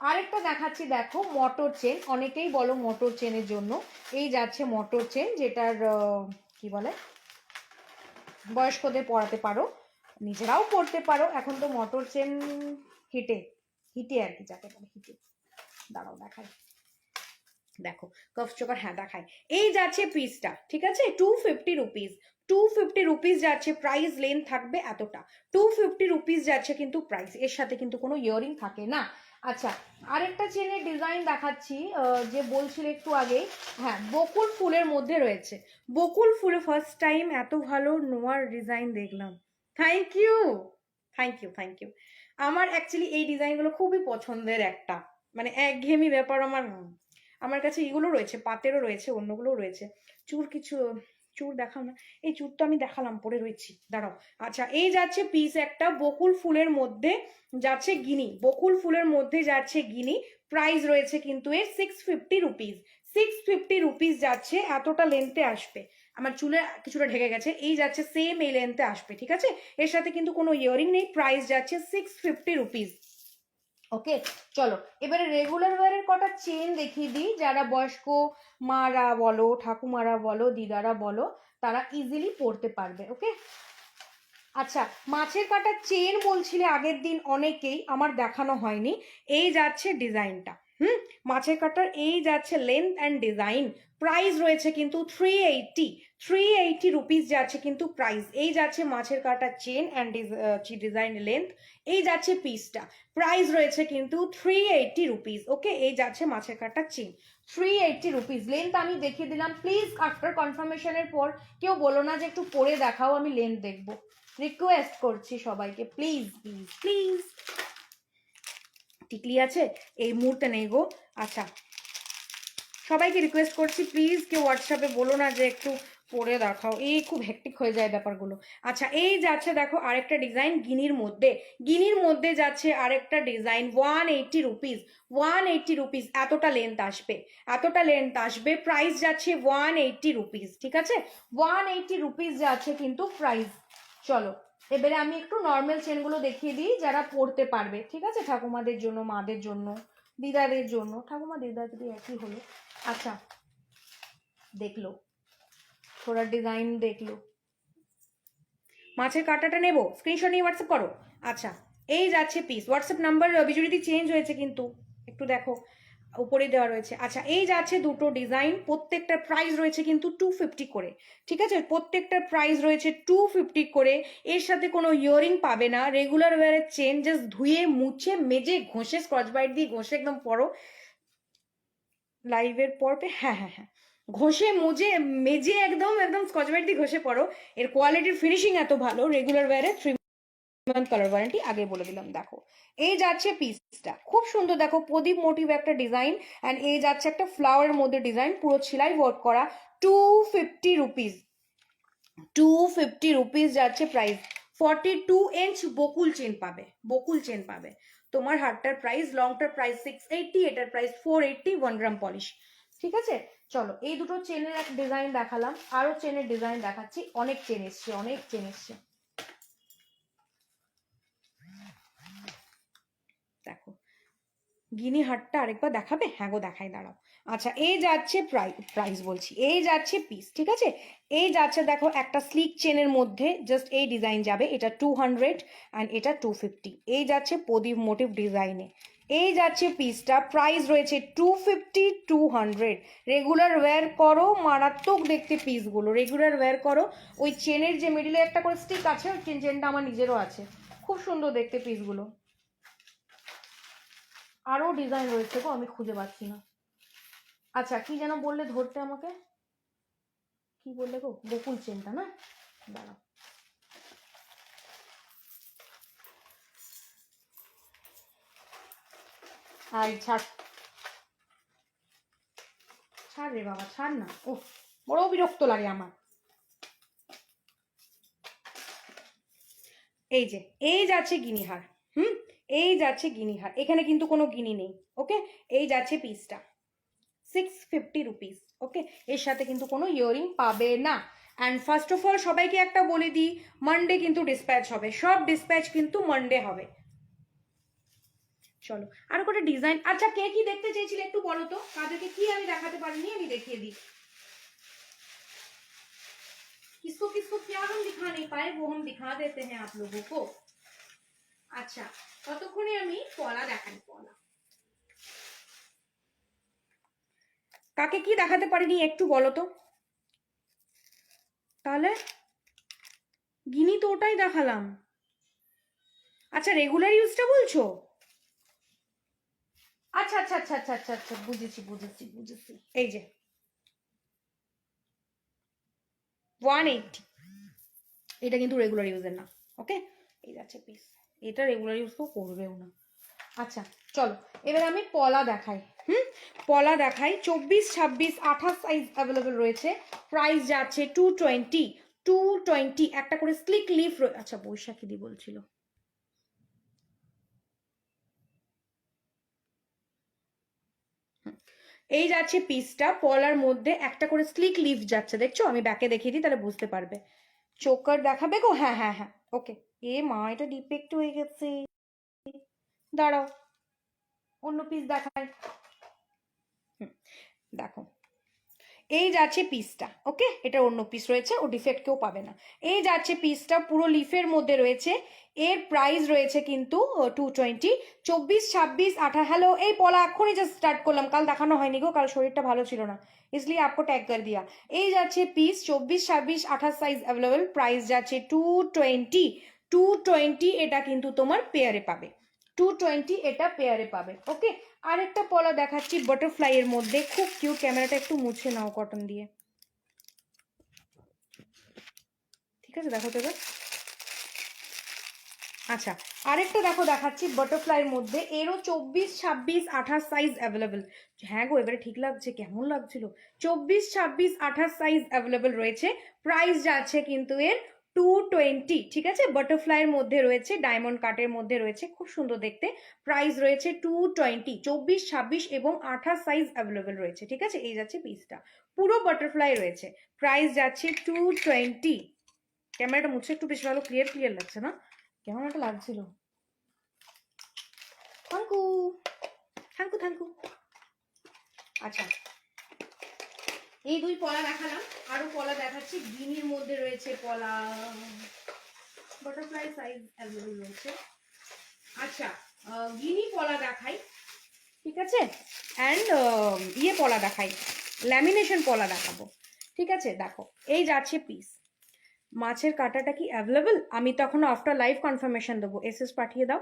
আরেকটা দেখাচ্ছি দেখো, মোটর চেন, অনেকেই বলো মোটর চেনের জন্য, এই যাচ্ছে মোটর চেন, যেটার কি বলে, বয়স্কদের পরাতে পারো, নিজেরাও পরতে পারো, এখন তো মোটর চেন হিটে, হিটে আর কি যাকে বলে হিটে, দাঁড়াও দেখাই, দেখো কাফ চোকার, হ্যাঁ দেখায়, এই যাচ্ছে পিসটা, ঠিক আছে, 250 রুপিস, 250 রুপিস যাচ্ছে প্রাইস, লেন্থ থাকবে এতটা, 250 রুপিস যাচ্ছে কিন্তু প্রাইস, এর সাথে কিন্তু কোনো ইয়ারিং থাকে না। আচ্ছা আরেকটা চেনের ডিজাইন দেখাচ্ছি, যে বলছিল একটু আগে, হ্যাঁ বকুল ফুলের মধ্যে রয়েছে, বকুল ফুল ফার্স্ট টাইম এত ভালো নোয়ার ডিজাইন দেখলাম, থ্যাংক ইউ থ্যাংক ইউ। আমার অ্যাকচুয়ালি এই ডিজাইনগুলো খুবই পছন্দের একটা, মানে একঘেয়েমি ব্যাপার আমার, আমার কাছে এগুলো রয়েছে, পাতেরও রয়েছে, অন্যগুলোও রয়েছে, চুর কিছু, চুর দেখাও না, এই চুর তো আমি দেখালাম, পরে রয়েছি, দাঁড়াও। আচ্ছা এই যাচ্ছে পিস একটা, বকুল ফুলের মধ্যে যাচ্ছে গিনি, বকুল ফুলের মধ্যে যাচ্ছে গিনি, প্রাইস রয়েছে কিন্তু এর 650 রুপিস, 650 রুপিস যাচ্ছে, এতটা লেন্থে আসবে, আমার চুলে কিছুটা ঢেকে গেছে, এই যাচ্ছে সেম এই লেন্থে আসবে, ঠিক আছে, এর সাথে কিন্তু কোনো ইয়ারিং নেই, প্রাইস যাচ্ছে 650 রুপিস। ওকে চলো এবারে রেগুলার ওয়ারের কটা চেন দেখিয়ে দিই, যারা বয়স্ক মারা বলো, ঠাকুমারা বলো, দিদারা বলো, তারা ইজিলি পরতে পারবে। ওকে আচ্ছা মাছের কাটা চেন বলছিলে আগের দিন অনেকেই, আমার দেখানো হয়নি, এই যাচ্ছে ডিজাইনটা, মাছের কাটার এই যাচ্ছে লেন্থ অ্যান্ড ডিজাইন, প্রাইস রয়েছে কিন্তু 380 রুপিস যাচ্ছে কিন্তু প্রাইস, এই যাচ্ছে মাছের কাটার চেন অ্যান্ড ডিজাইন লেন্থ, এই যাচ্ছে পিসটা, প্রাইস রয়েছে কিন্তু 380 রুপিস। ওকে এই যাচ্ছে মাছের কাটার চেন, 380 রুপিস, লেন্থ আমি দেখিয়ে দিলাম, প্লিজ আফটার কনফার্মেশনের পর কেউ বলো না যে একটু পরে দেখাও, আমি লেন্থ দেখবো, রিকোয়েস্ট করছি সবাইকে, প্লিজ প্লিজ প্লিজ। টিকলি আছে এই মুহূর্তে নেই গো। আচ্ছা সবাইকে রিকোয়েস্ট করছি প্লিজ কেউ হোয়াটসঅ্যাপে বলো না যে একটু পরে দেখাও, এই খুব হেক্টিক হয়ে যায় ব্যাপারগুলো। আচ্ছা এই যাচ্ছে দেখো আরেকটা ডিজাইন গিনির মধ্যে, গিনির মধ্যে যাচ্ছে আরেকটা ডিজাইন 180 রুপিস, 180 রুপিস, এতটা লেন্থ আসবে, এতটা লেন্থ আসবে, প্রাইস যাচ্ছে 180 রুপিস, ঠিক আছে, 180 রুপিস যাচ্ছে কিন্তু প্রাইস। চলো এবারে আমি একটু নর্মাল চেনগুলো দেখিয়ে দিই যারা পরতে পারবে, ঠিক আছে, ঠাকুমাদের জন্য, মাদের জন্য, দিদাদের জন্য, ঠাকুমা দিদা যদি একই হলো। আচ্ছা দেখলো, থোড়া ডিজাইন দেখলো, মাছের কাঁটাটা নেবো, স্ক্রিনশট নিয়ে হোয়াটসঅ্যাপ করো। আচ্ছা, এই যাচ্ছে পিস। হোয়াটসঅ্যাপ নাম্বার বিজুরিদি চেঞ্জ হয়েছে কিন্তু, একটু দেখো উপরে দেওয়া রয়েছে। আচ্ছা, এই যাচ্ছে দুটো ডিজাইন, প্রত্যেকটার প্রাইস রয়েছে কিন্তু 250 করে, ঠিক আছে? প্রত্যেকটার প্রাইস রয়েছে 250 করে। এর সাথে কোনো ইয়ারিং পাবে না, রেগুলার ওয়ারের চেন, জাস্ট ধুয়ে মুছে মেজে ঘষে স্কচ ব্রাইট দিয়ে ঘষে একদম পরো লাইভের পর্বে। হ্যাঁ হ্যাঁ হ্যাঁ, ঘষে মুজে মেজে একদম একদম স্কচ ব্রাইট দিয়ে ঘষে পরো। এর কোয়ালিটির ফিনিশিং এত ভালো, রেগুলার ওয়ারে 3 মান্থ কালার ওয়ারেন্টি, আগে বলে দিলাম। দেখো এই যাচ্ছে পিসটা, খুব সুন্দর, দেখো প্রদীপ মোটিভ একটা ডিজাইন, অ্যান্ড এই যাচ্ছে একটা ফ্লাওয়ারের মধ্যে ডিজাইন, পুরো ছিলাই ওয়ার্ক করা। 250 রুপিস, 250 রুপিস যাচ্ছে প্রাইস। 42 ইঞ্চ বকুল চেন পাবে, বকুল চেন পাবে। তোমার হারটার প্রাইস, লংটার প্রাইস 680, এটার প্রাইস 480, 1 গ্রাম পলিশ, ঠিক আছে? চলো, এই দুটো চেনের এক ডিজাইন দেখালাম, আরো চেনের ডিজাইন দেখাচ্ছি। অনেক চেন এসছে, অনেক চেন এসছে। দেখো গিনি হারটা আরেকবার দেখাবে? হ্যাঁ গো দেখাই, দাঁড়াও। আচ্ছা, এই যাচ্ছে প্রাইস বলছি, এই যাচ্ছে পিস, ঠিক আছে? এই যাচ্ছে দেখো একটা স্লিক চেনের মধ্যে, জাস্ট এই ডিজাইন যাবে, এটা 200 অ্যান্ড এটা 250। এই যাচ্ছে প্রদীপ মোটিভ ডিজাইনে, এই যাচ্ছে পিসটা, প্রাইস রয়েছে 250, 200। রেগুলার ওয়্যার করো, মারাত্মক দেখতে পিসগুলো, রেগুলার ওয়্যার করো। ওই চেনের যে মিডিলে একটা করে স্টিক আছে, ওই চেনটা আমার নিজেরও আছে, খুব সুন্দর দেখতে পিসগুলো। আরো ডিজাইন রয়েছে গো, আমি খুঁজে পাচ্ছি না। আচ্ছা, কি যেন বললে ধরতে আমাকে, কি বললে গো? বকুল চেনটা না, দাঁড়াও। আই ছাড়, ছাড় রে বাবা, ছাড় না, ও বড় বিরক্ত লাগে আমার। এই যে, এই যাচ্ছে গিনিহার, এই যাচ্ছে গিনিহার, এখানে কিন্তু কোনো গিনি নেই, ওকে? এই যাচ্ছে পিসটা 650 রুপিস, ওকে? এর সাথে কিন্তু কোনো ইয়ারিং পাবে না। অ্যান্ড ফার্স্ট অফ অল সবাইকে একটা বলে দিই, মানডে কিন্তু ডিসপ্যাচ হবে, সব ডিসপ্যাচ কিন্তু মানডে হবে। চলো আরো কটা ডিজাইন। আচ্ছা, কে কি দেখতে চেয়েছিলে একটু বলো তো, কাদেরকে কি আমি দেখাতে পারিনি আমি দেখিয়ে দিই। किसको किसको क्या हम दिखा नहीं पाए वो हम दिखा देते हैं आप लोगों को। আচ্ছা, ততক্ষণে আমি পলা দেখাই, পলা কাকে কি দেখাতে পারিনি একটু বলো তো, তাহলে গিনি তো ওটাই দেখালাম। আচ্ছা, রেগুলার ইউজটা বলছো? আচ্ছা আচ্ছা আচ্ছা আচ্ছা আচ্ছা আচ্ছা, বুঝেছি বুঝেছি বুঝেছি। এই যে 180, এটা কিন্তু রেগুলার ইউজের না, ওকে? এই যাচ্ছে পিস, এটা রেগুলার ইউজ তো করবেও না। আচ্ছা চলো, এবার আমি পলা দেখাই। পলা দেখাই, 24, 26, 28 সাইজ অ্যাভেলেবেল রয়েছে। প্রাইস যাচ্ছে 220, 220। একটা করে স্লিক লিফ, আচ্ছা বৈশাখী দি বলছিল। এই যাচ্ছে পিসটা, পলার মধ্যে একটা করে স্লিক লিফ যাচ্ছে, দেখছো? আমি ব্যাকে দেখিয়ে দিই তাহলে বুঝতে পারবে। চোকার দেখাবে গো? হ্যাঁ হ্যাঁ হ্যাঁ, ওকে। এ মা, এটা ডিফেক্ট হয়ে গেছে, দাঁড়াও অন্য পিস দেখাই। দেখো এই যাচ্ছে পিসটা, ওকে? এটা অন্য পিস রয়েছে, ও ডিফেক্ট কেউ পাবে না। এই যাচ্ছে পিসটা, পুরো লিফের মধ্যে রয়েছে। এর প্রাইস রয়েছে কিন্তু 220। 24, 26, 28। হ্যালো, এই পলা এক্ষুনি জাস্ট স্টার্ট করলাম, কাল দেখানো হয়নি গো, কাল শরীরটা ভালো ছিল না, इसलिए आपको टैग कर दिया। এই যাচ্ছে পিস 24, 26, 28 সাইজ অ্যাভেলেবেল। প্রাইস যাচ্ছে 220, 220। এটা কিন্তু তোমার পেয়ারে পাবে, 220 এটা পেয়ারে পাবে, ওকে? আরেকটা পলা দেখাচ্ছি বাটারফ্লাই এর মধ্যে, খুব কিউট। ক্যামেরাটা একটু মুছে নাও কটন দিয়ে, ঠিক আছে? দেখো তো এবার। আচ্ছা, আরেকটা দেখো দেখাচ্ছি বাটারফ্লাই এর মধ্যে, এরও 24, 26, 28 সাইজ অ্যাভেলেবেল। হ্যাঁ গো, এবারে ঠিক লাগছে, কেমন লাগছিল? 24, 26, 28 সাইজ অ্যাভেলেবেল রয়েছে। প্রাইস যাচ্ছে কিন্তু এর 220, ঠিক আছে? বাটারফ্লাই এর মধ্যে রয়েছে, ডায়মন্ড কাটের মধ্যে রয়েছে, খুব সুন্দর দেখতে। প্রাইস রয়েছে 220, 24, 26 এবং 28 সাইজ অ্যাভেলেবেল রয়েছে, ঠিক আছে? এই যাচ্ছে পিসটা, পুরো বাটারফ্লাই রয়েছে। প্রাইস যাচ্ছে 220। ক্যামেরাটা মুছে একটু বেশ ভালো ক্লিয়ার ক্লিয়ার লাগছে না? কেমন একটা লাগছিল। Thank you, thank you thank you. আচ্ছা, এই দুই পলা দেখালাম, আরো পলা দেখাচ্ছি। গিনির মধ্যে রয়েছে পলা, সাইজ অ্যাভেলেবল রয়েছে। আচ্ছা, গিনি পলা দেখাই, ঠিক আছে, অ্যান্ড ইয়ে পলা দেখাই, ল্যামিনেশন পলা দেখাবো, ঠিক আছে। দেখো এই যাচ্ছে পিস। মাছের কাঁটাটা কি অ্যাভেলেবল? আমি তো এখনো আফটার লাইভ কনফার্মেশন দেবো। এসএস পাঠিয়ে দাও,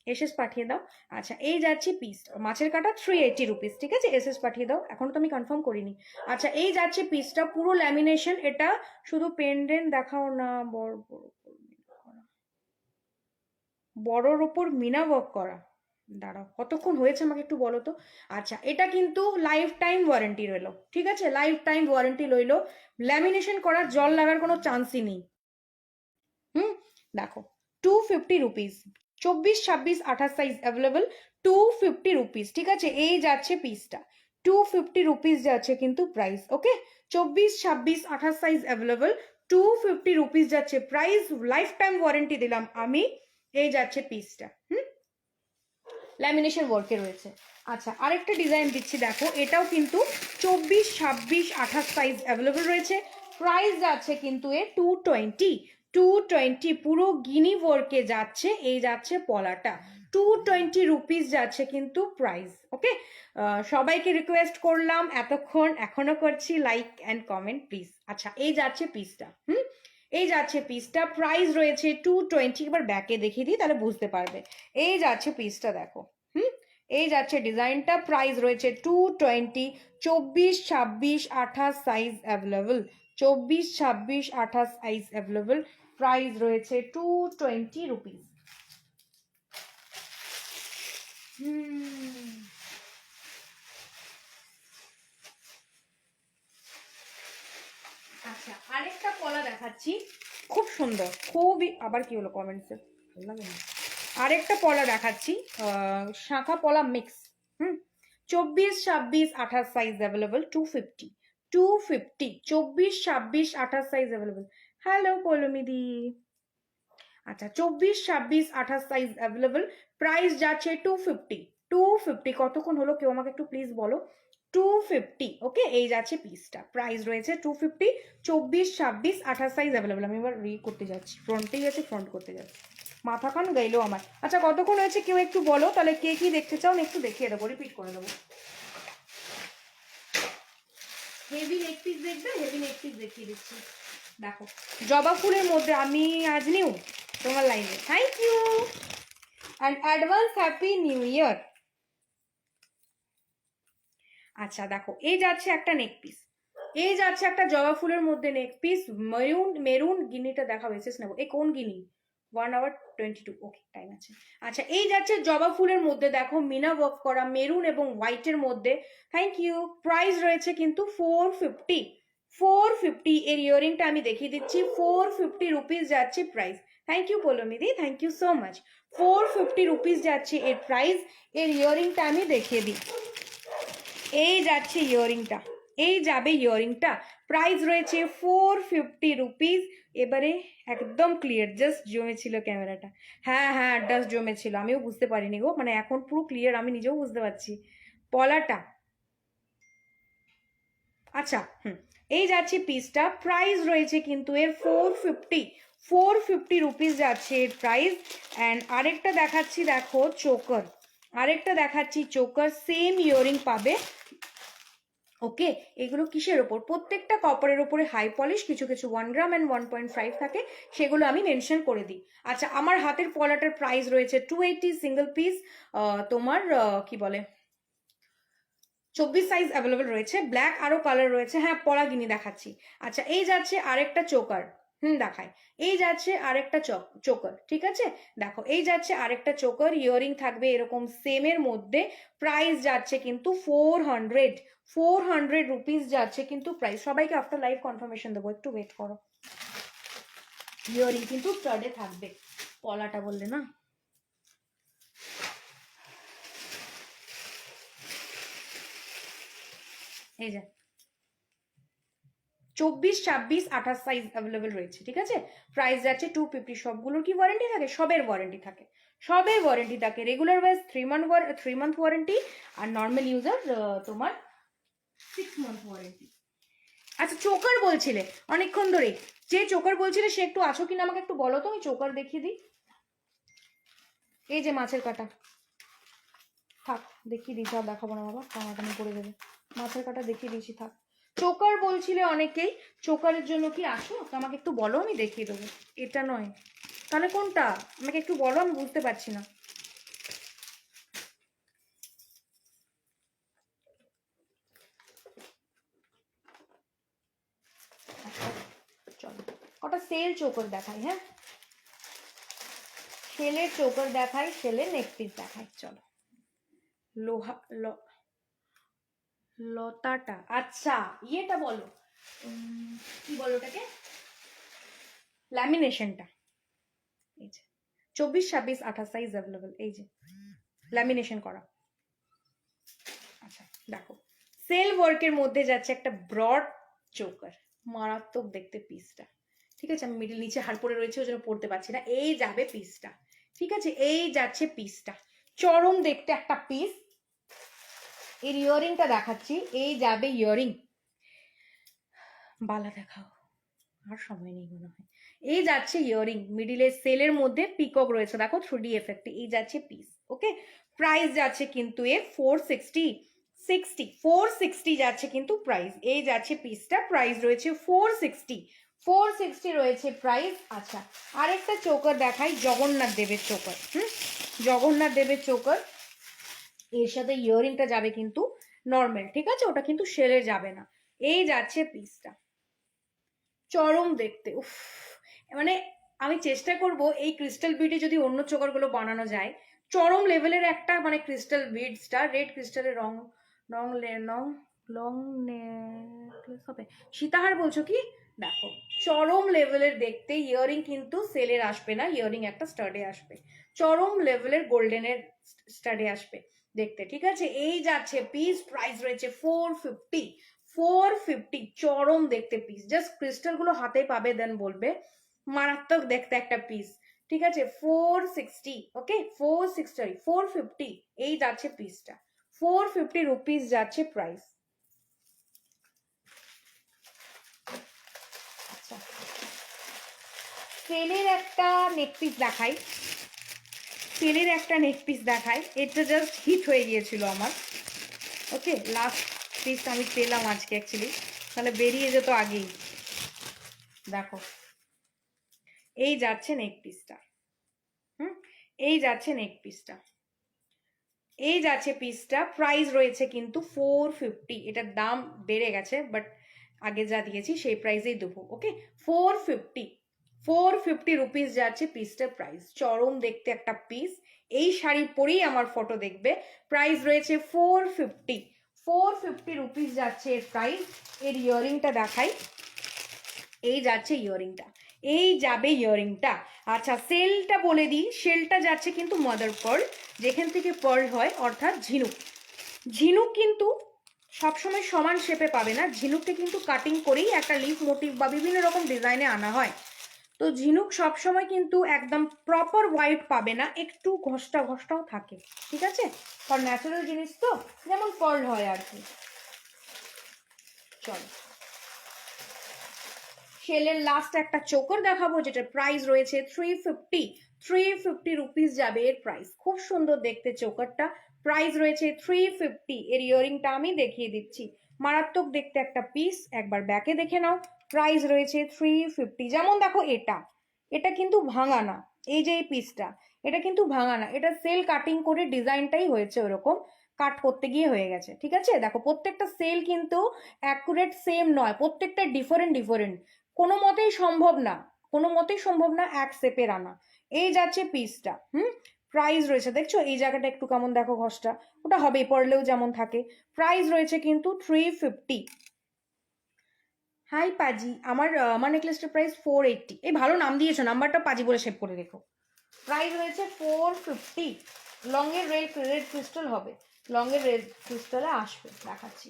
এসএস পাঠিয়ে দাও। আচ্ছা এই যাচ্ছে পিস, মাছের কাঁটা 380 রুপিস, ঠিক আছে। এসএস পাঠিয়ে দাও, এখনো তো আমি কনফার্ম করিনি। আচ্ছা এই যাচ্ছে পিসটা, পুরো ল্যামিনেশন। এটা শুধু পেন্ডেন্ট দেখাও না, বড়োর ওপর মিনা ওয়ার্ক করা। দাঁড়াও কতক্ষণ হয়েছে আমাকে একটু বলো তো। আচ্ছা এটা কিন্তু লাইফ টাইম ওয়ারেন্টি রইলো, ঠিক আছে, লাইফ টাইম ওয়ারেন্টি রইলো। ল্যামিনেশন করার জল লাগার কোনো চান্সই নেই। দেখো 250 রুপিস, 24, 26, 28 সাইজ অ্যাভেলেবল, 250 রুপিস, ঠিক আছে। এই যাচ্ছে পিসটা, 250 রুপিস যাচ্ছে কিন্তু প্রাইস, ওকে। 24, 26, 28 সাইজ অ্যাভেলেবল, 250 রুপিস যাচ্ছে প্রাইস, লাইফ টাইম ওয়ারেন্টি দিলাম আমি। এই যাচ্ছে পিসটা, ল্যামিনেশন ওয়ার্কে রয়েছে। আচ্ছা আরেকটা ডিজাইন দিচ্ছি, দেখো এটাও কিন্তু 24, 26, 28 সাইজ অ্যাভেলেবল রয়েছে। প্রাইস যাচ্ছে কিন্তু এ 220, পুরো গিনি ওয়ার্কে যাচ্ছে। এই যাচ্ছে পলাটা, 220 রুপিস যাচ্ছে কিন্তু প্রাইস, ওকে। সবাইকে রিকোয়েস্ট করলাম এতক্ষণ, এখনো করছি, লাইক অ্যান্ড কমেন্ট প্লিজ। আচ্ছা এই যাচ্ছে পিসটা, এই যাচ্ছে পিসটা, প্রাইস রয়েছে 220। এবার ব্যাকে দেখিয়ে দিই তাহলে বুঝতে পারবে। এই যাচ্ছে পিসটা, দেখো এই যাচ্ছে ডিজাইনটা, প্রাইস রয়েছে 220, 24, 26, 28 size available, 24, 26, 28 size available, price রয়েছে 220 রুপিস। আচ্ছা আরেকটা পলা দেখাচ্ছি, খুব সুন্দর, খুবই, আবার কি হলো কমেন্টসে, ভালো লাগে না। আরেকটা পলা দেখাচ্ছি, শাঁখা পলা mix, 24, 26, 28 size available, 250, 250, 24, 26, 28 size available. Hello পৌলমিদি। আচ্ছা 24, 26, 28 সাইজ অ্যাভেলেবল, প্রাইস যাচ্ছে 250, 250। কতক্ষণ হলো কেউ আমাকে একটু প্লিজ বলো। 250, ওকে। এই যাচ্ছে পিসটা, প্রাইস রয়েছে 250, 24, 26, 28 সাইজ অ্যাভেলেবল। আমি এবার করতে যাচ্ছি, ফ্রন্টেই আছে, ফ্রন্ট করতে যাচ্ছি, মাথা খান গেলো আমার। আচ্ছা কতক্ষণ হয়েছে কেউ একটু বলো, তাহলে কে কি দেখতে চাও একটু দেখিয়ে দেবো, রিপিট করে দেবো। হেভি নেক পিস দেখবে, হেভি নেক পিস দেখিয়ে দিচ্ছি। দেখো জবা ফুলের মধ্যে, আমি আজ নিউ তোমার লাইনে, thank you and advance happy new year. আচ্ছা দেখো এই যাচ্ছে একটা নেক পিস, এই যাচ্ছে একটা জবা ফুলের মধ্যে নেক পিস, মেরুন, মেরুন গিনিটা দেখা হয়েছে নেবো, এই কোন গিনি, 1 hour 22, ওকে টাইম আছে। আচ্ছা এই যাচ্ছে জবা ফুলের মধ্যে, দেখো মিনা ওয়ার্ক করা, মেরুন এবং হোয়াইটের মধ্যে, থ্যাংক ইউ। প্রাইস রয়েছে কিন্তু 450, 450। এর ইয়ারিংটা আমি দেখিয়ে দিচ্ছি, 450 রুপিস যাচ্ছে প্রাইস। থ্যাংক ইউ পৌলমিদি, thank you so much. 450 rupees যাচ্ছে এর প্রাইস। এর ইয়ারিংটা আমি দেখিয়ে দিই, এই যাচ্ছে ইয়ারিংটা, এই যাবে ইয়ারিংটা, প্রাইস রয়েছে 450 রুপিস। এবারে একদম ক্লিয়ার, জাস্ট জমেছিল ক্যামেরাটা, হ্যাঁ হ্যাঁ জাস্ট জমেছিল, আমিও বুঝতে পারিনি গো, মানে এখন পুরো ক্লিয়ার, আমি নিজেও বুঝতে পারছি পলাটা। আচ্ছা এই যাচ্ছে পিসটা, প্রাইস রয়েছে কিন্তু এর 450, 450 রুপিস যাচ্ছে এর প্রাইস। অ্যান্ড আরেকটা দেখাচ্ছি, দেখো চোকার, আরেকটা দেখাচ্ছি চোকার, সেম ইয়ারিং পাবে, ওকে। এগুলো কিসের ওপর, প্রত্যেকটা কপারের ওপরে হাই পলিশ, কিছু কিছু 1 গ্রাম অ্যান্ড 1.5 থাকে, সেগুলো আমি মেনশন করে দিই। আচ্ছা আমার হাতের পলাটার প্রাইস রয়েছে 280, সিঙ্গেল পিস, তোমার কি বলে 24 সাইজ অ্যাভেলেবল রয়েছে, ব্ল্যাক আরো কালার রয়েছে, হ্যাঁ পলা গিনি দেখাচ্ছি। আচ্ছা এই যাচ্ছে আরেকটা চোকার, দেখায়, এই যাচ্ছে আরেকটা চোকার, ঠিক আছে। দেখো এই যাচ্ছে আরেকটা চোকার, ইয়ারিং থাকবে এরকম সেমের মধ্যে, প্রাইস যাচ্ছে কিন্তু 400, 400 রুপিস যাচ্ছে কিন্তু প্রাইস। সবাইকে আফটার লাইভ কনফার্মেশন দেবো, একটু ওয়েট করো। ইয়ারিং কিন্তু স্টাডে থাকবে, পলাটা বললে না। এই যে 24, 26, 28 সাইজ অ্যাভেলেবেল রয়েছে, ঠিক আছে। প্রাইস যাচ্ছে 250। সবগুলোর কি ওয়ারেন্টি থাকে? সবের ওয়ারেন্টি থাকে, সবের ওয়ারেন্টি থাকে। রেগুলার ওয়াইজ 3 মান্থ ওয়ারেন্টি, আর নর্মাল ইউজার তোমার 6 মান্থ ওয়ারেন্টি। আচ্ছা চোকার বলছিলে অনেকক্ষণ ধরে, যে চোকার বলছিলে সে একটু আছো কিনা আমাকে একটু বলো তো, আমি চোকার দেখিয়ে দিই। এই যে মাছের কাটা, থাক দেখিয়ে দিই, আর দেখাবো না বাবা, টানাটানি করে দেবে। মাছের কাটা দেখিয়ে দিয়েছি, থাক। চোকার বলছিলে অনেকেই, চোকারের জন্য কি আসো তো আমাকে একটু বলো, আমি দেখিয়ে দেবো। এটা নয় তাহলে কোনটা, আমাকে একটু বলো, আমি বুঝতে পারছি না। চলো কটা সেল চোকার দেখাই, হ্যাঁ সেলের চোকার দেখাই, সেলের নেকপিস দেখাই, চলো। লোহা লতাটা, আচ্ছা ইয়েটা বলো, কি বলো ওটাকে, ল্যামিনেশনটা। এই যে 24, 26, 28 সাইজ অ্যাভেলেবল, এই যে ল্যামিনেশন করা। আচ্ছা দেখো, সেল ওয়ার্কের মধ্যে যাচ্ছে একটা ব্রড চোকার, মারাত্মক দেখতে পিসটা। ঠিক আছে, আমি মিডিল নিচে হাড় পড়ে রয়েছে ওই জন্য পড়তে পারছি না। এই যাবে পিসটা, ঠিক আছে, এই যাচ্ছে পিসটা, চরম দেখতে একটা পিস। এর ইয়ারিংটা দেখাচ্ছি, এই যাবে ইয়ারিং। বালা দেখাও, আর সময় নেই মনে হয়। এই যাচ্ছে ইয়ারিং, মিডিলে সেলের মধ্যে পিকক রয়েছে দেখো 3D এফেক্ট, এই যাচ্ছে পিস। ওকে, প্রাইস যাচ্ছে কিন্তু এ 460 যাচ্ছে কিন্তু প্রাইস, এই যাচ্ছে পিসটা, প্রাইস রয়েছে 460 রয়েছে প্রাইস। আচ্ছা আরেকটা চোকার দেখাই, জগন্নাথ দেবের চোকার। জগন্নাথ দেবের চোকার, এর সাথে ইয়ারিংটা যাবে কিন্তু নর্মাল, ঠিক আছে, ওটা কিন্তু সেলে যাবে না। এই যাচ্ছে পিসটা, চরম দেখতে। উফ, মানে আমি চেষ্টা করব এই ক্রিস্টাল বিডে যদি অন্য চোকারগুলো বানানো যায়, চরম লেভেলের একটা মানে ক্রিস্টাল বিডসটা, রেড ক্রিস্টালের রং রং লং লং নেকলেস হবে, সীতাহার বলছো কি, দেখো চরম লেভেলের দেখতে। ইয়ারিং কিন্তু সেলের আসবে না, ইয়ারিং একটা স্টাডে আসবে, চরম লেভেলের গোল্ডেনের স্টাডে আসবে দেখতে, ঠিক আছে। এই যাচ্ছে পিস, প্রাইস রয়েছে 450, চরম দেখতে পিস, জাস্ট ক্রিস্টাল গুলো হাতে পাবে দেন বলবে মারাত্মক দেখতে একটা পিস, ঠিক আছে। 460, ওকে 450, এই যাচ্ছে পিসটা, 450 রুপিস যাচ্ছে প্রাইস। আচ্ছা সেলের একটা নেক পিস দেখাই, সেলের একটা নেক পিস দেখাই, এটা জাস্ট হিট হয়ে গিয়েছিল আমার। ওকে, লাস্ট পিস আমি পেলাম আজকে অ্যাকচুয়ালি, তাহলে বেরিয়ে যেত আগেই। দেখো এই যাচ্ছে নেক পিসটা, এই যাচ্ছে নেক পিসটা, এই যাচ্ছে পিসটা, প্রাইস রয়েছে কিন্তু 450, এটার দাম বেড়ে গেছে বাট আগে যা দিয়েছি সেই প্রাইসেই দেবো। ওকে 450 রুপিস যাচ্ছে পিসটার প্রাইস, চরম দেখতে একটা পিস। এই শাড়ি পরেই আমার ফটো দেখবে, প্রাইস রয়েছে 450 রুপিস যাচ্ছে এর প্রাইস। এর ইয়ারিংটা দেখাই, এই যাচ্ছে ইয়ারিংটা, এই যাবে ইয়ারিংটা। আচ্ছা সেলটা বলে দিই, সেলটা যাচ্ছে কিন্তু মাদার পার্ল, যেখান থেকে পার্ল হয় অর্থাৎ ঝিনুক। ঝিনুক কিন্তু সবসময় সমান শেপে পাবে না, ঝিনুককে কিন্তু কাটিং করেই একটা লিফ মোটিভ বা বিভিন্ন রকম ডিজাইনে আনা হয়। তো ঝিনুক সবসময় কিন্তু একদম প্রপার হোয়াইট পাবে না, একটু ঘষ্টা ঘষ্টাও থাকে, ঠিক আছে, কারণ ন্যাচারাল জিনিস তো, যেমন পার্ল হয় আর কি। চলো সেলের লাস্ট একটা চোকার দেখাবো, যেটার প্রাইস রয়েছে 350 রুপিস যাবে এর প্রাইস, খুব সুন্দর দেখতে চোকারটা, প্রাইস রয়েছে 350। এর ইয়ারিংটা আমি দেখিয়ে দিচ্ছি, মারাত্মক দেখতে একটা পিস, একবার ব্যাকে দেখে নাও, প্রাইস রয়েছে 350। যেমন দেখো এটা, এটা কিন্তু ভাঙা না, এই যে এই পিসটা, এটা কিন্তু ভাঙা না, এটা সেল কাটিং করে ডিজাইনটাই হয়েছে ওরকম, কাট করতে গিয়ে হয়ে গেছে, ঠিক আছে। দেখো প্রত্যেকটা সেল কিন্তু অ্যাকুরেট সেম নয়, প্রত্যেকটা ডিফারেন্ট, কোনো মতেই সম্ভব না, কোনো মতেই সম্ভব না এক শেপের আনা। এই যাচ্ছে পিসটা, প্রাইস রয়েছে, দেখছো এই জায়গাটা একটু কেমন দেখো ঘষটা, ওটা হবে পড়লেও যেমন থাকে। প্রাইস রয়েছে কিন্তু 350। হাই পাজি, আমার নেকলেসটার প্রাইস 480, এই ভালো নাম দিয়েছো, নাম্বারটা পাজি বলে সেভ করে রেখো। প্রাইস রয়েছে 450, লংয়ের রেড ক্রিস্টাল হবে, লংয়ের রেড ক্রিস্টালে আসবে, দেখাচ্ছি।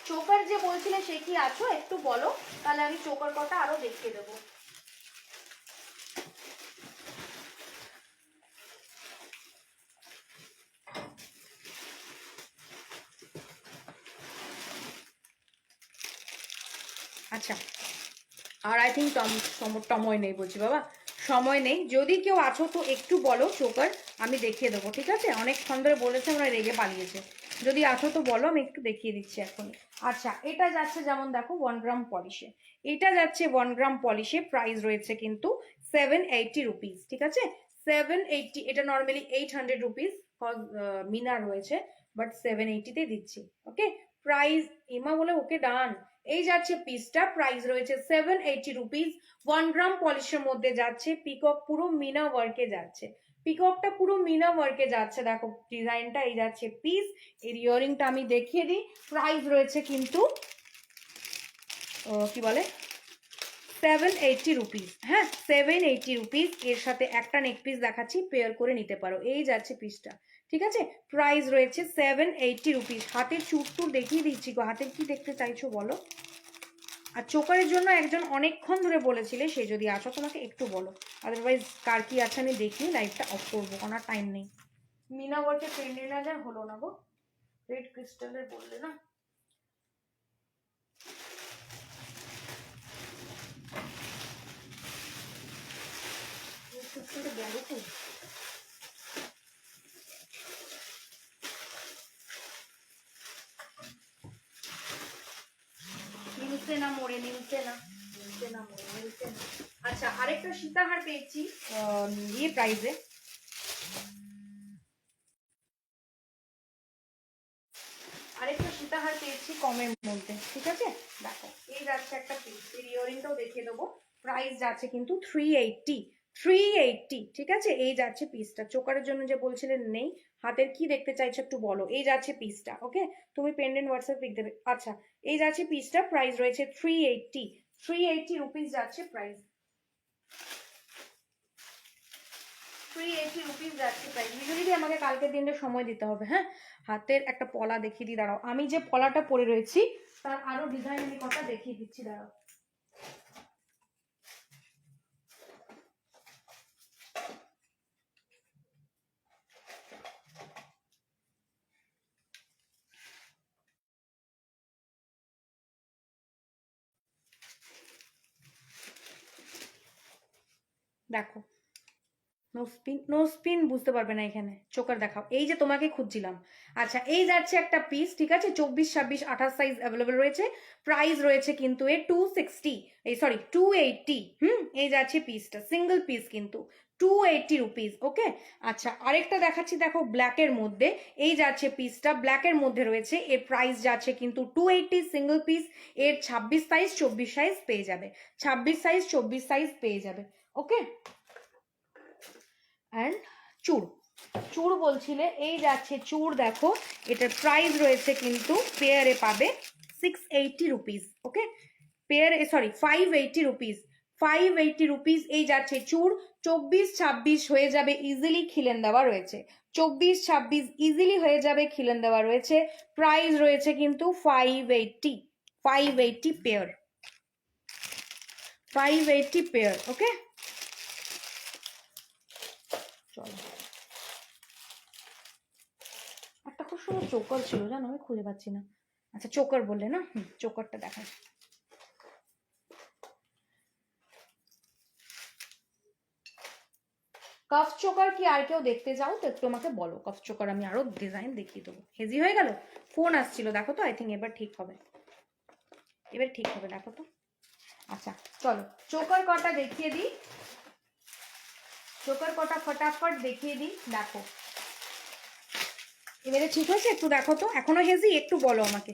চোকার যে বলছিলে সে কি আছো একটু বলো, তাহলে আমি চোকার কটা আরো দেখিয়ে দেবো। আচ্ছা, আর আই থিঙ্ক সময় নেই বলছি বাবা, সময় নেই। যদি কেউ আছো তো একটু বলো চোকার, আমি দেখিয়ে দেবো, ঠিক আছে? অনেকক্ষণ ধরে বলেছে, আমরা রেগে পালিয়েছে। যদি আছো তো বলো, আমি একটু দেখিয়ে দিচ্ছি এখন। আচ্ছা, এটা যাচ্ছে যেমন দেখো 1 গ্রাম পলিশে, এটা যাচ্ছে 1 গ্রাম পলিশে, প্রাইস রয়েছে কিন্তু 780 রুপিস, ঠিক আছে? 780, এটা নর্মালি 800 রুপিস, মিনা রয়েছে, বাট 780তে দিচ্ছি, ওকে? প্রাইস এমা বলে ওকে ডান। এই যাচ্ছে পিসটা, প্রাইস রয়েছে 780 রুপিস। 1 গ্রাম পলিশের মধ্যে যাচ্ছে, পিকক পুরো মিনা ওয়ার্কে যাচ্ছে, পিককটা পুরো মিনা ওয়ার্কে যাচ্ছে, দেখো ডিজাইনটা। এই যাচ্ছে পিস, এর ইয়ারিংটা আমি দেখিয়ে দিই। প্রাইস রয়েছে কিন্তু কি বলে 780 রুপিস, হ্যাঁ 780 রুপিস। এর সাথে একটা নেক পিস দেখাচ্ছি, পেয়ার করে নিতে পারো। এই যাচ্ছে পিসটা, ঠিক আছে? প্রাইস রয়েছে 780 রুপিস। হাতের চুটটুর দেখিয়ে দিচ্ছি গো, হাতের কি দেখতে চাইছো বলো? আর চোকারের জন্য একজন অনেকক্ষণ ধরে বলেছিলে, সে যদি আসো তোমাকে একটু বলো, আদারওয়াইজ কার কি আছে আমি দেখিয়ে লাইভটা অফ করবো, কোনো টাইম নেই। মিনা ওয়ার্কের পেন্ডেন্ট না যার হলো না গো, রেড ক্রিস্টালের বললে না। গেল তো, মিলছে না মোড়ে, মিলছে না, মিলছে না মোড়ে, মিলছে না। আচ্ছা, আরেকটা সীতাহার পেয়েছি ইয়ে প্রাইসে, আরেকটা সীতাহার পেয়েছি কমের মধ্যে, ঠিক আছে? দেখো এই যাচ্ছে একটা পিস, এর ইয়ারিংটাও দেখিয়ে দেবো। প্রাইস যাচ্ছে কিন্তু 380, 380, ঠিক আছে? এই যাচ্ছে পিসটা। চোকারের জন্য যে বলছিলেন নেই, হাতের কি দেখতে চাইছো একটু বলো। এই যাচ্ছে পিসটা, ওকে? তুমি পেন্ডেন্ট হোয়াটসঅ্যাপ পিক দেবে। আচ্ছা, এই যাচ্ছে পিসটা, প্রাইস রয়েছে 380, 380 রুপিস যাচ্ছে প্রাইস, 380 রুপিস যাচ্ছে প্রাইস। ইউজুয়ালি আমাকে কালকের দিনটা সময় দিতে হবে, হ্যাঁ? হাতের একটা পলা দেখিয়ে দিই, দাঁড়াও। আমি যে পলাটা পরে রয়েছি তার আরো ডিজাইন আমি কথা দেখিয়ে দিচ্ছি, দাঁড়াও। দেখো, নো স্পিন, নো স্পিন বুঝতে পারবে না এখানে, চোকার দেখাও। এই যে তোমাকে খুঁজছিলাম। আচ্ছা, এই যাচ্ছে একটা পিস, ঠিক আছে? 24, 26, 28 সাইজ অ্যাভেলেবেল রয়েছে। প্রাইস রয়েছে কিন্তু এর 260, এই সরি 280। এই যাচ্ছে পিসটা, সিঙ্গেল পিস কিন্তু 280 রুপিস, ওকে? আচ্ছা, আরেকটা দেখাচ্ছি, দেখো ব্ল্যাকের মধ্যে। এই যাচ্ছে পিসটা, ব্ল্যাকের মধ্যে রয়েছে, এর প্রাইস যাচ্ছে কিন্তু 280, সিঙ্গেল পিস। এর 26 সাইজ 24 সাইজ পেয়ে যাবে, 26 সাইজ 24 সাইজ পেয়ে যাবে, ওকে? অ্যান্ড চুড়, চুড় বলছিলে, এই যাচ্ছে চুড়, দেখো এটার প্রাইস রয়েছে কিন্তু পেয়ারে পাবে 680 রুপিস, ওকে? পেয়ারে সরি 580 রুপিস, 580 রুপিস। এই যাচ্ছে চুড়, 24, 26 হয়ে যাবে ইজিলি, খিলেন দেওয়া রয়েছে, 24, 26 ইজিলি হয়ে যাবে, খিলেন দেওয়া রয়েছে। প্রাইস রয়েছে কিন্তু 580, 580 পেয়ার, 580 পেয়ার, ওকে? চলো, একটা খুব সুন্দর চোকার ছিল জানো, আমি খুঁজে পাচ্ছি না। আচ্ছা, চোকার বললে না, চোকারটা দেখা। কাফ চোকার কি আর কেউ দেখতে চাও তো একটু আমাকে বলো, কাফ চোকার আমি আরো ডিজাইন দেখিয়ে দেবো। হেজি হয়ে গেল, ফোন আসছিল, দেখো তো, আই থিঙ্ক এবার ঠিক হবে, এবার ঠিক হবে, দেখো তো। আচ্ছা চলো, চোকার কটা দেখিয়ে দিই, চোকার কটা ফটাফট দেখিয়ে দিই, দেখো এবারে ঠিক হয়েছে, একটু দেখো তো। এখনো হেজি, একটু বলো আমাকে।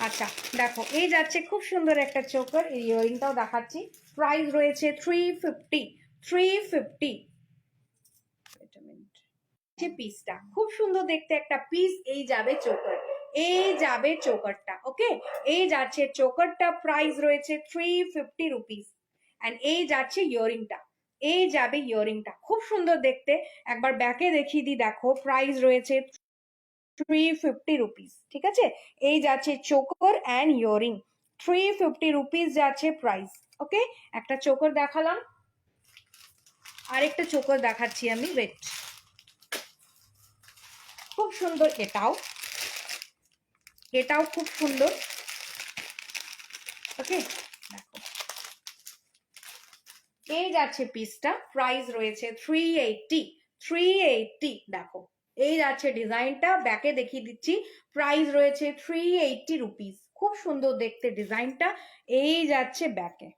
আচ্ছা দেখো, এই যাচ্ছে খুব সুন্দর একটা চোকার, এই ইয়ারিংটাও দেখাচ্ছি। প্রাইস রয়েছে 350, 350। পিসটা খুব সুন্দর দেখতে একটা পিস। এই যাবে চোকার, এই যাবে চোকারটা, ওকে? এই যাচ্ছে চোকারটা, প্রাইস রয়েছে 350 রুপিস। অ্যান্ড এই যাচ্ছে ইয়ারিংটা, এই যাবে ইয়ারিংটা, খুব সুন্দর দেখতে। একবার ব্যাকে দেখিয়ে দিই, দেখো প্রাইস রয়েছে 350 রুপিস, ঠিক আছে? এই যাচ্ছে চোকার অ্যান্ড ইয়ারিং, 350 রুপিস যাচ্ছে প্রাইস, ওকে? একটা চোকার দেখালাম, আরেকটা চোকার দেখাচ্ছি আমি, ওয়েট। খুব সুন্দর এটাও, এটাও খুব সুন্দর, ওকে? দেখো এই যাচ্ছে পিসটা, প্রাইস রয়েছে 380। দেখো এই যাচ্ছে ডিজাইনটা, ব্যাকে দেখিয়ে দিচ্ছি, প্রাইস রয়েছে 380 রুপিস। খুব সুন্দর দেখতে ডিজাইনটা। এই যাচ্ছে ব্যাকে,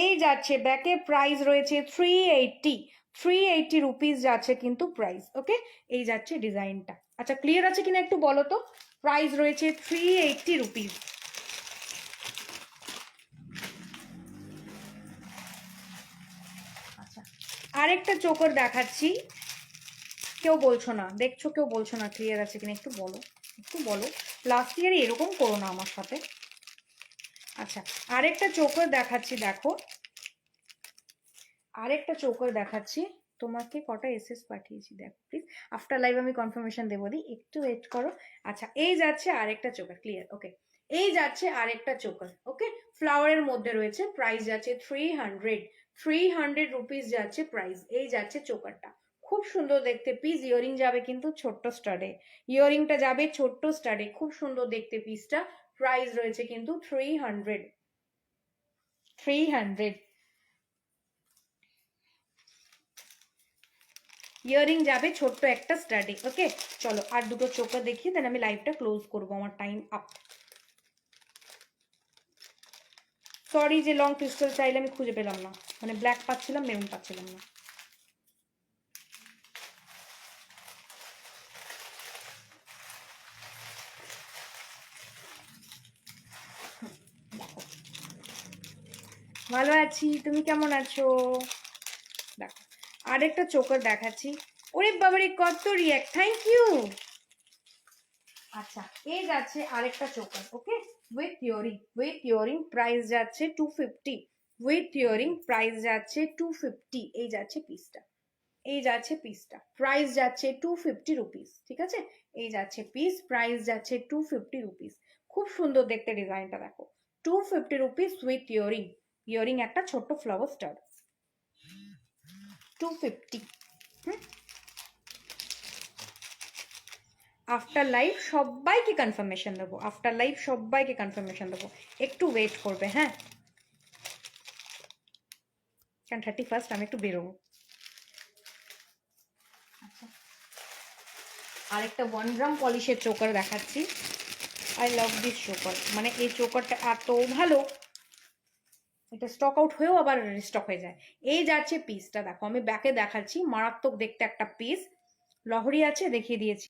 এই যাচ্ছে ব্যাকে, প্রাইস রয়েছে 380 রুপিস যাচ্ছে কিন্তু প্রাইস। ওকে, এই যাচ্ছে ডিজাইনটা। আচ্ছা ক্লিয়ার আছে কিনা একটু বলো তো। প্রাইস রয়েছে 380 রুপিস। আচ্ছা আরেকটা চোকার দেখাচ্ছি। কেউ বলছো না, দেখছো কেউ বলছো না ক্লিয়ার আছে কিনা, একটু বলো, একটু বলো। লাস্ট ইয়ারে এরকম করো না আমার সাথে। আচ্ছা আরেকটা চোকার দেখাচ্ছি, দেখো আরেকটা চোকার দেখাচ্ছি তোমাকে। কটা এসএস পাঠিয়েছি দেখো প্লিজ, আফটার লাইভ আমি কনফার্মেশন দেবো, দি একটু ওয়েট করো। আচ্ছা এই যাচ্ছে আরেকটা চোকার, ক্লিয়ার, ওকে। এই যাচ্ছে আরেকটা চোকার, ওকে, ফ্লাওয়ারের মধ্যে রয়েছে, প্রাইস যাচ্ছে 300 রুপিস যাচ্ছে প্রাইস। এই যাচ্ছে চোকারটা, খুব সুন্দর দেখতে পিস। ইয়ারিং যাবে কিন্তু ছোট্ট স্টাডে, ইয়ারিংটা যাবে ছোট্ট স্টাডে, খুব সুন্দর দেখতে পিসটা। প্রাইস রয়েছে কিন্তু 300। ইয়ারিং যাবে ছোট্ট একটা স্টাডি। ওকে চলো আর দুটো চোকার দেখি, দেন আমি লাইভটা ক্লোজ করবো, আমার টাইম আপ। সরি যে লং ক্রিস্টাল চাইলে আমি খুঁজে পেলাম না, মানে ব্ল্যাক পাচ্ছিলাম, মেরুন পাচ্ছিলাম না। ভালো আছি, তুমি কেমন আছো? দেখো আরেকটা চোকার দেখাচ্ছি। ওরে বাবারে কত রিয়াক্ট, থ্যাংক ইউ। আচ্ছা এই যাচ্ছে আরেকটা choker, okay, with earring price যাচ্ছে 250। উইথ ইয়ারিং প্রাইস যাচ্ছে 250। এই যাচ্ছে পিসটা, এই যাচ্ছে পিসটা, প্রাইস যাচ্ছে 250 রুপিস। ঠিক আছে, এই যাচ্ছে পিস, প্রাইস যাচ্ছে 250 রুপিস। খুব সুন্দর দেখতে ডিজাইনটা দেখো, 250 রুপিস উইথ ইয়ারিং। ইয়ারিং একটা ছোট্ট ফ্লাওয়ার স্টার, 250। আফটার লাইভ সবাইকে কনফার্মেশন দেবো, আফটার লাইভ সবাইকে কনফার্মেশন দেবো, একটু ওয়েট করবে হ্যাঁ, কারণ 31st আমি একটু বেরোবো। আরেকটা 1 গ্রাম পলিশের চোকার দেখাচ্ছি। আই লাভ দিস চোকার, মানে এই চোকারটা এত ভালো, এটা স্টক আউট হয়েও আবার রিস্টক হয়ে যায়। এই যাচ্ছে পিসটা, দেখো আমি ব্যাকে দেখাচ্ছি, মারাত্মক দেখতে একটা পিস। লহরি আছে, দেখিয়ে দিয়েছি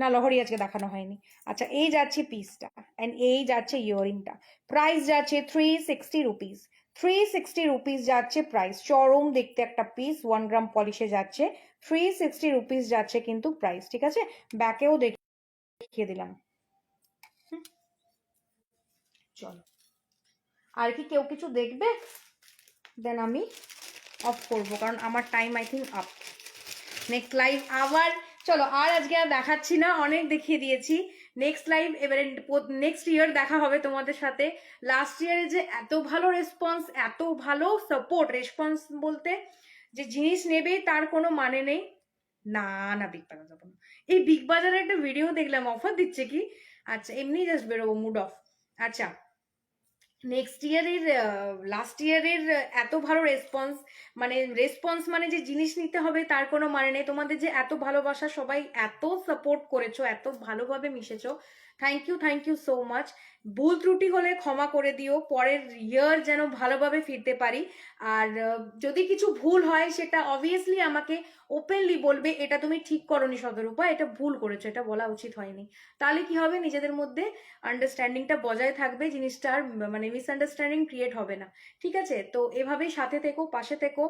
না, লহরি আজকে দেখানো হয়নি। আচ্ছা এই যাচ্ছে পিসটা, এন্ড এই যাচ্ছে ইয়ারিংটা, প্রাইস যাচ্ছে 360 রুপিস। 360 রুপিস যাচ্ছে প্রাইস, চরম দেখতে একটা পিস, 1 গ্রাম পলিশে যাচ্ছে, 360 রুপিস যাচ্ছে কিন্তু প্রাইস। ঠিক আছে, ব্যাকেও দেখিয়ে দিলাম। চলো আর কি কেউ কিছু দেখবে, দেন আমি অফ করবো, কারণ আমার time I think up. Next live আবার, চলো আর আজকে আর দেখাচ্ছি না, অনেক দেখিয়ে দিয়েছি। নেক্সট লাইভ এবারে নেক্সট ইয়ার দেখা হবে তোমাদের সাথে। লাস্ট ইয়ারে যে এত ভালো রেসপন্স, এত ভালো সাপোর্ট, রেসপন্স বলতে যে জিনিস নেবে তার কোনো মানে নেই। না না বিগ বাজার যাবো না, এই বিগ বাজারে একটা ভিডিও দেখলাম অফার দিচ্ছে কি, আচ্ছা এমনি জাস্ট বেরোবো, মুড অফ। আচ্ছা নেক্সট ইয়ারের, লাস্ট ইয়ারের এত ভালো রেসপন্স, মানে রেসপন্স মানে যে জিনিস নিতে হবে তার কোনো মানে নেই। তোমাদের যে এত ভালোবাসা, সবাই এত সাপোর্ট করেছো, এত ভালোভাবে মিশেছো, থ্যাংক ইউ সো মাচ। ভুল ত্রুটি হলে ক্ষমা করে দিও, পরের ইয়ার যেন ভালোভাবে ফিরতে পারি। আর যদি কিছু ভুল হয় সেটা অবভিয়াসলি আমাকে ওপেনলি বলবে, এটা তুমি ঠিক করনি সদরূপা, এটা ভুল করেছো, এটা বলা উচিত হয়নি। তাহলে কি হবে, নিজেদের মধ্যে আন্ডারস্ট্যান্ডিংটা বজায় থাকবে, জিনিসটার মানে মিসআন্ডারস্ট্যান্ডিং ক্রিয়েট হবে না। ঠিক আছে, তো এভাবেই সাথে থেকো, পাশে থেকো।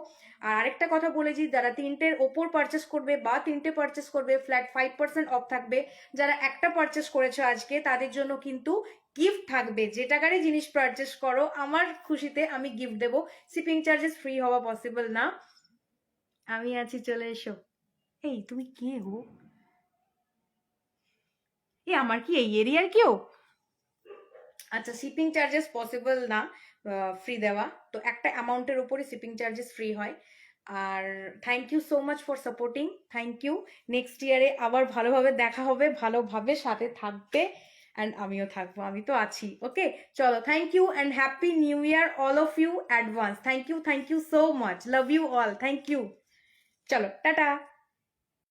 আর আরেকটা কথা বলেছি, যারা 3টের ওপর পারচেস করবে বা 3টে পারচেস করবে, ফ্ল্যাট 5% অফ থাকবে। যারা একটা পারচেস করেছো আজকে, তাদের জন্য কিন্তু গিফট থাকবে। যে টাকারই জিনিস পারচেস করো, আমার খুশিতে আমি গিফট দেবো। শিপিং চার্জেস ফ্রি হওয়া পসিবল না। আমি আছি, চলে এসো। এই তুমি কে গো? আমার কি এই এরিয়ার কেউ? আচ্ছা শিপিং চার্জেস পসিবল না ফ্রি দেওয়া, তো একটা অ্যামাউন্টের উপরে শিপিং চার্জেস ফ্রি হয়। আর thank you so much for supporting, thank you. Next ইয়ারে আবার ভালোভাবে দেখা হবে, ভালোভাবে সাথে থাকবে। অ্যান্ড আমিও থাকবো, আমি তো আছি। ওকে, চলো, thank you and happy new year all of you advance. Thank you so much, love you all, thank you. চলো, টাটা।